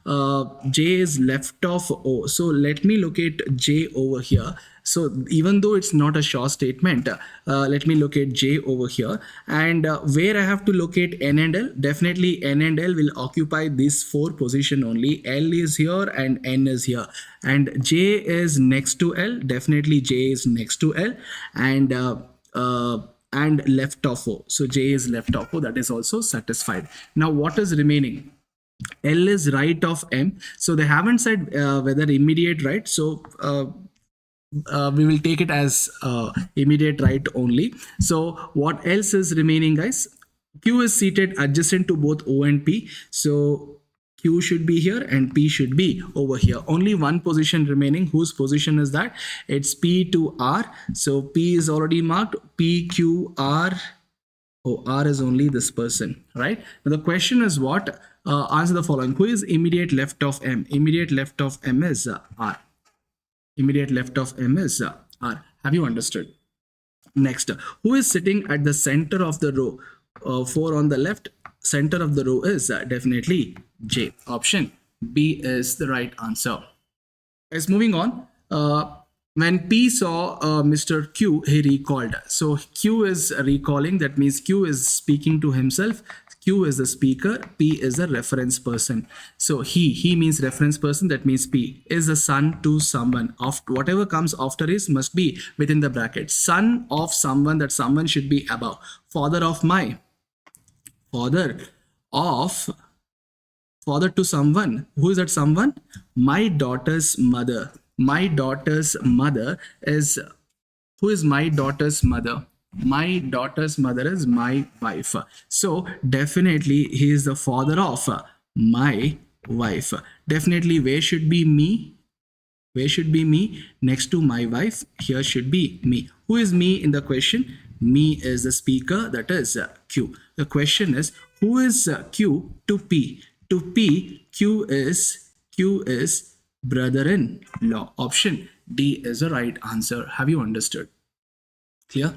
L. J is left of O. So let me locate J over here. So even though it's not a sure statement, let me locate J over here. And where I have to locate N and L, definitely N and L will occupy this 4 position only. L is here and N is here. And J is next to L. Definitely J is next to L. And left of O. So J is left of O. That is also satisfied. Now what is remaining? L is right of M. So they haven't said whether immediate right. So we will take it as immediate right only. So what else is remaining, guys? Q is seated adjacent to both O and P. So Q should be here and P should be over here. Only one position remaining. Whose position is that? It's P to R. So P is already marked. P, Q, R. Oh, R is only this person, right? Now the question is what? Answer the following. Who is immediate left of M? Immediate left of M is R. Immediate left of M is R. Have you understood? Next, who is sitting at the center of the row? 4 on the left, center of the row is definitely J. Option B is the right answer. As moving on, when P saw Mr. Q, he recalled. So Q is recalling, that means Q is speaking to himself. Q is the speaker, P is a reference person. So he means reference person, that means P is the son to someone. Of whatever comes after is must be within the bracket. Son of someone, that someone should be above. Father of my, father of, father to someone. Who is that someone? My daughter's mother. My daughter's mother is, who is my daughter's mother? My daughter's mother is my wife. So definitely he is the father of my wife. Definitely where should be me? Where should be me? Next to my wife, here should be me. Who is me in the question? Me is the speaker, that is Q. The question is, who is Q to P? To P, Q is brother-in-law. Option D is the right answer. Have you understood? Clear?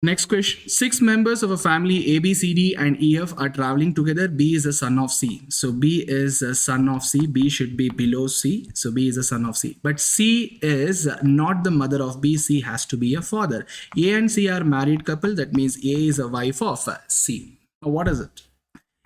Next question. 6 members of a family A, B, C, D and E, F are traveling together. B is the son of C. So B is the son of C. B should be below C. So B is the son of C. But C is not the mother of B. C has to be a father. A and C are married couple. That means A is a wife of C. Now what is it?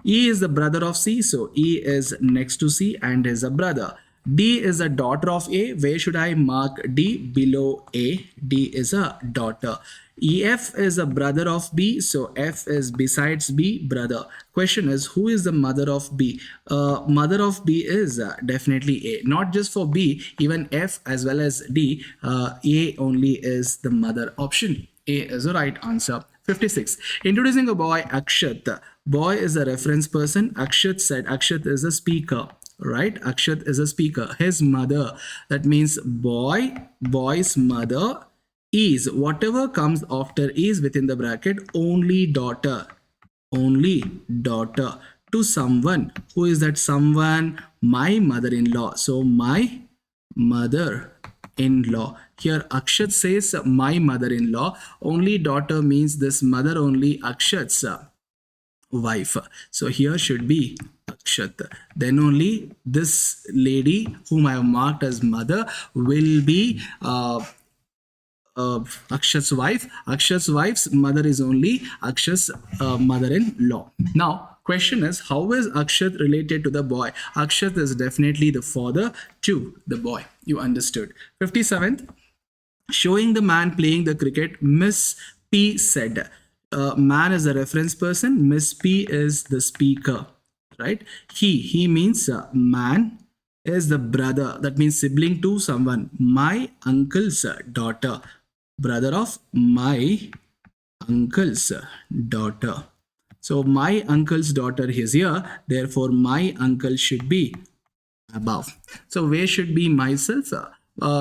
E is the brother of C. So E is next to C and is a brother. D is a daughter of A. Where should I mark D? Below A. D is a daughter. EF is a brother of B, so F is besides B, brother. Question is, who is the mother of B? Mother of B is definitely A. Not just for B, even F as well as D, A only is the mother. Option A is the right answer. 56. Introducing a boy, Akshat. Boy is a reference person. Akshat said, Akshat is a speaker. Right? Akshat is a speaker. His mother, that means boy's mother is, whatever comes after is within the bracket, only daughter to someone. Who is that someone? My mother-in-law. So my mother-in-law. Here Akshat says my mother-in-law. Only daughter means this mother only Akshat's wife. So here should be Akshat. Then only this lady whom I have marked as mother will be Akshat's wife. Akshat's wife's mother is only Akshat's mother-in-law. Now, question is, how is Akshat related to the boy? Akshat is definitely the father to the boy. You understood. 57th, showing the man playing the cricket, Miss P said. Man is a reference person. Miss P is the speaker. Right? He means man is the brother. That means sibling to someone. My uncle's daughter. Brother of my uncle's daughter. So my uncle's daughter is here. Therefore, my uncle should be above. So where should be myself?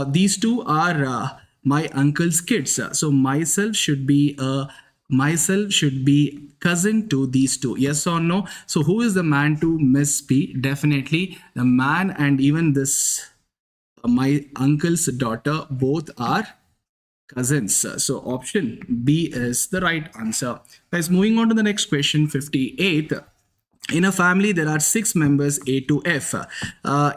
These two are my uncle's kids. So myself should be cousin to these two. Yes or no? So who is the man to Miss P? Definitely the man, and even this my uncle's daughter, both are cousins. So option B is the right answer. Guys, moving on to the next question, 58. In a family, there are 6 members A to F. A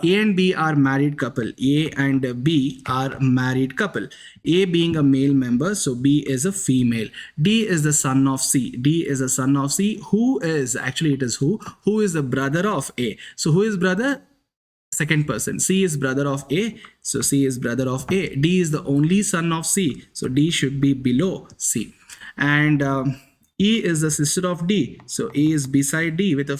and B are married couple. A and B are married couple. A being a male member, so B is a female. D is the son of C. D is the son of C. Who is, actually it is who? Who is the brother of A? So who is brother? Second person. C is brother of A, so C is brother of A. D is the only son of C, so D should be below C. And E is the sister of D, so E is beside D with a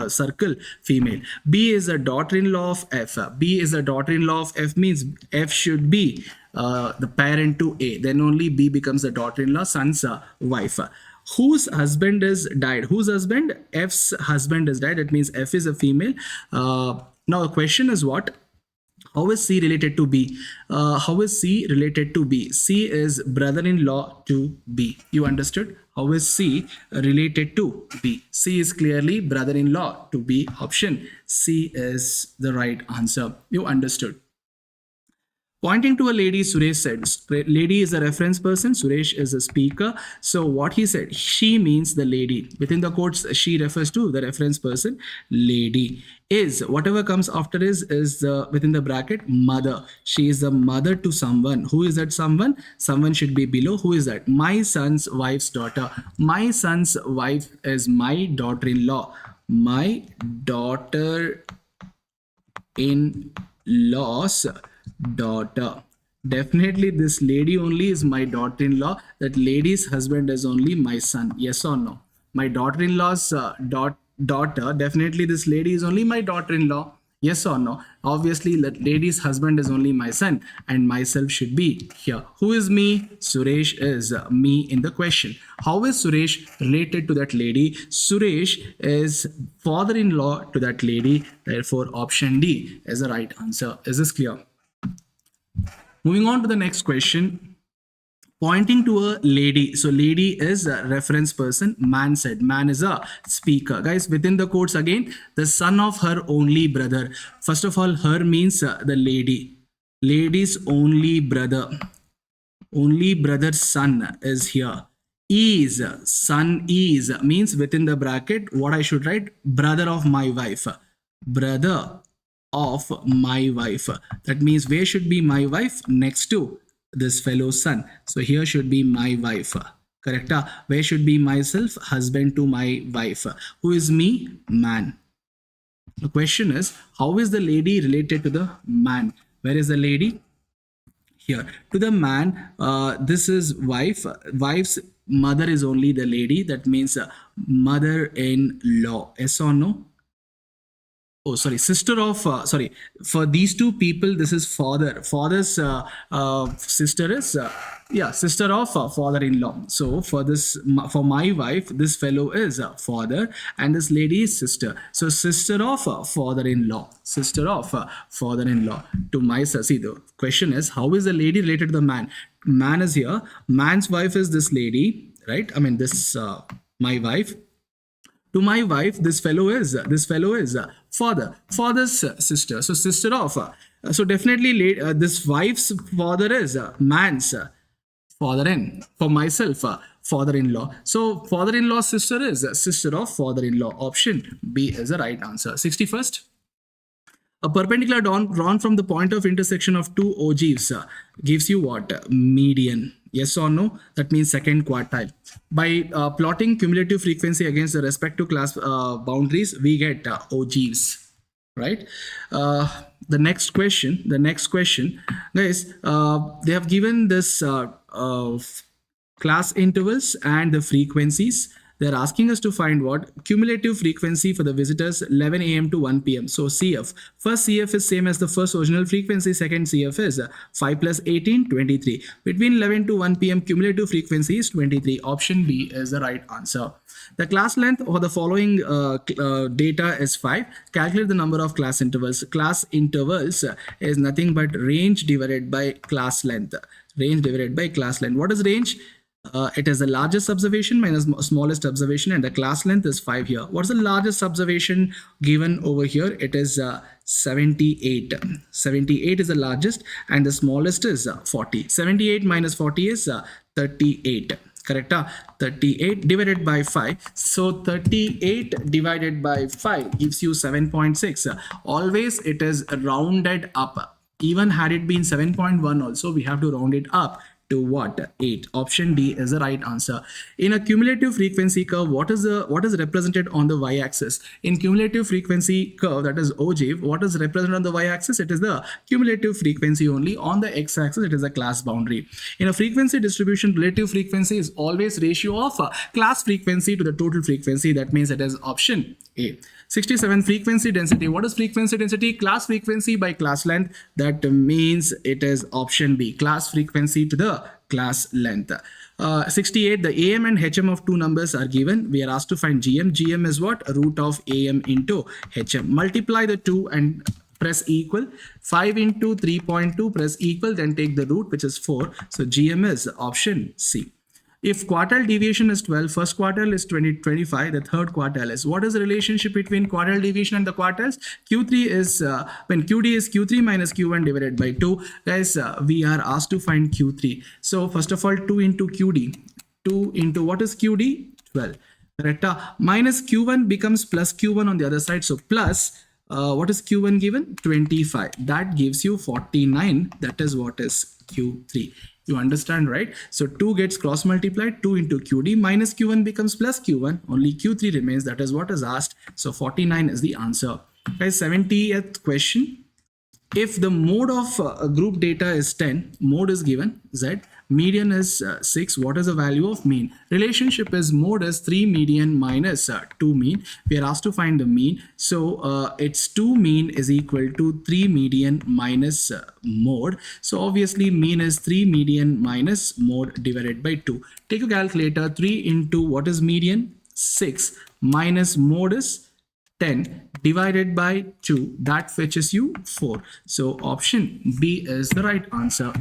circle, female. B is the daughter-in-law of F. B is the daughter-in-law of F, means F should be the parent to A. Then only B becomes the daughter-in-law, son's wife. Whose husband is died? Whose husband? F's husband is died. That means F is a female. Now the question is what? How is C related to B? How is C related to B? C is brother-in-law to B. You understood? How is C related to B? C is clearly brother-in-law to B. Option C is the right answer. You understood? Pointing to a lady, Suresh said, lady is a reference person, Suresh is a speaker. So what he said, she means the lady. Within the quotes, she refers to the reference person, lady. Is, whatever comes after is the, within the bracket, mother. She is the mother to someone. Who is that someone? Someone should be below. Who is that? My son's wife's daughter. My son's wife is my daughter-in-law. My daughter-in-law's daughter. Definitely this lady only is my daughter-in-law. That lady's husband is only my son. Yes or no? My daughter-in-law's daughter. Definitely this lady is only my daughter-in-law. Yes or no? Obviously that lady's husband is only my son and myself should be here. Who is me? Suresh is me in the question. How is Suresh related to that lady? Suresh is father-in-law to that lady. Therefore option D is the right answer. Is this clear? Moving on to the next question. Pointing to a lady. So lady is a reference person. Man said. Man is a speaker. Guys, within the quotes again, the son of her only brother. First of all, her means the lady. Lady's only brother. Only brother's son is here. Is, son is, means within the bracket, what I should write? Brother of my wife. Brother of my wife. That means where should be my wife? Next to this fellow's son. So here should be my wife. Correct? Where should be myself? Husband to my wife. Who is me? Man. The question is, how is the lady related to the man? Where is the lady? Here. To the man, this is wife. Wife's mother is only the lady. That means mother-in-law. Yes or no? Oh, sorry, sister of, sorry, for these two people, this is father. Father's sister is, sister of father-in-law. So for this, for my wife, this fellow is father and this lady is sister. So sister of father-in-law, sister of father-in-law to myself. See, the question is, how is the lady related to the man? Man is here. Man's wife is this lady, right? I mean, this, my wife. To my wife, this fellow is father. Father's sister. So sister of. So definitely this wife's father is man's father-in. For myself, father-in-law. So father-in-law's sister is sister of father-in-law. Option B is the right answer. 61st. A perpendicular drawn from the point of intersection of two ogives gives you what? Median. Yes or no? That means second quartile. By plotting cumulative frequency against the respective class boundaries, we get ogives, right? The next question, guys, they have given this class intervals and the frequencies. They're asking us to find what? Cumulative frequency for the visitors 11 a.m. to 1 p.m. So CF. First CF is same as the first original frequency. Second CF is 5 plus 18, 23. Between 11 to 1 p.m. cumulative frequency is 23. Option B is the right answer. The class length for the following data is 5. Calculate the number of class intervals. Class intervals is nothing but range divided by class length. Range divided by class length. What is range? It is the largest observation minus smallest observation and the class length is 5 here. What's the largest observation given over here? It is 78. 78 is the largest and the smallest is 40. 78 minus 40 is 38. Correct? 38 divided by 5. So 38 divided by 5 gives you 7.6. Always it is rounded up. Even had it been 7.1 also, we have to round it up to what? 8. Option D is the right answer. In a cumulative frequency curve, what is represented on the y-axis? In cumulative frequency curve, that is OJ, what is represented on the y-axis? It is the cumulative frequency only. On the x-axis, it is a class boundary. In a frequency distribution, relative frequency is always ratio of class frequency to the total frequency. That means it is option A. 67, frequency density. What is frequency density? Class frequency by class length. That means it is option B, class frequency to the class length. 68, the AM and HM of two numbers are given. We are asked to find GM. GM is what? Root of AM into HM. Multiply the two and press equal. 5 into 3.2, press equal, then take the root, which is 4. So GM is option C. If quartile deviation is 12, first quartile is 25, the third quartile is, what is the relationship between quartile deviation and the quartiles? Q3 is, when QD is Q3 minus Q1 divided by 2. Guys, we are asked to find Q3. So first of all, 2 into QD. 2 into what is QD? 12. Correct? Minus Q1 becomes plus Q1 on the other side. So plus, what is Q1 given? 25. That gives you 49. That is what is Q3. You understand, right? So 2 gets cross multiplied, 2 into QD minus Q1 becomes plus Q1, only Q3 remains. That is what is asked. So 49 is the answer. Guys, 70th question. If the mode of group data is 10, mode is given Z, median is 6, what is the value of mean? Relationship is mode is 3 median minus 2 mean. We are asked to find the mean. So it's 2 mean is equal to 3 median minus mode. So obviously mean is 3 median minus mode divided by 2. Take a calculator. 3 into what is median? 6 minus mode is 10 divided by 2, that fetches you 4. So option B is the right answer.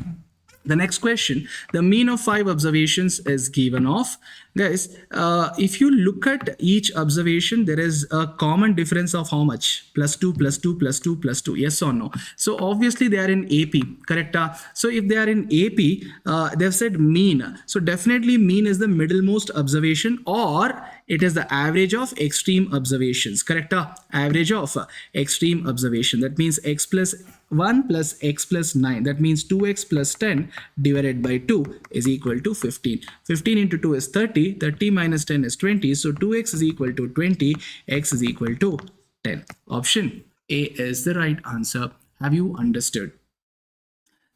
The next question, the mean of 5 observations is given of. Guys, if you look at each observation, there is a common difference of how much? Plus 2, plus 2, plus 2, plus 2. Yes or no? So obviously they are in AP, correct? So if they are in AP, they've said mean. So definitely mean is the middlemost observation, or it is the average of extreme observations, correct? Average of extreme observation. That means x plus 1 plus x plus 9. That means 2x plus 10 divided by 2 is equal to 15. 15 into 2 is 30. 30 minus 10 is 20. So 2x is equal to 20. X is equal to 10. Option A is the right answer. Have you understood?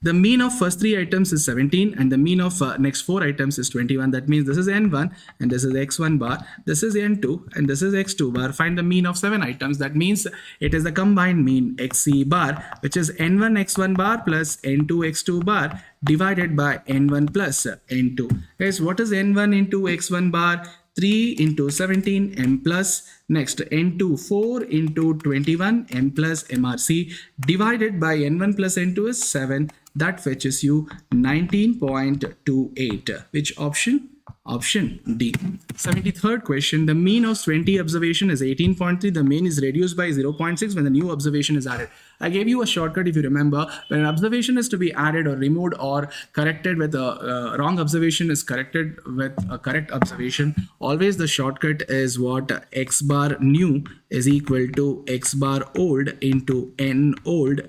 The mean of first 3 items is 17 and the mean of next 4 items is 21. That means this is n1 and this is x1 bar. This is n2 and this is x2 bar. Find the mean of 7 items. That means it is the combined mean xc bar, which is n1 x1 bar plus n2 x2 bar divided by n1 plus n2. Guys, what is n1 into x1 bar? 3 into 17 m plus, next n2 4 into 21 m plus mrc divided by n1 plus n2 is 7. That fetches you 19.28. Which option? Option D. 73rd question. The mean of 20 observation is 18.3. The mean is reduced by 0.6 when the new observation is added. I gave you a shortcut if you remember. When an observation is to be added or removed or corrected with a wrong observation is corrected with a correct observation, always the shortcut is what? X bar new is equal to X bar old into N old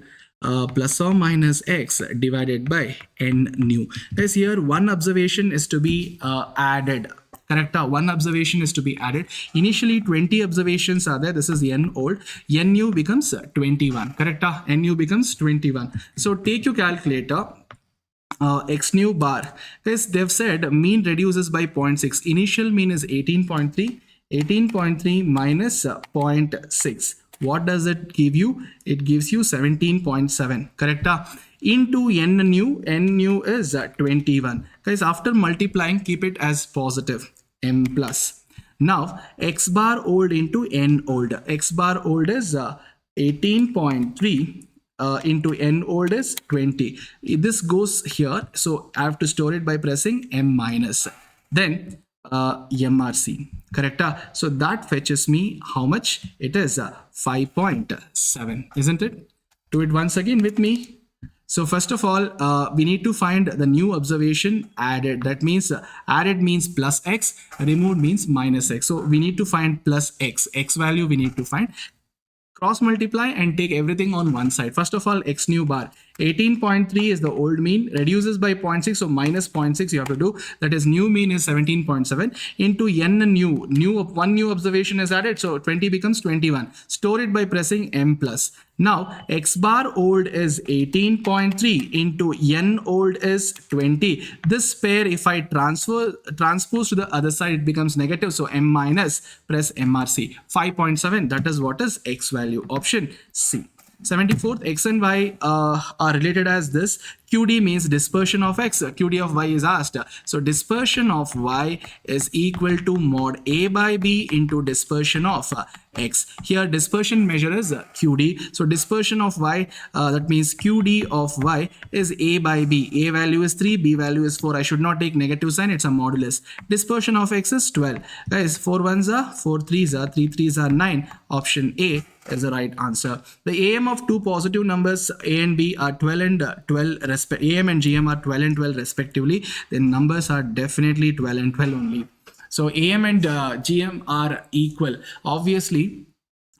plus or minus x divided by n new. Guys, here one observation is to be added. Correct? One observation is to be added. Initially 20 observations are there. This is n old. N new becomes 21. Correct? N new becomes 21. So take your calculator. X new bar. Guys, they've said mean reduces by 0.6. Initial mean is 18.3. 18.3 minus 0.6. What does it give you? It gives you 17.7. Correct? Into n new is 21. Guys, after multiplying, keep it as positive. M plus. Now, x bar old into n old. X bar old is 18.3 into n old is 20. This goes here. So I have to store it by pressing m minus. Then MRC. Correct? So that fetches me how much? It is 5.7, isn't it? Do it once again with me. So first of all, we need to find the new observation added. That means added means plus x, removed means minus x. So we need to find plus x. X value we need to find. Cross multiply and take everything on one side. First of all, x new bar 18.3 is the old mean, reduces by 0.6, so minus 0.6 you have to do. That is new mean is 17.7 into n new one new observation is added, so 20 becomes 21. Store it by pressing m plus. Now x bar old is 18.3 into n old is 20. This pair if I transpose to the other side, it becomes negative, so m minus, press MRC. 5.7, that is what is x value, option C. 74th, x and y are related as this. QD means dispersion of x, QD of y is asked. So dispersion of y is equal to mod A by B into dispersion of x. Here dispersion measure is QD. So dispersion of y, that means QD of y is A by B. A value is 3, B value is 4. I should not take negative sign, it's a modulus. Dispersion of x is 12. Guys, 4 ones are 4 threes are 3 threes are 9. Option A is the right answer. The AM of two positive numbers A and B are 12 and 12 AM and GM are 12 and 12 respectively. The numbers are definitely 12 and 12 only. So AM and GM are equal. Obviously,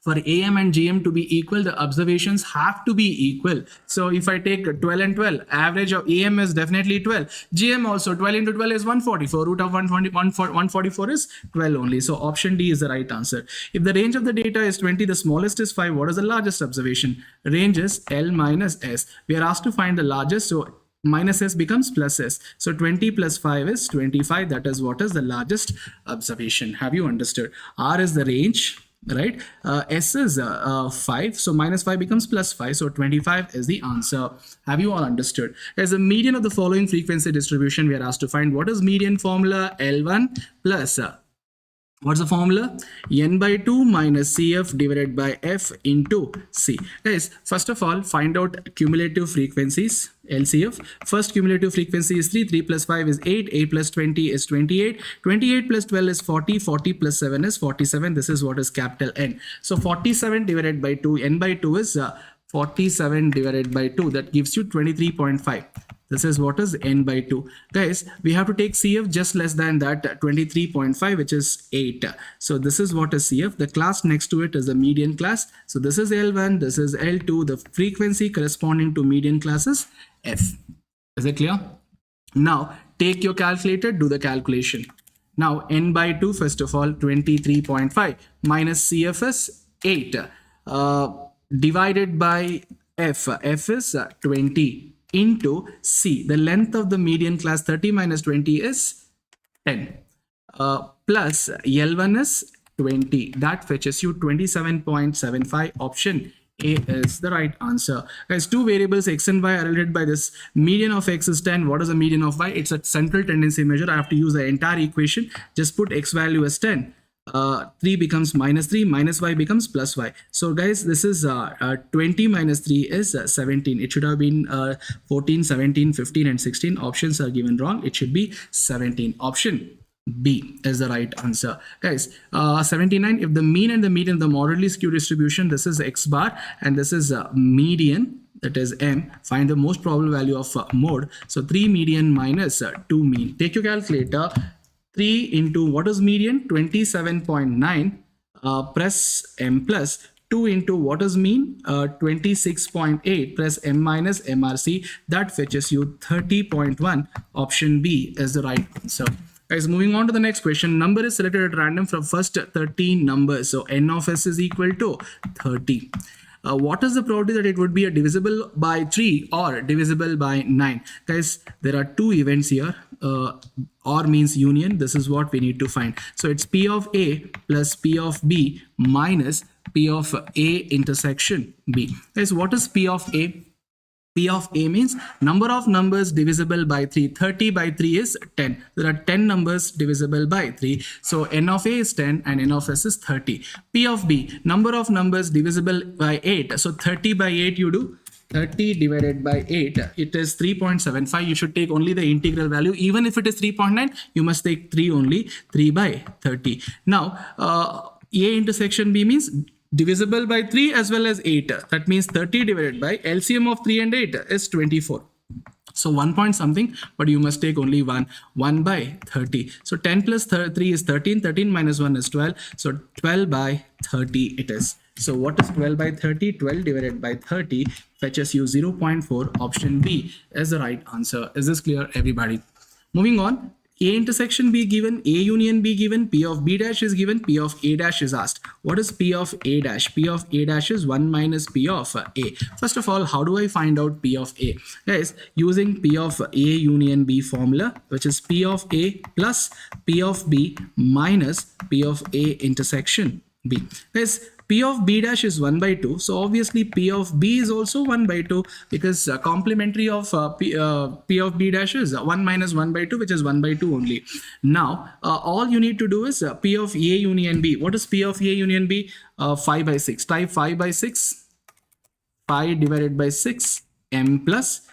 for AM and GM to be equal, the observations have to be equal. So if I take 12 and 12, average of AM is definitely 12. GM also 12 into 12 is 144. Root of 144 is 12 only. So option D is the right answer. If the range of the data is 20, the smallest is 5. What is the largest observation? Range is L minus S. We are asked to find the largest. So minus s becomes plus s. So 20 plus 5 is 25. That is what is the largest observation. Have you understood? R is the range, right? S is 5. So minus 5 becomes plus 5. So 25 is the answer. Have you all understood? As a median of the following frequency distribution, we are asked to find what is median formula. L1 plus what's the formula? N by 2 minus CF divided by F into C. Guys, first of all, find out cumulative frequencies, LCF. First cumulative frequency is 3. 3 plus 5 is 8. 8 plus 20 is 28. 28 plus 12 is 40. 40 plus 7 is 47. This is what is capital N. So 47 divided by 2. N by 2 is 47 divided by 2. That gives you 23.5. This is what is N by 2. Guys, we have to take CF just less than that, 23.5, which is 8. So this is what is CF. The class next to it is the median class. So this is L1, this is L2. The frequency corresponding to median class is F. Is it clear? Now, take your calculator, do the calculation. Now, N by 2, first of all, 23.5 minus CF is 8. Divided by F. F is 20. Into C. The length of the median class 30 minus 20 is 10. Plus L1 is 20. That fetches you 27.75. Option A is the right answer. Guys, two variables x and y are related by this. Median of x is 10. What is the median of y? It's a central tendency measure. I have to use the entire equation. Just put x value as 10. 3 becomes minus 3, minus y becomes plus y. So guys, this is 20 minus 3 is 17. It should have been 14, 17, 15 and 16. Options are given wrong. It should be 17. Option B is the right answer. Guys, 79, if the mean and the median of the moderately skewed distribution, this is x bar and this is median, that is m. Find the most probable value of mode. So 3 median minus 2 mean. Take your calculator. 3 into what is median? 27.9. Press m plus 2 into what is mean? 26.8. Press m minus MRC. That fetches you 30.1. Option B is the right answer. Guys, moving on to the next question. Number is selected at random from first 13 numbers. So n of s is equal to 30. What is the probability that it would be a divisible by 3 or divisible by 9? Guys, there are two events here. Or means union. This is what we need to find. So it's P of A plus P of B minus P of A intersection B. Guys, what is P of A? P of A means number of numbers divisible by 3. 30 by 3 is 10. There are 10 numbers divisible by 3. So n of A is 10 and n of S is 30. P of B, number of numbers divisible by 8. So 30 by 8 you do 30 divided by 8, it is 3.75. You should take only the integral value. Even if it is 3.9, you must take 3 only, 3 by 30. Now, A intersection B means divisible by 3 as well as 8. That means 30 divided by LCM of 3 and 8 is 24. So 1 point something, but you must take only 1 by 30. So 10 plus 3 is 13, 13 minus 1 is 12. So 12 by 30 it is. So what is 12 by 30? 12 divided by 30 fetches you 0.4. Option B is the right answer. Is this clear, everybody? Moving on. A intersection B given, A union B given, P of B dash is given, P of A dash is asked. What is P of A dash? P of A dash is 1 minus P of A. First of all, how do I find out P of A? Guys, using P of A union B formula, which is P of A plus P of B minus P of A intersection B. Guys, P of B dash is 1 by 2. So obviously P of B is also 1 by 2 because complementary of P of B dash is 1 minus 1 by 2, which is 1 by 2 only. Now, all you need to do is P of A union B. What is P of A union B? 5 by 6. Type 5 by 6. 5 divided by 6 m plus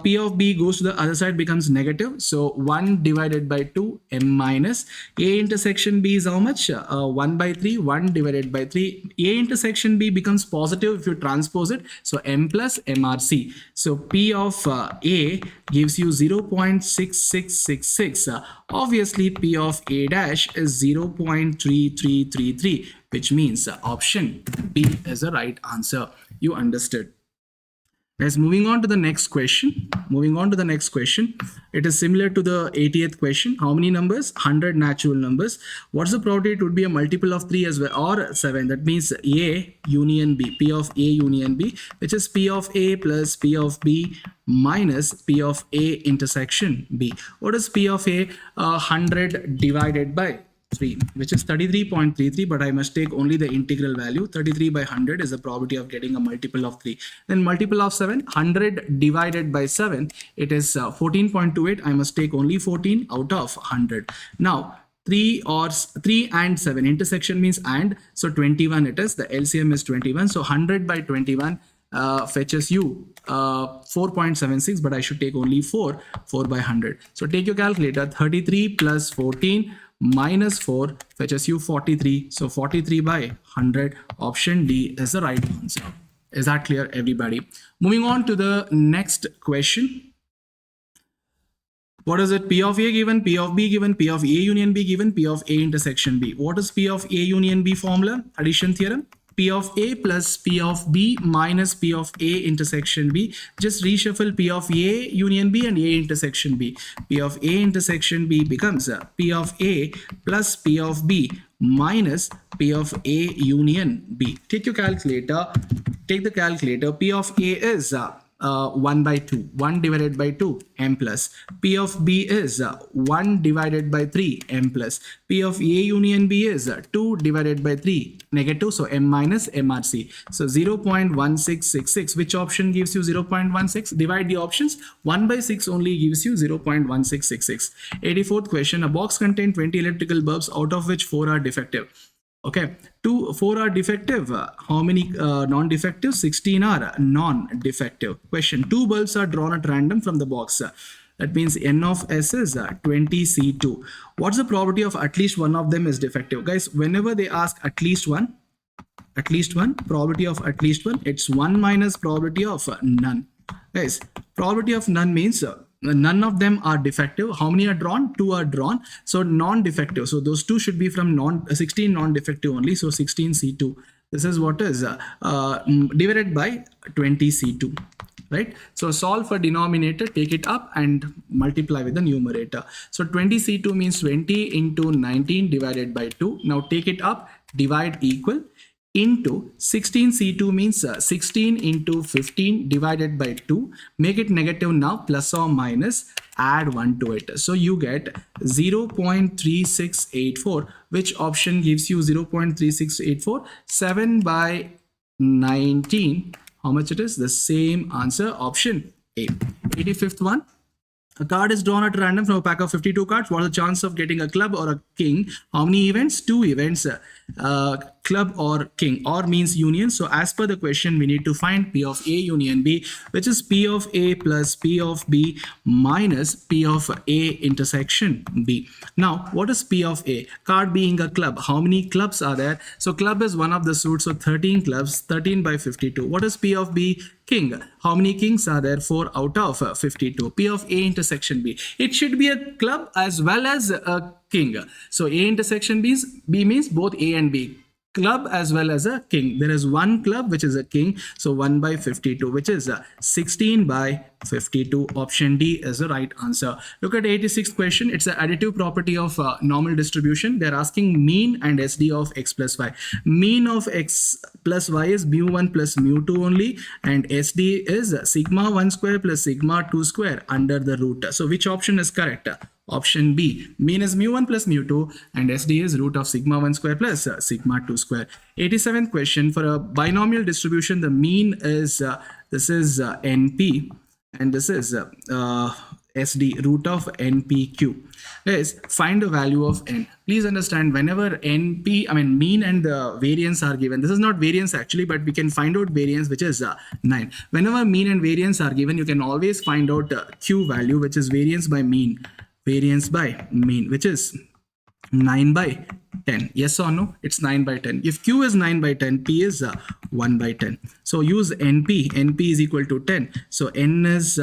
P of B goes to the other side, becomes negative. So 1 divided by 2 m minus A intersection B is how much? 1 by 3. 1 divided by 3. A intersection B becomes positive if you transpose it. So m plus MRC. So P of A gives you 0.6666. Obviously P of A dash is 0.3333, which means option B is the right answer. You understood. Guys, moving on to the next question. It is similar to the 80th question. How many numbers? 100 natural numbers. What's the probability it would be a multiple of 3 as well, or 7? That means A union B, P of A union B, which is P of A plus P of B minus P of A intersection B. What is P of A? 100 divided by 3, which is 33.33, but I must take only the integral value. 33 by 100 is the probability of getting a multiple of 3. Then multiple of 7, 100 divided by 7, it is 14.28. I must take only 14 out of 100. Now, 3 and 7 intersection means and, so 21 it is. The LCM is 21. So 100 by 21 fetches you 4.76, but I should take only 4 by 100. So take your calculator. 33 plus 14 minus 4 fetches you 43. So 43 by 100. Option D is the right answer. Is that clear, everybody? Moving on to the next question. What is it? P of A given, P of B given, P of A union B given, P of A intersection B. What is P of A union B formula? Addition theorem. P of A plus P of B minus P of A intersection B. Just reshuffle P of A union B and A intersection B. P of A intersection B becomes P of A plus P of B minus P of A union B. Take your calculator. Take the calculator. P of A is 1 by 2, 1 divided by 2, m plus. P of B is 1 divided by 3, m plus. P of A union B is 2 divided by 3, negative, so m minus MRC. So 0.1666. Which option gives you 0.16? Divide the options. 1 by 6 only gives you 0.1666. 84th question. A box contains 20 electrical bulbs, out of which 4 are defective. Okay, 4 are defective. How many non-defective? 16 are non-defective. Question. 2 bulbs are drawn at random from the box. That means N of S is 20C2. What's the probability of at least one of them is defective? Guys, whenever they ask at least one, probability of at least one, it's 1 minus probability of none. Guys, probability of none means none of them are defective. How many are drawn? 2 are drawn. So non-defective. So those 2 should be from 16 non-defective only. So 16C2. This is what is divided by 20C2. Right? So solve for denominator, take it up and multiply with the numerator. So 20C2 means 20 into 19 divided by 2. Now take it up, divide equal, into 16C2 means 16 into 15 divided by 2. Make it negative now, plus or minus, add 1 to it. So you get 0.3684. Which option gives you 0.3684? 7 by 19. How much it is? The same answer, option A. 85th one. A card is drawn at random from a pack of 52 cards. What is the chance of getting a club or a king? How many events? 2 events. club or king. Or means union. So as per the question, we need to find P of A union B, which is P of A plus P of B minus P of A intersection B. Now, what is P of A? Card being a club. How many clubs are there? So club is one of the suits. So 13 clubs, 13 by 52. What is P of B? King. How many kings are there? 4 out of 52. P of A intersection B. It should be a club as well as a king. So A intersection B means both A and B. Club as well as a king. There is one club which is a king. So 1 by 52, which is 16 by 52. Option D is the right answer. Look at 86th question. It's an additive property of normal distribution. They're asking mean and SD of x plus y. Mean of x plus y is mu1 plus mu2 only, and SD is sigma 1 square plus sigma 2 square under the root. So which option is correct? Option B. Mean is mu1 plus mu2 and SD is root of sigma 1 square plus sigma 2 square. 87th question. For a binomial distribution, the mean is this is NP and this is SD, root of NPQ. Guys, find the value of N. Please understand, whenever NP, mean and the variance are given, this is not variance actually, but we can find out variance, which is 9. Whenever mean and variance are given, you can always find out Q value, which is variance by mean, which is 9 by 10. Yes or no? It's 9 by 10. If Q is 9 by 10, P is 1 by 10. So use NP. NP is equal to 10. So N is,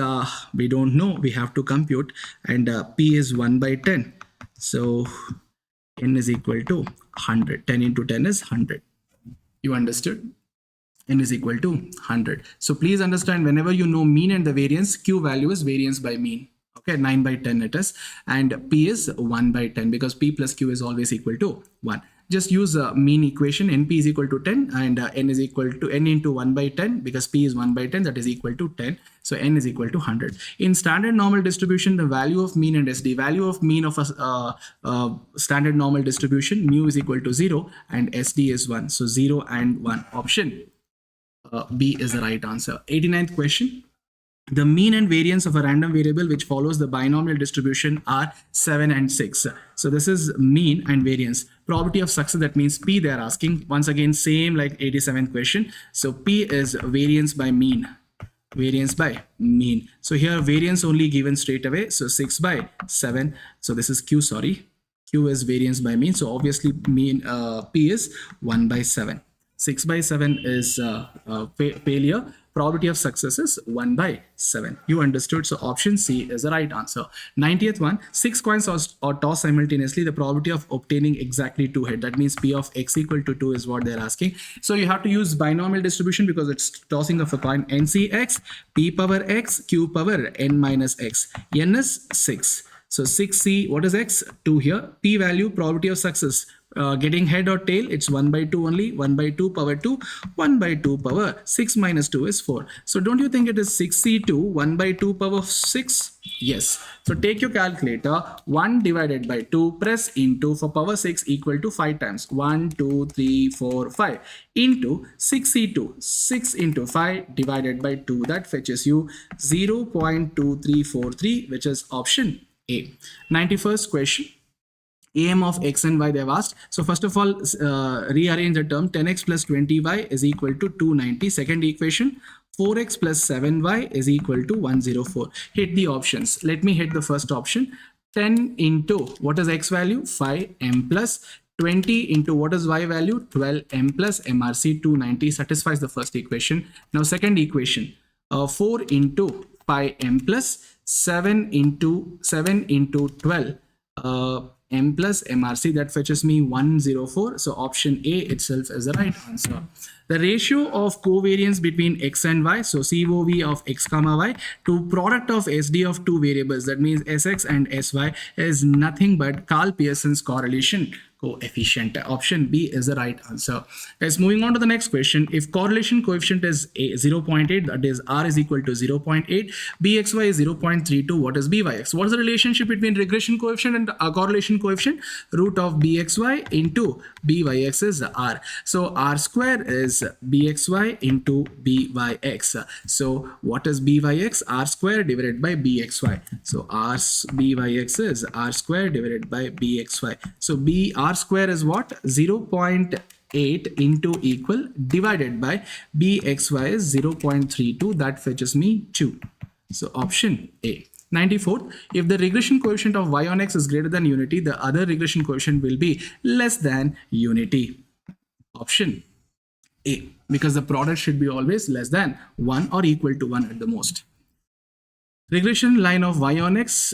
we don't know. We have to compute. And P is 1 by 10. So N is equal to 100. 10 into 10 is 100. You understood? N is equal to 100. So please understand, whenever you know mean and the variance, Q value is variance by mean. Okay, 9 by 10 it is, and P is 1 by 10 because P plus Q is always equal to 1. Just use a mean equation. NP is equal to 10 and N is equal to N into 1 by 10 because P is 1 by 10, that is equal to 10. So N is equal to 100. In standard normal distribution, the value of mean and SD, value of mean of a standard normal distribution, mu is equal to 0 and SD is 1. So 0 and 1. Option B is the right answer. 89th question. The mean and variance of a random variable which follows the binomial distribution are 7 and 6. So this is mean and variance. Probability of success, that means P they are asking. Once again, same like 87th question. So P is variance by mean. Variance by mean. So here variance only given straight away. So 6 by 7. So this is Q, sorry. Q is variance by mean. So obviously mean P is 1 by 7. 6 by 7 is failure. Probability of success is 1 by 7. You understood? So option C is the right answer. 90th one. 6 coins are tossed simultaneously. The probability of obtaining exactly 2 head. That means P of x equal to 2 is what they're asking. So you have to use binomial distribution because it's tossing of a coin. NCX, P power x, Q power n minus x. N is 6. So 6C, what is x? 2 here. P value, probability of success. Getting head or tail, it's 1 by 2 only. 1 by 2 power 2. 1 by 2 power 6 minus 2 is 4. So don't you think it is 6C2 1 by 2 power 6? Yes. So take your calculator. 1 divided by 2, press into, for power 6 equal to 5 times. 1, 2, 3, 4, 5 into 6C2. 6 into 5 divided by 2. That fetches you 0.2343, which is option A. 91st question. AM of x and y they have asked. So first of all, rearrange the term. 10x plus 20y is equal to 290. Second equation, 4x plus 7y is equal to 104. Hit the options. Let me hit the first option. 10 into, what is x value? 5m plus 20 into, what is y value? 12m plus MRC 290 satisfies the first equation. Now second equation, 4 into 5m plus 7 into 12 m plus MRC, that fetches me 104. So option A itself is the right answer. The ratio of covariance between x and y, so COV of x comma y to product of SD of two variables, that means SX and SY, is nothing but Carl Pearson's correlation coefficient. Option B is the right answer. Guys, moving on to the next question. If correlation coefficient is 0.8, that is R is equal to 0.8, BXY is 0.32, what is BYX? What is the relationship between regression coefficient and correlation coefficient? Root of BXY into BYX is R. So R square is BXY into BYX. So what is BYX? R square divided by BXY. So BYX is R square divided by BXY. So R square is what? 0.8 8 into equal divided by bxy is 0.32. That fetches me 2. So option A. 94th, if the regression coefficient of y on x is greater than unity, the other regression coefficient will be less than unity. Option A, because the product should be always less than 1 or equal to 1 at the most. Regression line of y on x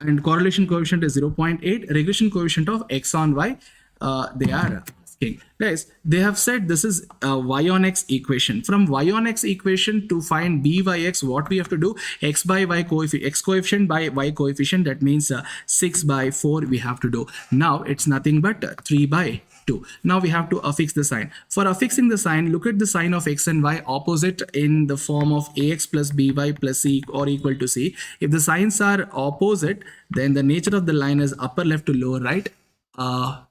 and correlation coefficient is 0.8. Regression coefficient of x on y, they are asking. Guys, they have said this is a y on x equation. From y on x equation to find b by x, what we have to do? X by y coefficient, x coefficient by y coefficient, that means 6 by 4 we have to do. Now it's nothing but 3 by 2. Now we have to affix the sign. For affixing the sign, look at the sign of x and y opposite in the form of ax plus by plus c or equal to c. If the signs are opposite, then the nature of the line is upper left to lower right.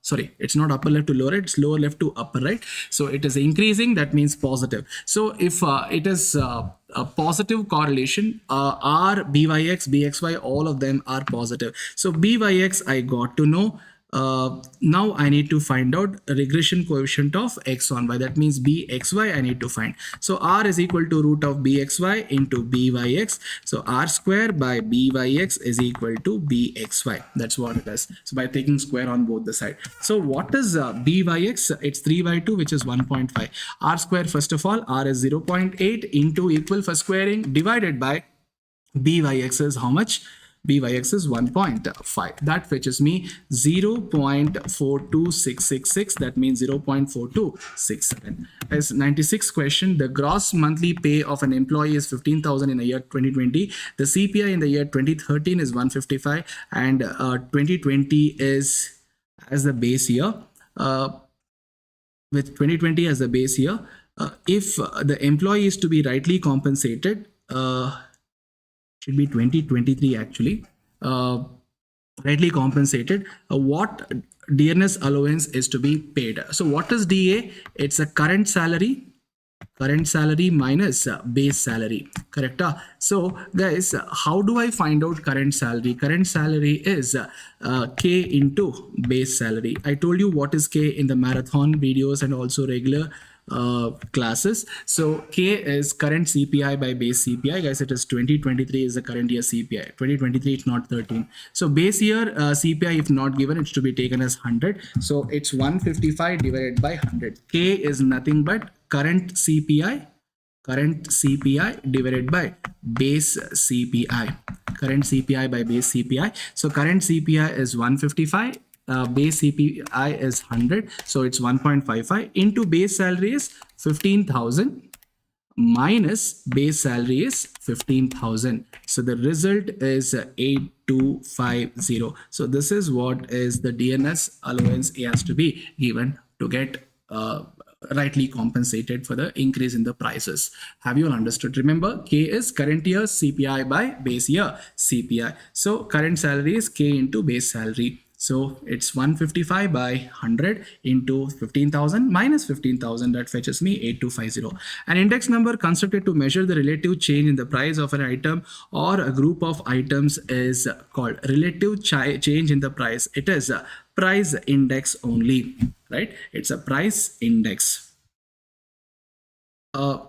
Sorry, it's not upper left to lower right, it's lower left to upper right. So it is increasing, that means positive. So if it is a positive correlation, r, byx, bxy, all of them are positive. So byx I got to know. Now I need to find out a regression coefficient of x on y. That means bxy I need to find. So r is equal to root of bxy into byx. So r square by byx is equal to bxy. That's what it is. So by taking square on both the side. So what is byx? It's 3 by 2, which is 1.5. R square, first of all, r is 0.8 into equal for squaring divided by byx is how much? Byx is 1.5. That fetches me 0.42666. That means 0.4267. As 96th question, the gross monthly pay of an employee is 15,000 in the year 2020. The CPI in the year 2013 is 155, and 2020 is as the base year. With 2020 as the base year, if the employee is to be rightly compensated, should be 2023 actually, rightly compensated, what dearness allowance is to be paid. So what is DA? It's a current salary minus base salary, correct? So guys, how do I find out current salary? Current salary is K into base salary. I told you what is K in the marathon videos and also regular classes. So K is current CPI by base CPI. Guys, it is 2023 is the current year CPI. 2023 it's not 13. So base year CPI, if not given, it's to be taken as 100. So it's 155 divided by 100. K is nothing but current CPI divided by base CPI. Current CPI by base CPI. So current CPI is 155. Base CPI is 100, so it's 1.55 into base salary is 15,000 minus base salary is 15,000. So the result is 8250. So this is what is the DNS allowance he has to be given to get rightly compensated for the increase in the prices. Have you all understood? Remember, K is current year CPI by base year CPI. So current salary is K into base salary. So it's 155 by 100 into 15,000 minus 15,000. That fetches me 8250. An index number constructed to measure the relative change in the price of an item or a group of items is called relative change in the price. It is a price index only, right? It's a price index.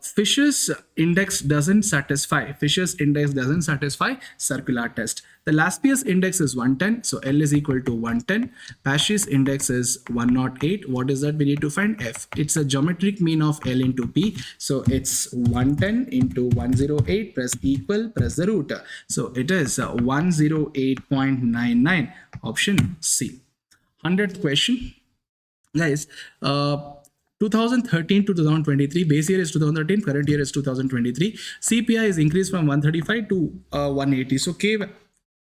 Fisher's index doesn't satisfy. Fisher's index doesn't satisfy circular test. The Laspier's index is 110, so L is equal to 110. Pasch's index is 108. What is that? We need to find F. It's a geometric mean of L into P. So it's 110 into 108 press equal, press the root. So it is 108.99. Option C. 100th question. Guys, 2013 to 2023, base year is 2013, current year is 2023. CPI is increased from 135 to 180. So K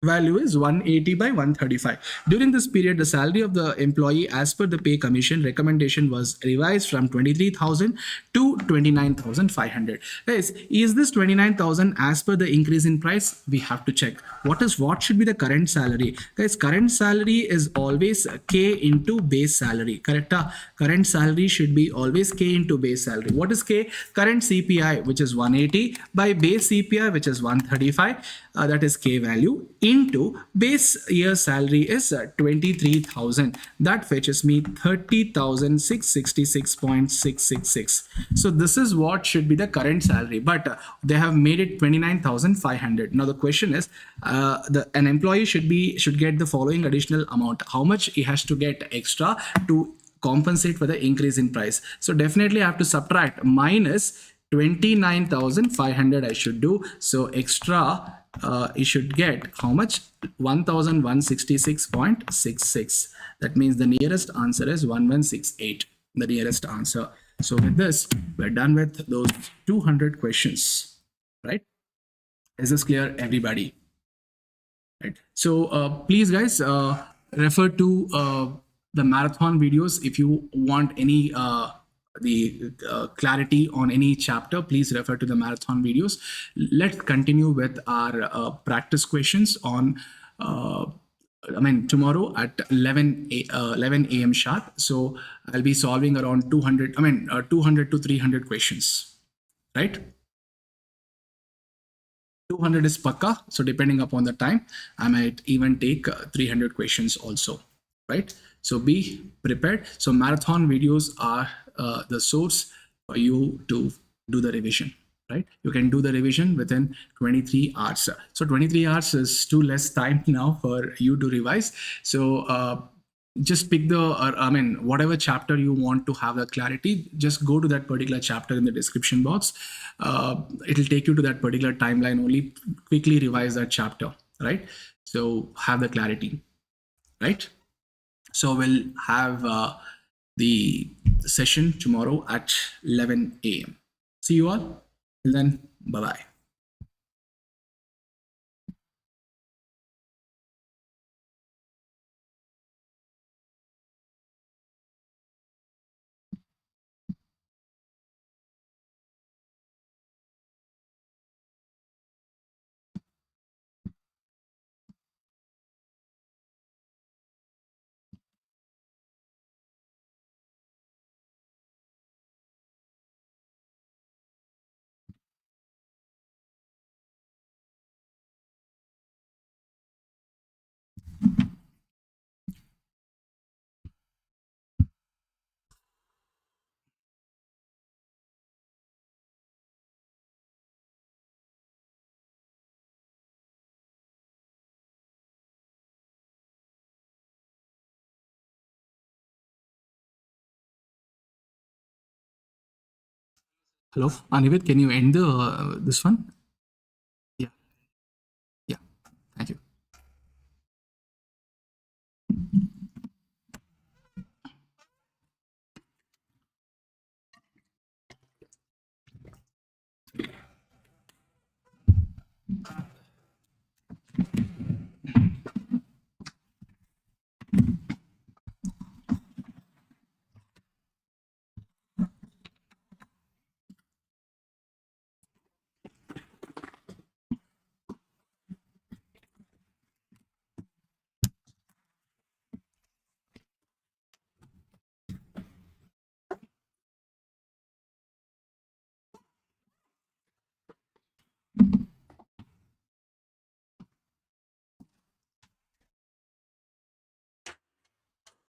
value is 180 by 135. During this period, the salary of the employee as per the pay commission recommendation was revised from 23,000 to 29,500. Guys, is this 29,000 as per the increase in price? We have to check. What should be the current salary? Guys, current salary is always K into base salary, correct? Current salary should be always K into base salary. What is K? Current CPI, which is 180 by base CPI, which is 135. That is K value into base year salary is 23,000. That fetches me 30,666.666. So this is what should be the current salary, but they have made it 29,500. Now the question is, an employee should get the following additional amount. How much he has to get extra to compensate for the increase in price? So definitely I have to subtract minus 29,500 I should do. So extra you should get how much? 1,166.66. That means the nearest answer is 1168, the nearest answer. So with this, we're done with those 200 questions, right? Is this clear, everybody? Right. So please, guys, refer to the marathon videos if you want any the clarity on any chapter. Please refer to the marathon videos. Let's continue with our practice questions on. Tomorrow at 11 a.m. sharp. So I'll be solving around 200. 200 to 300 questions, right? 200 is pakka. So depending upon the time, I might even take 300 questions also, right? So be prepared. So marathon videos are the source for you to do the revision, right? You can do the revision within 23 hours. So 23 hours is too less time now for you to revise. So just pick the whatever chapter you want to have the clarity, just go to that particular chapter in the description box. It'll take you to that particular timeline only. Quickly revise that chapter, right? So have the clarity, right? So we'll have the session tomorrow at 11 a.m. See you all. Till then, bye bye. Hello, Anivet, can you end the this one?